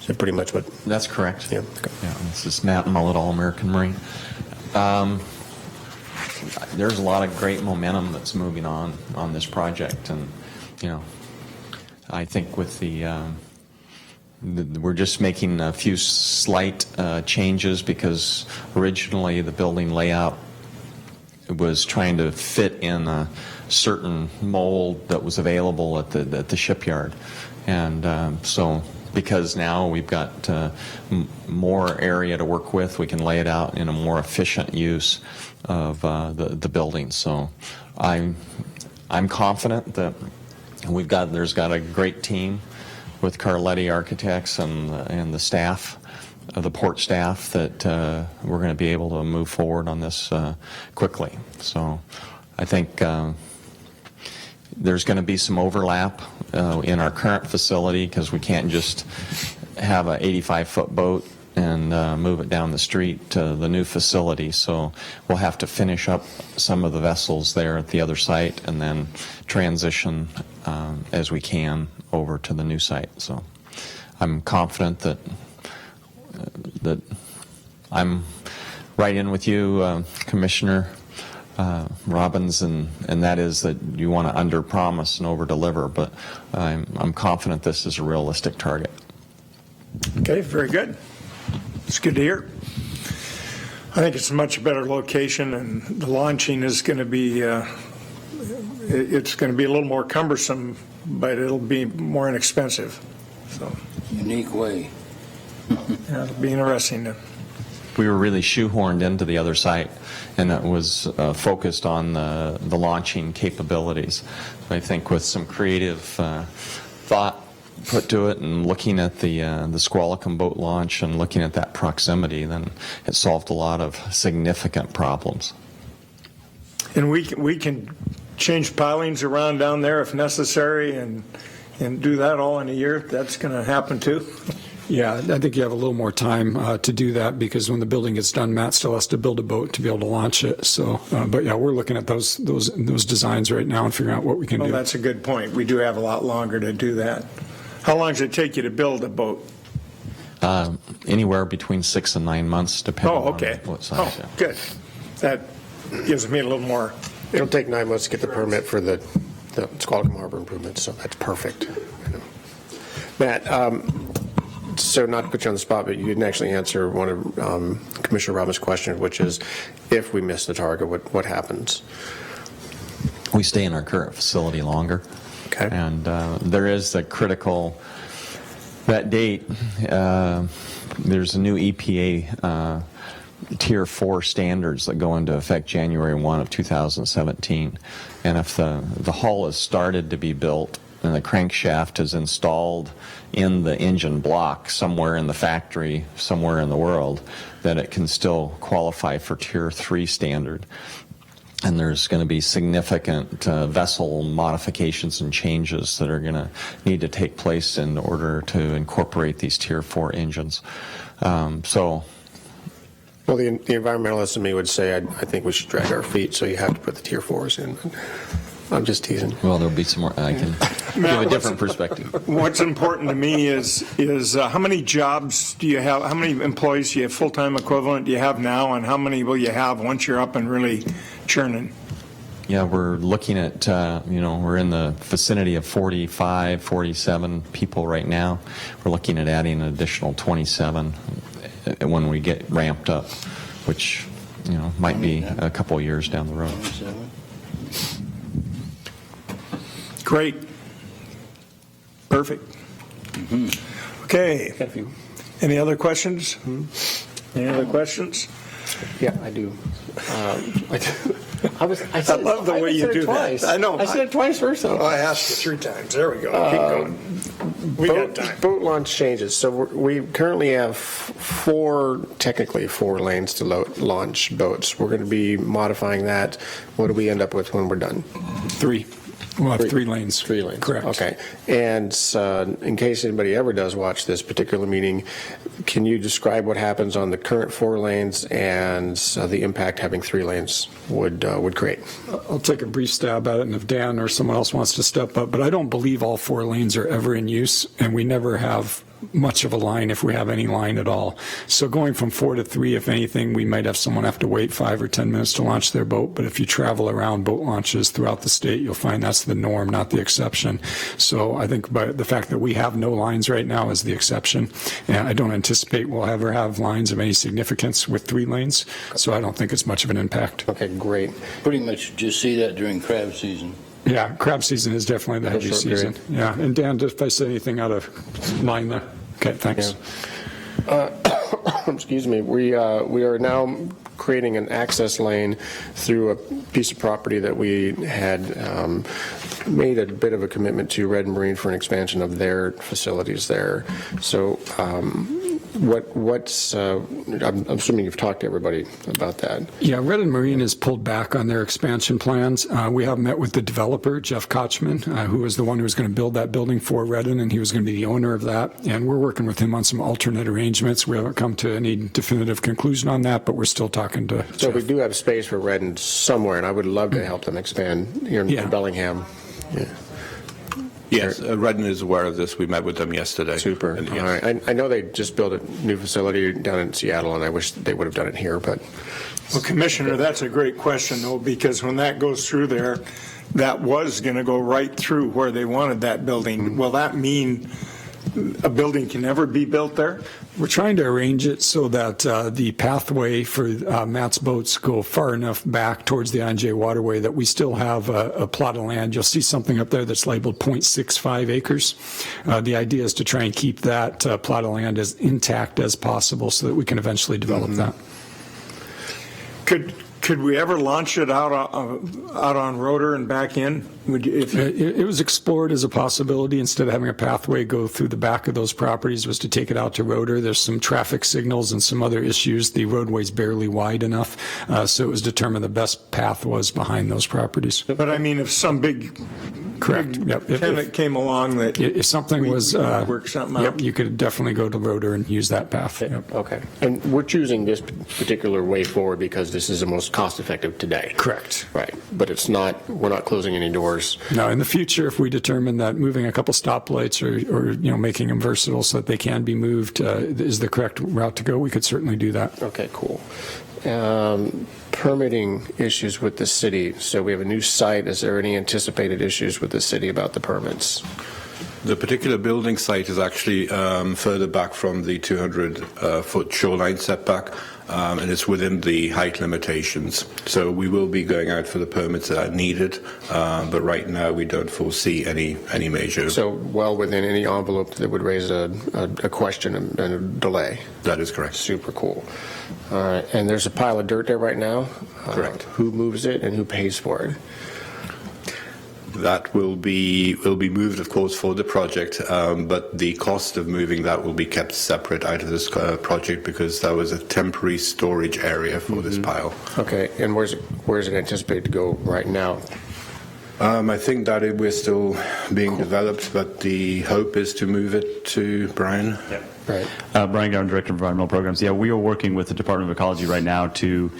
Is that pretty much what? That's correct. Yeah. Okay. Yeah, this is Matt Mullett, All American Marine. There's a lot of great momentum that's moving on this project, and I think with we're just making a few slight changes because originally the building layout was trying to fit in a certain mold that was available at the shipyard, and so. Because now we've got more area to work with, we can lay it out in a more efficient use of the building. So I'm confident that there's got a great team with Carletti Architects and the staff, the port staff, that we're going to be able to move forward on this quickly. So I think there's going to be some overlap in our current facility because we can't just have an 85-foot boat and move it down the street to the new facility. So we'll have to finish up some of the vessels there at the other site and then transition as we can over to the new site. So I'm confident that I'm right in with you, Commissioner, Robbins, and that is that you want to under-promise and over-deliver, but I'm confident this is a realistic target. Okay, very good. It's good to hear. I think it's a much better location, and the launching is going to be, it's going to be a little more cumbersome, but it'll be more inexpensive. So Unique way. yeah, it'll be interesting. We were really shoehorned into the other site, and it was focused on the launching capabilities. I think with some creative thought put to it and looking at the Squalicum boat launch and looking at that proximity, then it solved a lot of significant problems. And we can change pilings around down there if necessary and do that all in a year. That's going to happen too. Yeah, I think you have a little more time to do that, because when the building gets done, Matt still has to build a boat to be able to launch it. So, but yeah, we're looking at those designs right now and figuring out what we can Well, do. that's a good point. We do have a lot longer to do that. How long does it take you to build a boat? Anywhere between 6 and 9 months, depending Oh, okay. on what size. Oh, good. That gives me a little more. It'll take 9 months to get the permit for the Squalicum Harbor improvements, so that's perfect. Matt, so not to put you on the spot, but you didn't actually answer one of Commissioner Robbins' questions, which is, if we miss the target, what happens? We stay in our current facility longer. Okay. And there is a critical, that date, there's a new EPA Tier 4 standards that go into effect January 1 of 2017. And if the hull is started to be built and the crankshaft is installed in the engine block somewhere in the factory, somewhere in the world, then it can still qualify for Tier 3 standard. And there's going to be significant vessel modifications and changes that are going to need to take place in order to incorporate these Tier 4 engines. Well, the environmentalist in me would say, I think we should drag our feet, so you have to put the Tier 4s in. I'm just teasing. Well, there'll be some more. I can give a different perspective. What's important to me is how many jobs do you have? How many employees do you have, full-time equivalent do you have now, and how many will you have once you're up and really churning? Yeah, we're looking at, we're in the vicinity of 45, 47 people right now. We're looking at adding an additional 27 when we get ramped up, which, might be a couple of years down the road. Great. Perfect. Okay. Any other questions? Any other questions? Yeah, I do. I love the way you do twice. that. I know. I said it twice first, though. I asked you 3 times. There we go. Keep going. We got time. Boat launch changes. So we currently have technically four lanes to launch boats. We're going to be modifying that. What do we end up with when we're done? 3. We'll have 3 lanes. 3 lanes. Correct. Okay. And in case anybody ever does watch this particular meeting, can you describe what happens on the current 4 lanes and the impact having 3 lanes would create? I'll take a brief stab at it, and if Dan or someone else wants to step up, but I don't believe all 4 lanes are ever in use, and we never have much of a line if we have any line at all. So going from 4 to 3, if anything, we might have someone have to wait 5 or 10 minutes to launch their boat. But if you travel around boat launches throughout the state, you'll find that's the norm, not the exception. So I think by the fact that we have no lines right now is the exception. And I don't anticipate we'll ever have lines of any significance with 3 lanes. So I don't think it's much of an impact. Okay, great. Pretty much just see that during crab season. Yeah, crab season is definitely the heavy season. Period. Yeah, and Dan, if I say anything out of line there. Okay, thanks. Yeah. Excuse me. We are now creating an access lane through a piece of property that we had made a bit of a commitment to Red Marine for an expansion of their facilities there. So I'm assuming you've talked to everybody about that. Yeah, Red and Marine has pulled back on their expansion plans. We have met with the developer, Jeff Kochman, who was the one who was going to build that building for Redden, and he was going to be the owner of that. And we're working with him on some alternate arrangements. We haven't come to any definitive conclusion on that, but we're still talking to So Jeff. we do have space for Redden somewhere, and I would love to help them expand here in Bellingham. Yeah. Yes, Redden is aware of this. We met with them yesterday. Super. And, All yes. right. I know they just built a new facility down in Seattle, and I wish they would have done it here, but. Well, Commissioner, that's a great question, though, because when that goes through there, that was going to go right through where they wanted that building. Will that mean a building can never be built there? We're trying to arrange it so that the pathway for Matt's boats go far enough back towards the INJ waterway that we still have a plot of land. You'll see something up there that's labeled 0.65 acres. The idea is to try and keep that plot of land as intact as possible so that we can eventually develop that. Could we ever launch it out on Rotor and back in? It was explored as a possibility. Instead of having a pathway go through the back of those properties, was to take it out to Rotor. There's some traffic signals and some other issues. The roadway's barely wide enough, so it was determined the best path was behind those properties. But I mean, if some big tenant came along that if something was work something out. Yep, you could definitely go to Rotor and use that path. Yep. Okay. And we're choosing this particular way forward because this is the most cost-effective today. Correct. Right. But it's not, we're not closing any doors. No, in the future, if we determine that moving a couple stoplights or making them versatile so that they can be moved is the correct route to go, we could certainly do that. Okay, cool. Permitting issues with the city. So we have a new site. Is there any anticipated issues with the city about the permits? The particular building site is actually further back from the 200-foot shoreline setback, and it's within the height limitations. So we will be going out for the permits that are needed, but right now we don't foresee any major. So well within any envelope that would raise a question and a delay. That is correct. Super cool. All right, and there's a pile of dirt there right now. Correct. Who moves it and who pays for it? That will be moved, of course, for the project, but the cost of moving that will be kept separate out of this project because that was a temporary storage area for this pile. Okay, and where's it anticipated to go right now? I think that we're still being developed, but the hope is to move it to Brian. Yeah. Right. Brian Gowan, Director of Environmental Programs. Yeah, we are working with the Department of Ecology right now to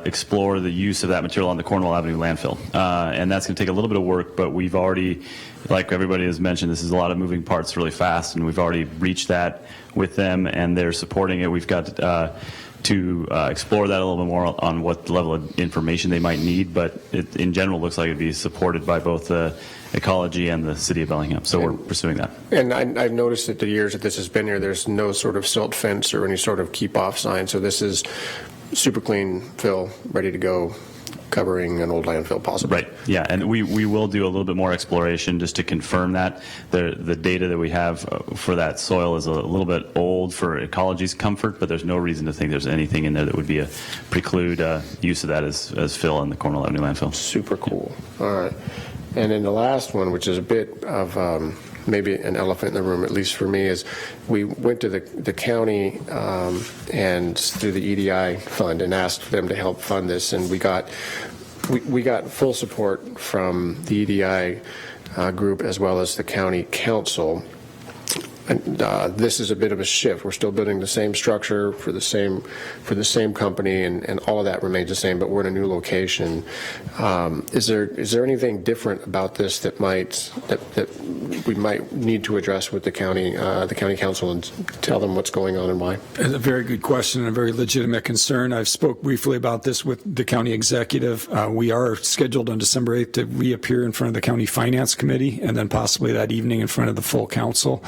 explore the use of that material on the Cornwall Avenue landfill. And that's going to take a little bit of work, but we've already, like everybody has mentioned, this is a lot of moving parts really fast, and we've already reached that with them, and they're supporting it. We've got to explore that a little bit more on what level of information they might need, but it in general looks like it'd be supported by both the ecology and the city of Bellingham, so we're pursuing that. And I've noticed that the years that this has been here, there's no sort of silt fence or any sort of keep-off sign, so this is super clean fill, ready to go, covering an old landfill possibly. Right, yeah, and we will do a little bit more exploration just to confirm that. The data that we have for that soil is a little bit old for ecology's comfort, but there's no reason to think there's anything in there that would be a preclude use of that as fill in the Cornwall Avenue landfill. Super cool. All right. And then the last one, which is a bit of maybe an elephant in the room, at least for me, is we went to the county and through the EDI fund and asked them to help fund this, and we got full support from the EDI group as well as the county council. And this is a bit of a shift. We're still building the same structure for the same company, and all of that remains the same. But we're in a new location. Is there anything different about this that we might need to address with the county council and tell them what's going on and why? It's a very good question and a very legitimate concern. I've spoke briefly about this with the county executive. We are scheduled on December 8th to reappear in front of the county finance committee, and then possibly that evening in front of the full council.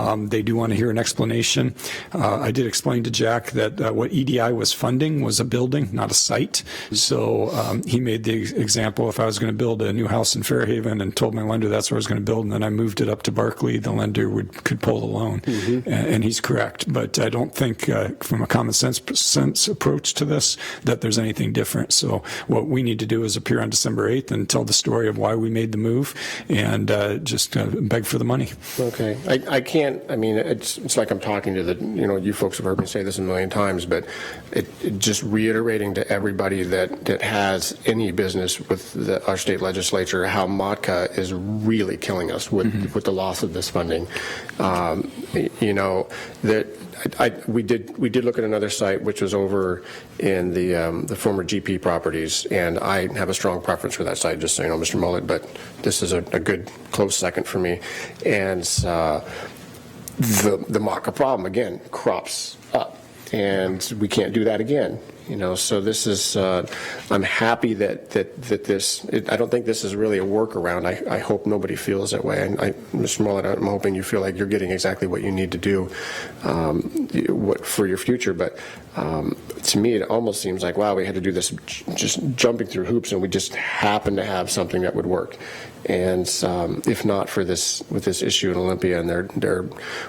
They do want to hear an explanation. I did explain to Jack that what EDI was funding was a building, not a site. So he made the example, if I was going to build a new house in Fairhaven and told my lender that's where I was going to build, and then I moved it up to Barclay, the lender could pull the loan. Mm-hmm. And he's correct. But I don't think from a common sense approach to this that there's anything different. So what we need to do is appear on December 8th and tell the story of why we made the move and just beg for the money. Okay. I can't again, I mean, it's like I'm talking to you folks have heard me say this a million times, but it just reiterating to everybody that has any business with our state legislature how MOTCA is really killing us with the loss of this funding. We did look at another site, which was over in the former GP properties, and I have a strong preference for that site, just so you know, Mr. Mullet, but this is a good close second for me. And the MOTCA problem, again, crops up, and we can't do that again. So this is, I'm happy that this, I don't think this is really a workaround. I hope nobody feels that way. And Mr. Mullet, I'm hoping you feel like you're getting exactly what you need to do for your future. But to me, it almost seems like, wow, we had to do this just jumping through hoops, and we just happen to have something that would work. And if not for this, with this issue in Olympia, and they're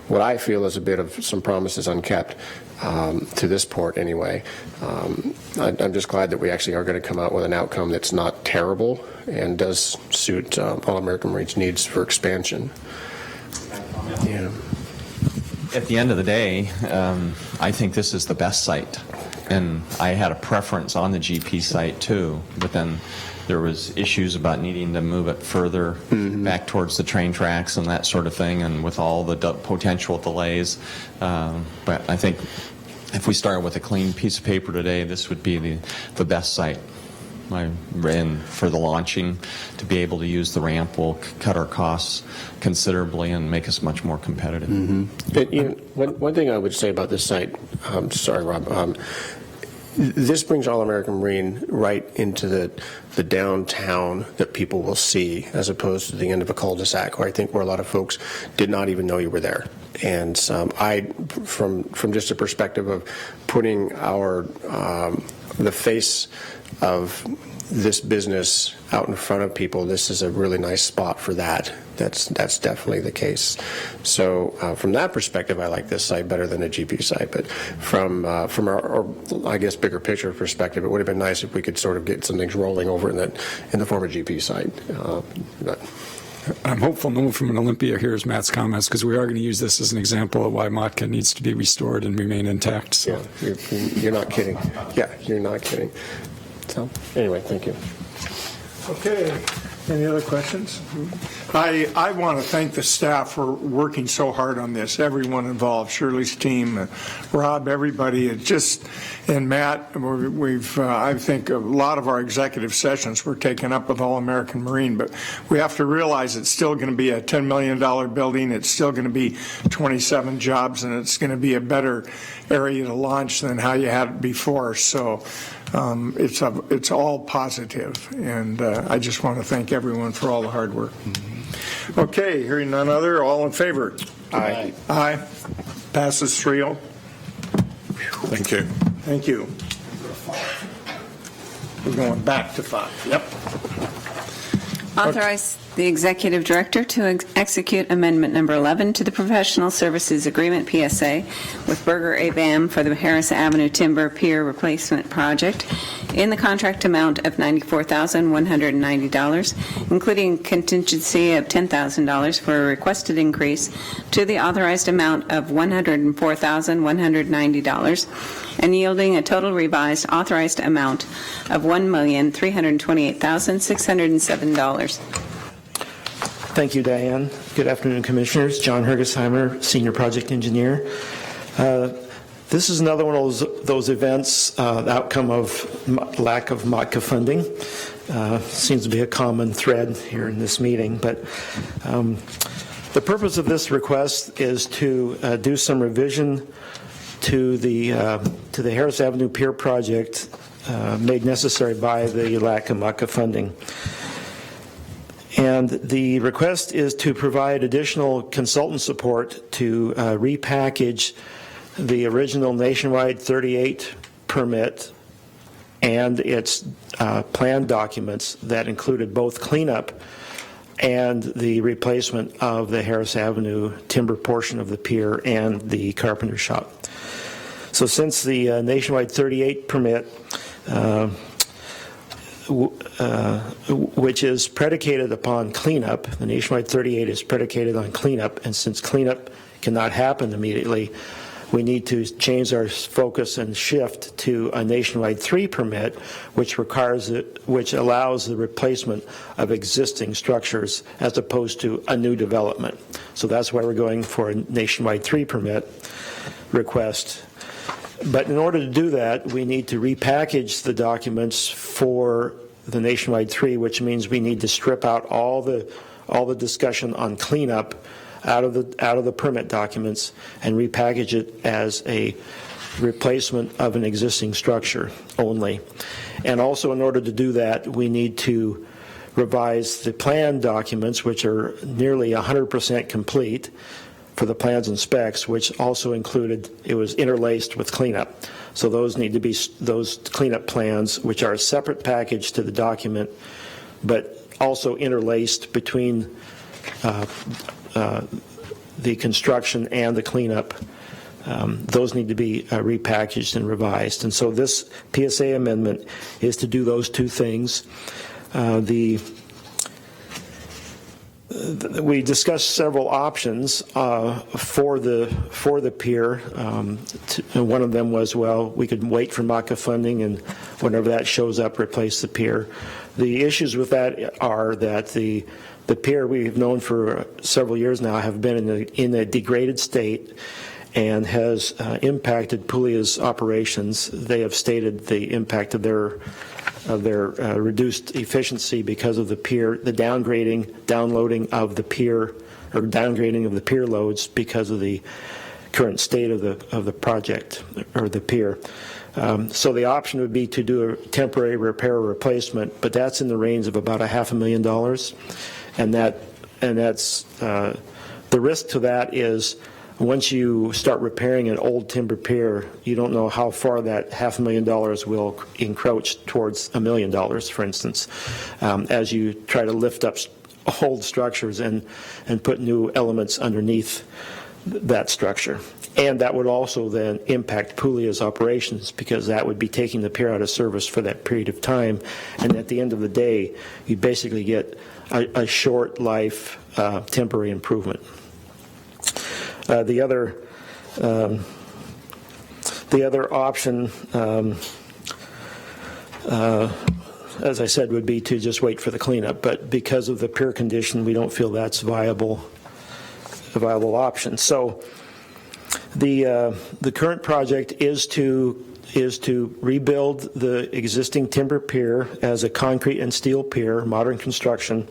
what I feel is a bit of some promises unkept to this point anyway. I'm just glad that we actually are going to come out with an outcome that's not terrible and does suit All-American Marine's needs for expansion. Yeah. At the end of the day, I think this is the best site. And I had a preference on the GP site too, but then there was issues about needing to move it further back towards the train tracks and that sort of thing, and with all the potential delays. But I think if we start with a clean piece of paper today, this would be the best site. And for the launching, to be able to use the ramp will cut our costs considerably and make us much more competitive. One thing I would say about this site, sorry, Rob, this brings All-American Marine right into the downtown that people will see, as opposed to the end of a cul-de-sac, where a lot of folks did not even know you were there. And from just a perspective of putting the face of this business out in front of people, this is a really nice spot for that. That's definitely the case. So from that perspective, I like this site better than a GP site. But from our I guess, bigger picture perspective, it would have been nice if we could sort of get some things rolling over in the former GP site. I'm hopeful no one from an Olympia hears Matt's comments, because we are going to use this as an example of why MOTCA needs to be restored and remain intact. So. Yeah, you're not kidding. Yeah, you're not kidding. So anyway, thank you. Okay. Any other questions? I want to thank the staff for working so hard on this, everyone involved, Shirley's team, Rob, everybody, and Matt. I think a lot of our executive sessions were taken up with All-American Marine, but we have to realize it's still going to be a $10 million building, it's still going to be 27 jobs, and it's going to be a better area to launch than how you had it before. So it's all positive, and I just want to thank everyone for all the hard work. Okay, hearing none other, all in favor? Aye. Aye. Passes 3-0. Thank you. Thank you. We're going back to 5. Yep. Authorize the Executive Director to execute Amendment Number 11 to the Professional Services Agreement, PSA, with Berger ABAM for the Harris Avenue Timber Pier Replacement Project in the contract amount of $94,190, including contingency of $10,000 for a requested increase to the authorized amount of $104,190, and yielding a total revised authorized amount of $1,328,607. Thank you, Diane. Good afternoon, Commissioners. John Hergesheimer, Senior Project Engineer. This is another one of those events, the outcome of lack of MOTCA funding. Seems to be a common thread here in this meeting. But the purpose of this request is to do some revision to the Harris Avenue Pier project made necessary by the lack of MOTCA funding. And the request is to provide additional consultant support to repackage the original Nationwide 38 permit and its plan documents that included both cleanup and the replacement of the Harris Avenue timber portion of the pier and the carpenter shop. So since the Nationwide 38 permit, which is predicated upon cleanup, the Nationwide 38 is predicated on cleanup, and since cleanup cannot happen immediately, we need to change our focus and shift to a nationwide 3 permit, which allows the replacement of existing structures as opposed to a new development. So that's why we're going for a nationwide 3 permit request. But in order to do that, we need to repackage the documents for the nationwide 3, which means we need to strip out all the discussion on cleanup out of the permit documents and repackage it as a replacement of an existing structure only. And also, in order to do that, we need to revise the plan documents, which are nearly 100% complete for the plans and specs, which also included, it was interlaced with cleanup. So those need to be, those cleanup plans, which are a separate package to the document, but also interlaced between the construction and the cleanup. Those need to be repackaged and revised. And so this PSA amendment is to do those two things. We discussed several options for the pier. And one of them was, well, we could wait for MACA funding, and whenever that shows up, replace the pier. The issues with that are that the pier we've known for several years now have been in a degraded state and has impacted Pulia's operations. They have stated the impact of their reduced efficiency because of the pier, the downloading of the pier, or downgrading of the pier loads because of the current state of the project or the pier. So the option would be to do a temporary repair or replacement, but that's in the range of about $500,000, and that's the risk to that is once you start repairing an old timber pier, you don't know how far that $500,000 will encroach towards $1 million, for instance, as you try to lift up old structures and put new elements underneath that structure. And that would also then impact Pulia's operations, because that would be taking the pier out of service for that period of time. And at the end of the day, you basically get a short life temporary improvement. The other option, as I said, would be to just wait for the cleanup. But because of the pier condition, we don't feel that's a viable option. So the current project is to rebuild the existing timber pier as a concrete and steel pier, modern construction,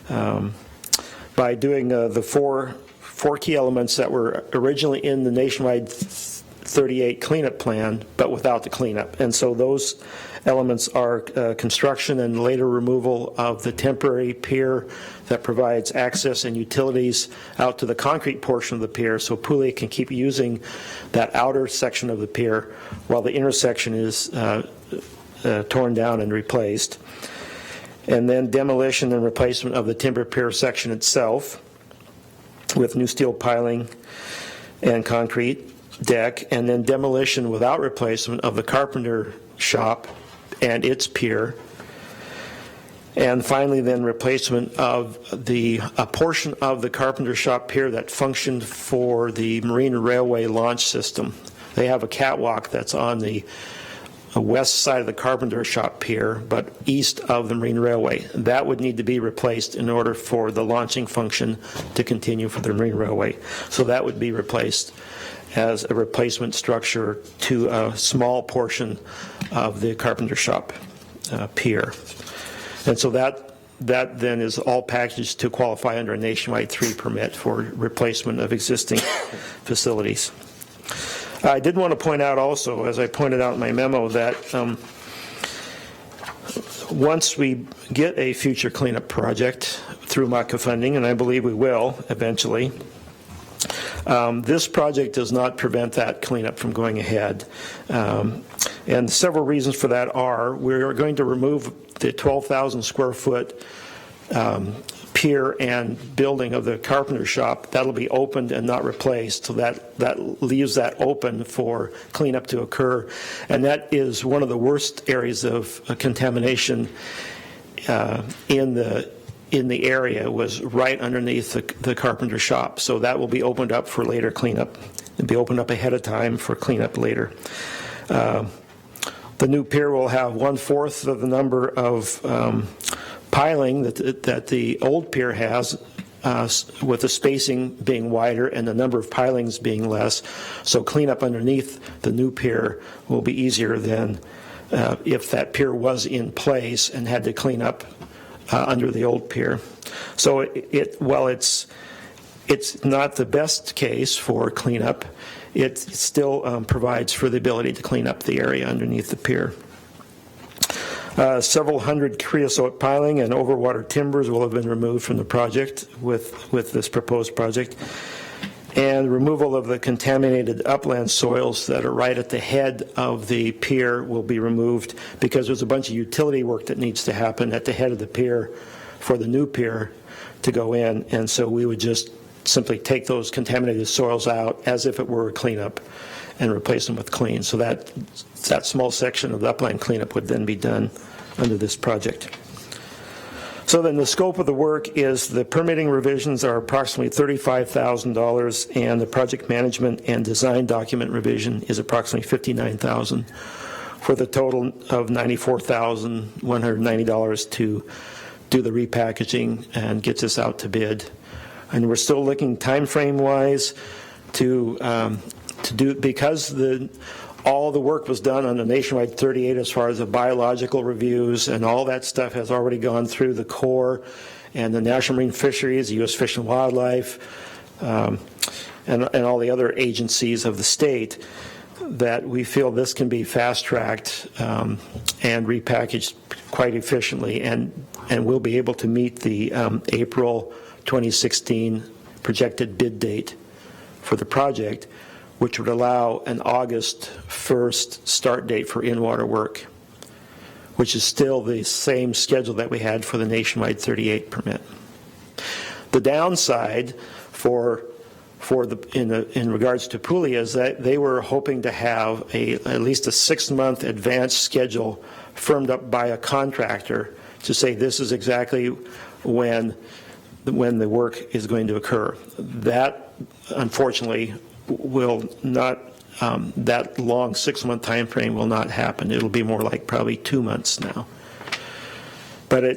by doing the four key elements that were originally in the nationwide 38 cleanup plan, but without the cleanup. And so those elements are construction and later removal of the temporary pier that provides access and utilities out to the concrete portion of the pier, so Pulia can keep using that outer section of the pier while the intersection is torn down and replaced. And then demolition and replacement of the timber pier section itself with new steel piling and concrete deck, and then demolition without replacement of the carpenter shop and its pier. And finally, then replacement of a portion of the carpenter shop pier that functioned for the Marine Railway launch system. They have a catwalk that's on the west side of the carpenter shop pier, but east of the Marine Railway. That would need to be replaced in order for the launching function to continue for the Marine Railway. So that would be replaced as a replacement structure to a small portion of the carpenter shop pier. And so that then is all packaged to qualify under a nationwide 3 permit for replacement of existing facilities. I did want to point out also, as I pointed out in my memo, that once we get a future cleanup project through MACA funding, and I believe we will eventually, this project does not prevent that cleanup from going ahead. And several reasons for that are, we're going to remove the 12,000 square foot pier and building of the carpenter shop. That'll be opened and not replaced, so that leaves that open for cleanup to occur. And that is one of the worst areas of contamination in in the area was right underneath the carpenter shop. So that will be opened up for later cleanup. It'll be opened up ahead of time for cleanup later. The new pier will have 1/4 of the number of piling that the old pier has, with the spacing being wider and the number of pilings being less. So cleanup underneath the new pier will be easier than if that pier was in place and had to clean up under the old pier. So while it's not the best case for cleanup, it still provides for the ability to clean up the area underneath the pier. Several hundred creosote piling and overwater timbers will have been removed from the project with this proposed project. And removal of the contaminated upland soils that are right at the head of the pier will be removed, because there's a bunch of utility work that needs to happen at the head of the pier for the new pier to go in. And so we would just simply take those contaminated soils out as if it were a cleanup and replace them with clean. So that small section of the upland cleanup would then be done under this project. So then the scope of the work is the permitting revisions are approximately $35,000, and the project management and design document revision is approximately $59,000, for the total of $94,190 to do the repackaging and get this out to bid. And we're still looking time frame wise to do, because all the work was done on the Nationwide 38 as far as the biological reviews, and all that stuff has already gone through the Corps and the National Marine Fisheries, the U.S. Fish and Wildlife, and all the other agencies of the state, that we feel this can be fast-tracked and repackaged quite efficiently, and we'll be able to meet the April 2016 projected bid date for the project, which would allow an August 1st start date for in-water work, which is still the same schedule that we had for the Nationwide 38 permit. The downside in regards to Puglia is that they were hoping to have at least a 6-month advance schedule firmed up by a contractor to say this is exactly when the work is going to occur. That, unfortunately, will not, that long 6-month time frame will not happen. It'll be more like probably 2 months now. But I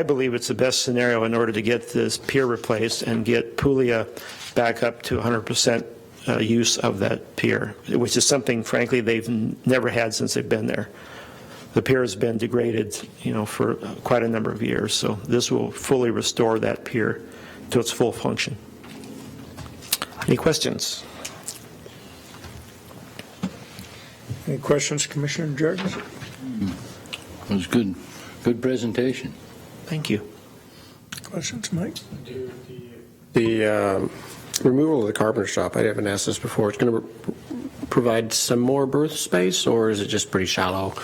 believe it's the best scenario in order to get this pier replaced and get Puglia back up to 100% use of that pier, which is something, frankly, they've never had since they've been there. The pier has been degraded, for quite a number of years, so this will fully restore that pier to its full function. Any questions? Any questions, Commissioner Jarvis? It was good presentation. Thank you. Questions, Mike? The removal of the carpenter shop, I haven't asked this before, it's going to provide some more berth space, or is it just pretty shallow?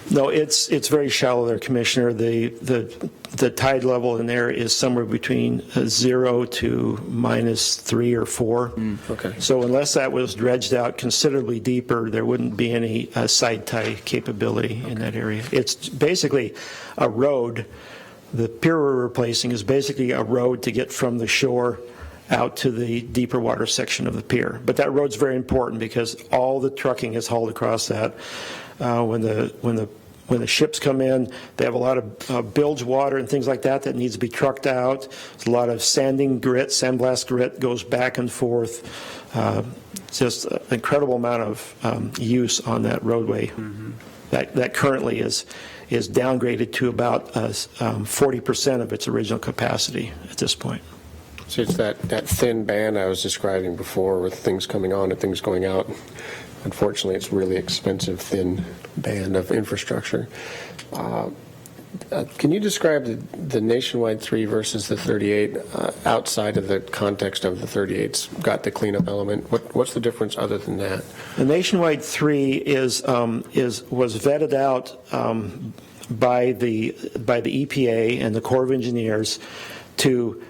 No, it's very shallow there, Commissioner. The tide level in there is somewhere between 0 to -3 or 4. Okay. So unless that was dredged out considerably deeper, there wouldn't be any side tie capability in that area. It's basically a road. The pier we're replacing is basically a road to get from the shore out to the deeper water section of the pier. But that road's very important because all the trucking is hauled across that. When the ships come in, they have a lot of bilge water and things like that needs to be trucked out. There's a lot of sandblast grit goes back and forth. Just an incredible amount of use on that roadway. That currently is downgraded to about 40% of its original capacity at this point. So it's that thin band I was describing before, with things coming on and things going out. Unfortunately, it's really expensive, thin band of infrastructure. Can you describe the Nationwide 3 versus the 38 outside of the context of the 38's got the cleanup element? What's the difference other than that? The Nationwide 3 was vetted out by the EPA and the Corps of Engineers to,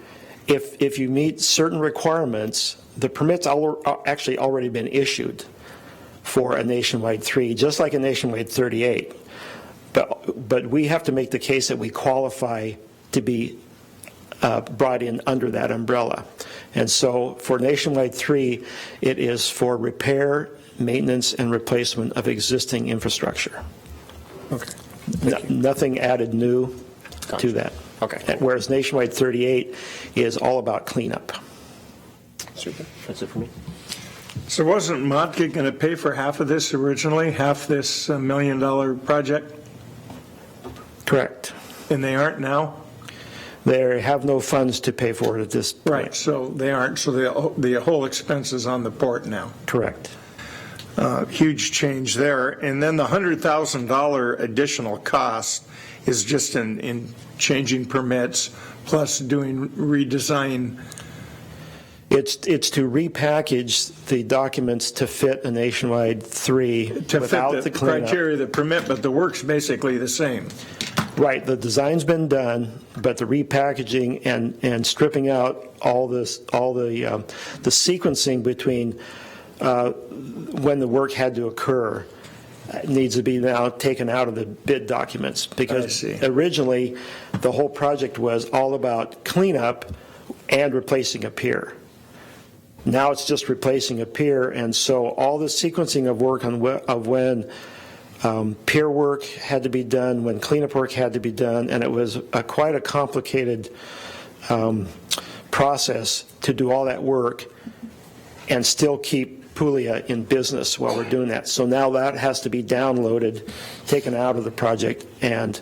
if you meet certain requirements, the permits actually already been issued for a Nationwide 3, just like a Nationwide 38. But we have to make the case that we qualify to be brought in under that umbrella. And so for Nationwide 3, it is for repair, maintenance, and replacement of existing infrastructure. Okay. Nothing added new to that. Okay. Whereas Nationwide 38 is all about cleanup. Super. That's it for me. So wasn't Montka going to pay for half of this originally, half this $1 million project? Correct. And they aren't now? They have no funds to pay for it at this point. Right, so they aren't, so the whole expense is on the port now. Correct. Huge change there. And then the $100,000 additional cost is just in changing permits plus doing redesign. It's to repackage the documents to fit a Nationwide 3 To without fit the cleanup. criteria of the permit, but the work's basically the same. Right, the design's been done, but the repackaging and stripping out all the sequencing between when the work had to occur needs to be now taken out of the bid documents, because originally the whole project was all about cleanup and replacing a pier. Now it's just replacing a pier, and so all the sequencing of work of when pier work had to be done, when cleanup work had to be done, and it was quite a complicated process to do all that work and still keep Puglia in business while we're doing that. So now that has to be downloaded, taken out of the project, and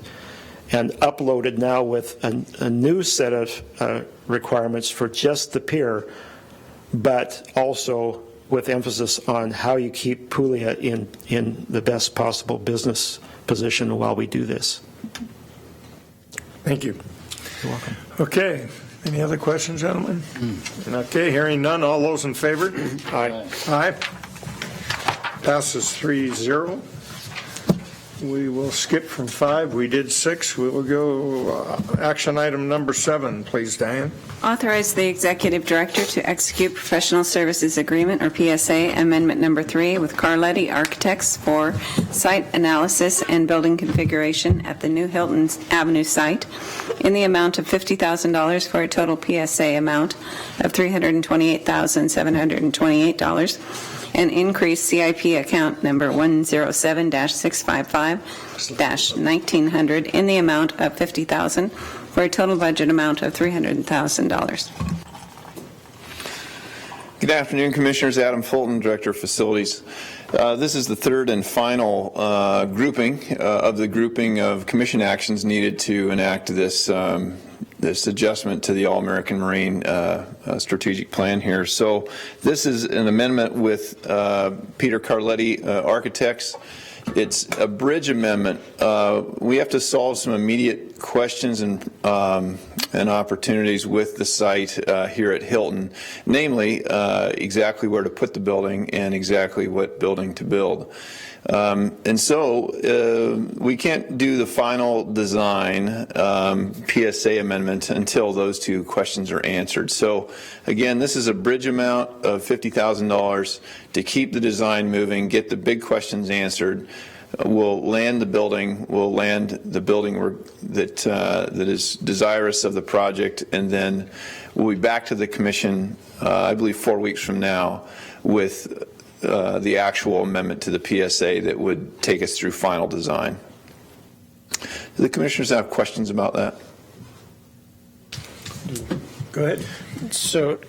uploaded now with a new set of requirements for just the pier, but also with emphasis on how you keep Puglia in the best possible business position while we do this. Thank you. You're welcome. Okay, any other questions, gentlemen? Okay, hearing none, all those in favor? Aye. Aye. Passes 3-0. We will skip from 5. We did 6. We will go action item number 7, please, Diane. Authorize the Executive Director to execute Professional Services Agreement, or PSA, Amendment Number 3 with Carletti Architects for site analysis and building configuration at the New Hilton Avenue site in the amount of $50,000 for a total PSA amount of $328,728, and increase CIP account number 107-655-1900 in the amount of $50,000 for a total budget amount of $300,000. Good afternoon, Commissioners. Adam Fulton, Director of Facilities. This is the third and final grouping of the grouping of commission actions needed to enact this this adjustment to the All-American Marine strategic plan here. So this is an amendment with Peter Carletti Architects. It's a bridge amendment. We have to solve some immediate questions and opportunities with the site here at Hilton, namely exactly where to put the building and exactly what building to build. And so we can't do the final design PSA amendment until those two questions are answered. So again, this is a bridge amount of $50,000 to keep the design moving, get the big questions answered. We'll land the building that is desirous of the project, and then we'll be back to the commission, I believe 4 weeks from now, with the actual amendment to the PSA that would take us through final design. Do the commissioners have questions about that? Go ahead. So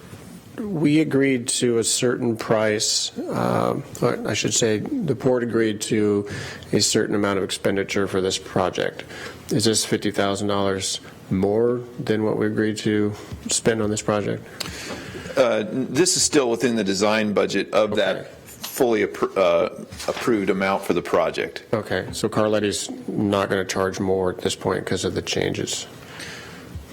we agreed to a certain price, I should say the port agreed to a certain amount of expenditure for this project. Is this $50,000 more than what we agreed to spend on this project? This is still within the design budget of that fully approved amount for the project. Okay, so Carletti's not going to charge more at this point because of the changes?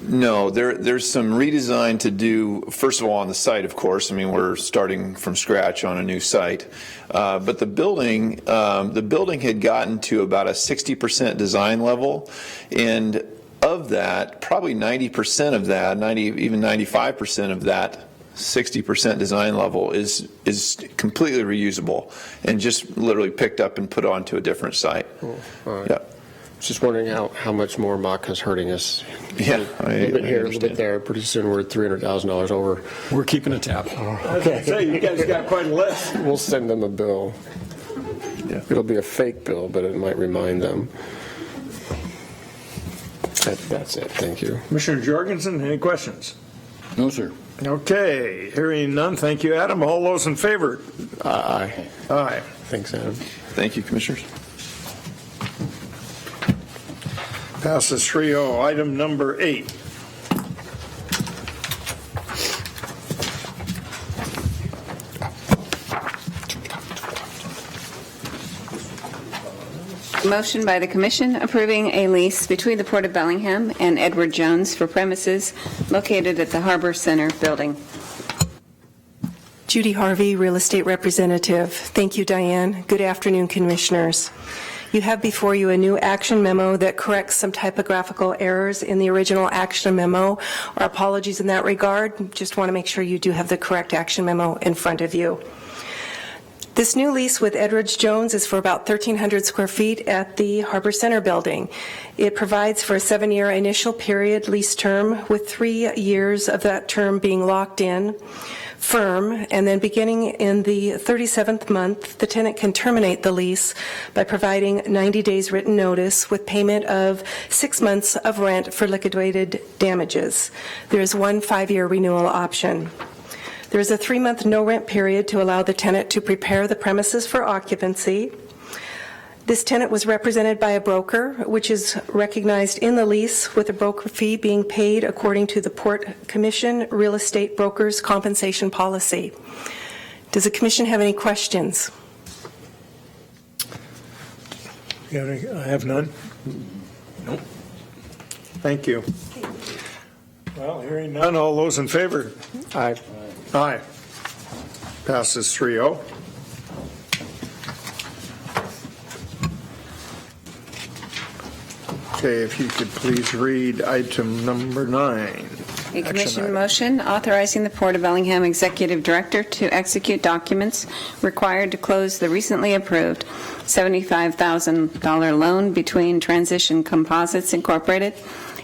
No, there's some redesign to do, first of all, on the site, of course. I mean, we're starting from scratch on a new site. But the building had gotten to about a 60% design level, and of that, probably 90% of that, even 95% of that 60% design level is completely reusable and just literally picked up and put onto a different site. Cool. All right. Yeah. just wondering how much more MACA's hurting us. Yeah, a little bit here, a little bit there. Pretty soon we're $300,000 over. We're keeping a tab. Okay. So you guys got quite a list. We'll send them a bill. Yeah. It'll be a fake bill, but it might remind them. That's it. Thank you. Commissioner Jorgensen, any questions? No, sir. Okay, hearing none, thank you, Adam. All those in favor? Aye. Aye. Thanks, Adam. Thank you, Commissioners. Passes 3-0. Item number 8. Motion by the Commission approving a lease between the Port of Bellingham and Edward Jones for premises located at the Harbor Center building. Judy Harvey, Real Estate Representative. Thank you, Diane. Good afternoon, Commissioners. You have before you a new action memo that corrects some typographical errors in the original action memo. Our apologies in that regard. Just want to make sure you do have the correct action memo in front of you. This new lease with Edwards Jones is for about 1,300 square feet at the Harbor Center building. It provides for a 7-year initial period lease term with 3 years of that term being locked in, firm, and then beginning in the 37th month, the tenant can terminate the lease by providing 90 days written notice with payment of 6 months of rent for liquidated damages. There is one 5-year renewal option. There is a 3-month no-rent period to allow the tenant to prepare the premises for occupancy. This tenant was represented by a broker, which is recognized in the lease, with a broker fee being paid according to the Port Commission Real Estate Brokers Compensation Policy. Does the Commission have any questions? You have any? I have none. Nope. Thank you. Well, hearing none, all those in favor? Aye. Aye. Passes 3-0. Okay, if you could please read item number 9. A commission motion authorizing the Port of Bellingham Executive Director to execute documents required to close the recently approved $75,000 loan between Transition Composites Incorporated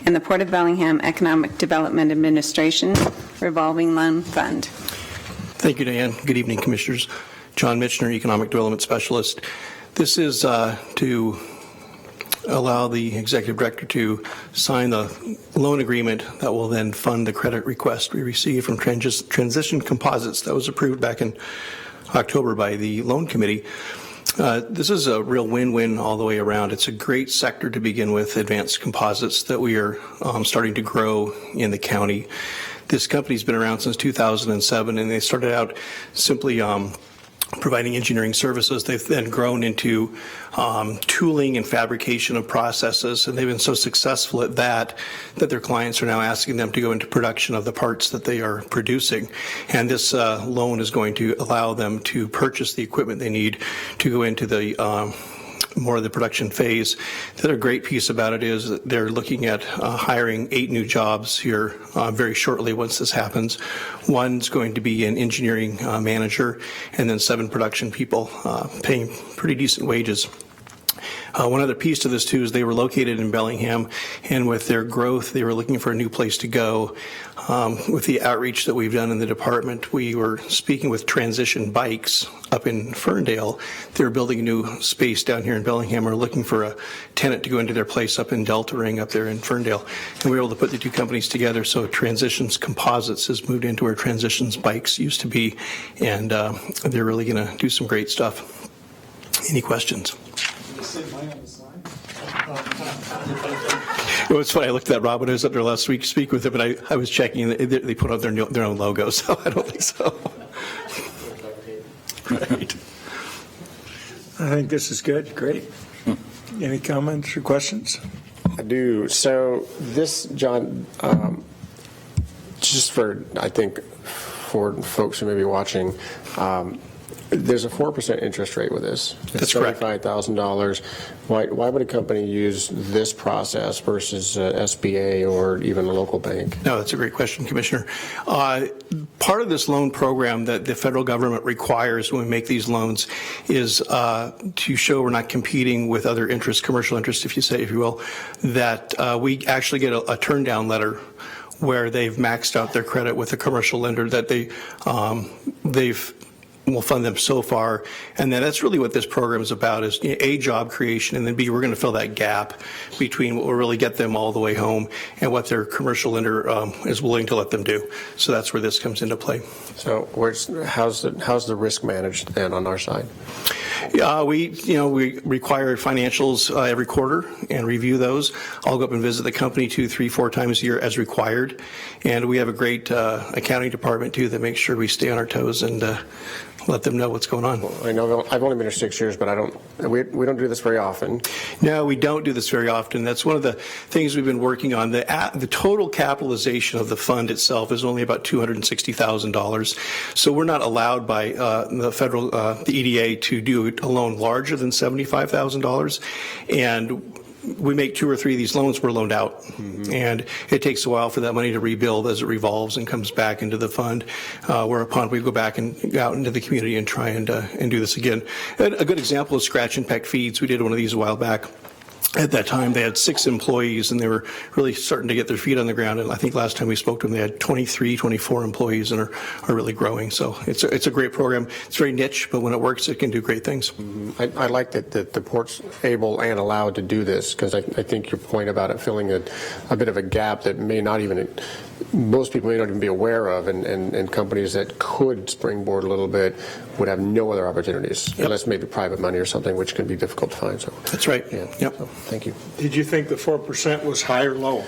and the Port of Bellingham Economic Development Administration Revolving Loan Fund. Thank you, Diane. Good evening, Commissioners. John Mitchner, Economic Development Specialist. This is to allow the Executive Director to sign the loan agreement that will then fund the credit request we received from Transition Composites that was approved back in October by the Loan Committee. This is a real win-win all the way around. It's a great sector to begin with, advanced composites, that we are starting to grow in the county. This company's been around since 2007, and they started out simply providing engineering services. They've then grown into tooling and fabrication of processes, and they've been so successful at that their clients are now asking them to go into production of the parts that they are producing. And this loan is going to allow them to purchase the equipment they need to go into the more of the production phase. The other great piece about it is that they're looking at hiring 8 new jobs here very shortly once this happens. One's going to be an engineering manager, and then 7 production people paying pretty decent wages. One other piece to this, too, is they were located in Bellingham, and with their growth, they were looking for a new place to go. With the outreach that we've done in the department, we were speaking with Transition Bikes up in Ferndale. They're building a new space down here in Bellingham. We're looking for a tenant to go into their place up in Delta Ring up there in Ferndale. And we were able to put the 2 companies together, so Transitions Composites has moved into where Transitions Bikes used to be, and they're really going to do some great stuff. Any questions? It was funny. I looked at Rob when I was up there last week to speak with him, and I was checking. They put out their own logo, so I don't think so. Right. I think this is good. Great. Any comments or questions? I do. So this, John, just for, I think, for folks who may be watching, There's a 4% interest rate with this. That's correct. $75,000. Why would a company use this process versus SBA or even a local bank? No, that's a great question, Commissioner. Part of this loan program that the federal government requires when we make these loans is to show we're not competing with other interests, commercial interests, if you will, that we actually get a turn down letter where they've maxed out their credit with a commercial lender that will fund them so far. And then that's really what this program is about, is A, job creation, and then B, we're going to fill that gap between what will really get them all the way home and what their commercial lender is willing to let them do. So that's where this comes into play. So how's the risk managed then on our side? We require financials every quarter and review those. I'll go up and visit the company 2, 3, 4 times a year as required. And we have a great accounting department too that makes sure we stay on our toes and let them know what's going on. Well, I know I've only been here 6 years, but we don't do this very often. No, we don't do this very often. That's one of the things we've been working on. The total capitalization of the fund itself is only about $260,000. So we're not allowed by the federal, the EDA, to do a loan larger than $75,000. And we make 2 or 3 of these loans, we're loaned out. Mm-hmm. And it takes a while for that money to rebuild as it revolves and comes back into the fund, whereupon we go back and out into the community and try and do this again. And a good example is Scratch and Peck Feeds. We did one of these a while back. At that time, they had 6 employees, and they were really starting to get their feet on the ground. And I think last time we spoke to them, they had 23, 24 employees and are really growing. So it's a great program. It's very niche, but when it works, it can do great things. Mm-hmm. I like that the port's able and allowed to do this, because I think your point about it filling a bit of a gap that most people may not even be aware of, and companies that could springboard a little bit would have no other opportunities, unless maybe private money or something, which can be difficult to find. So that's right. Yeah. Yep. So, thank you. Did you think the 4% was high or low?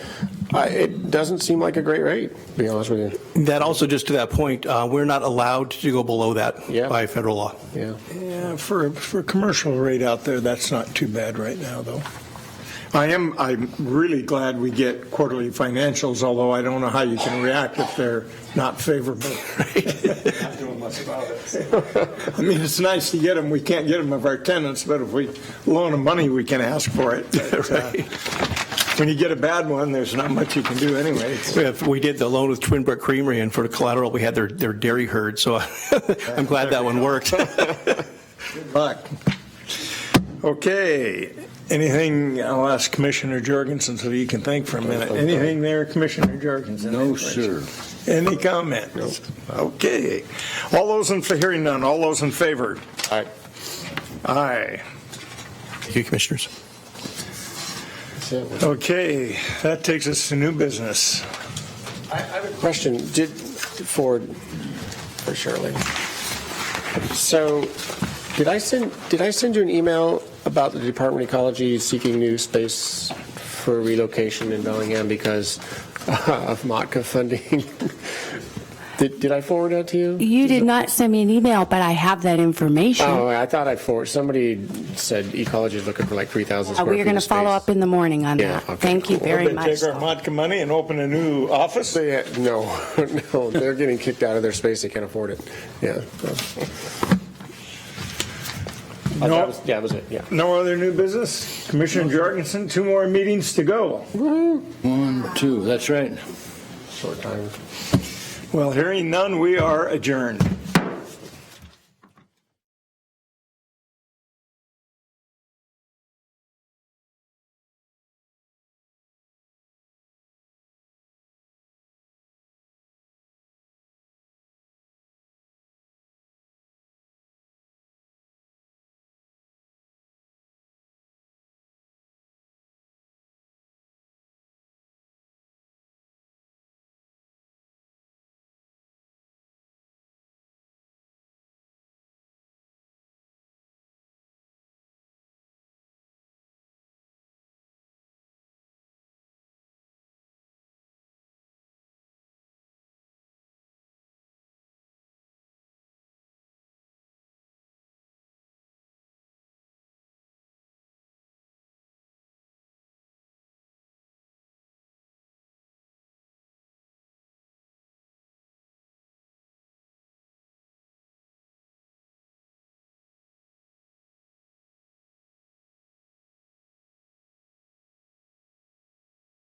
It doesn't seem like a great rate, to be honest with you. That also, just to that point, we're not allowed to go below that by federal law. Yeah, for a commercial rate out there, that's not too bad right now, though. I'm really glad we get quarterly financials, although I don't know how you can react if they're not favorable. Not doing much about it. I mean, it's nice to get them. We can't get them of our tenants, but if we loan them money, we can ask for it. But, when you get a bad one, there's not much you can do anyway. We did the loan with Twin Brook Creamery, and for the collateral, we had their dairy herd, so I'm glad that one worked. Good luck. Okay. Anything, I'll ask Commissioner Jorgensen so you can think for a minute. Anything there, Commissioner Jorgensen? No, sir. Any comments? No. Okay. All those hearing none, all those in favor? Aye. Aye. Thank you, Commissioners. Okay, that takes us to new business. I have a question for Shirley. So, did I send you an email about the Department of Ecology seeking new space for relocation in Bellingham because of MOTCA funding? Did I forward that to you? You did not send me an email, but I have that information. Oh, I thought I forwarded. Somebody said Ecology is looking for like 3,000 square feet. We are going to follow up in the morning on that. Okay, Thank you very much. Take our MOTCA money and open a new office? No, they're getting kicked out of their space. They can't afford it. Yeah. That was it. Yeah. No other new business? Commissioner Jorgensen, 2 more meetings to go. 1, 2, that's right. Short time. Well, hearing none, we are adjourned.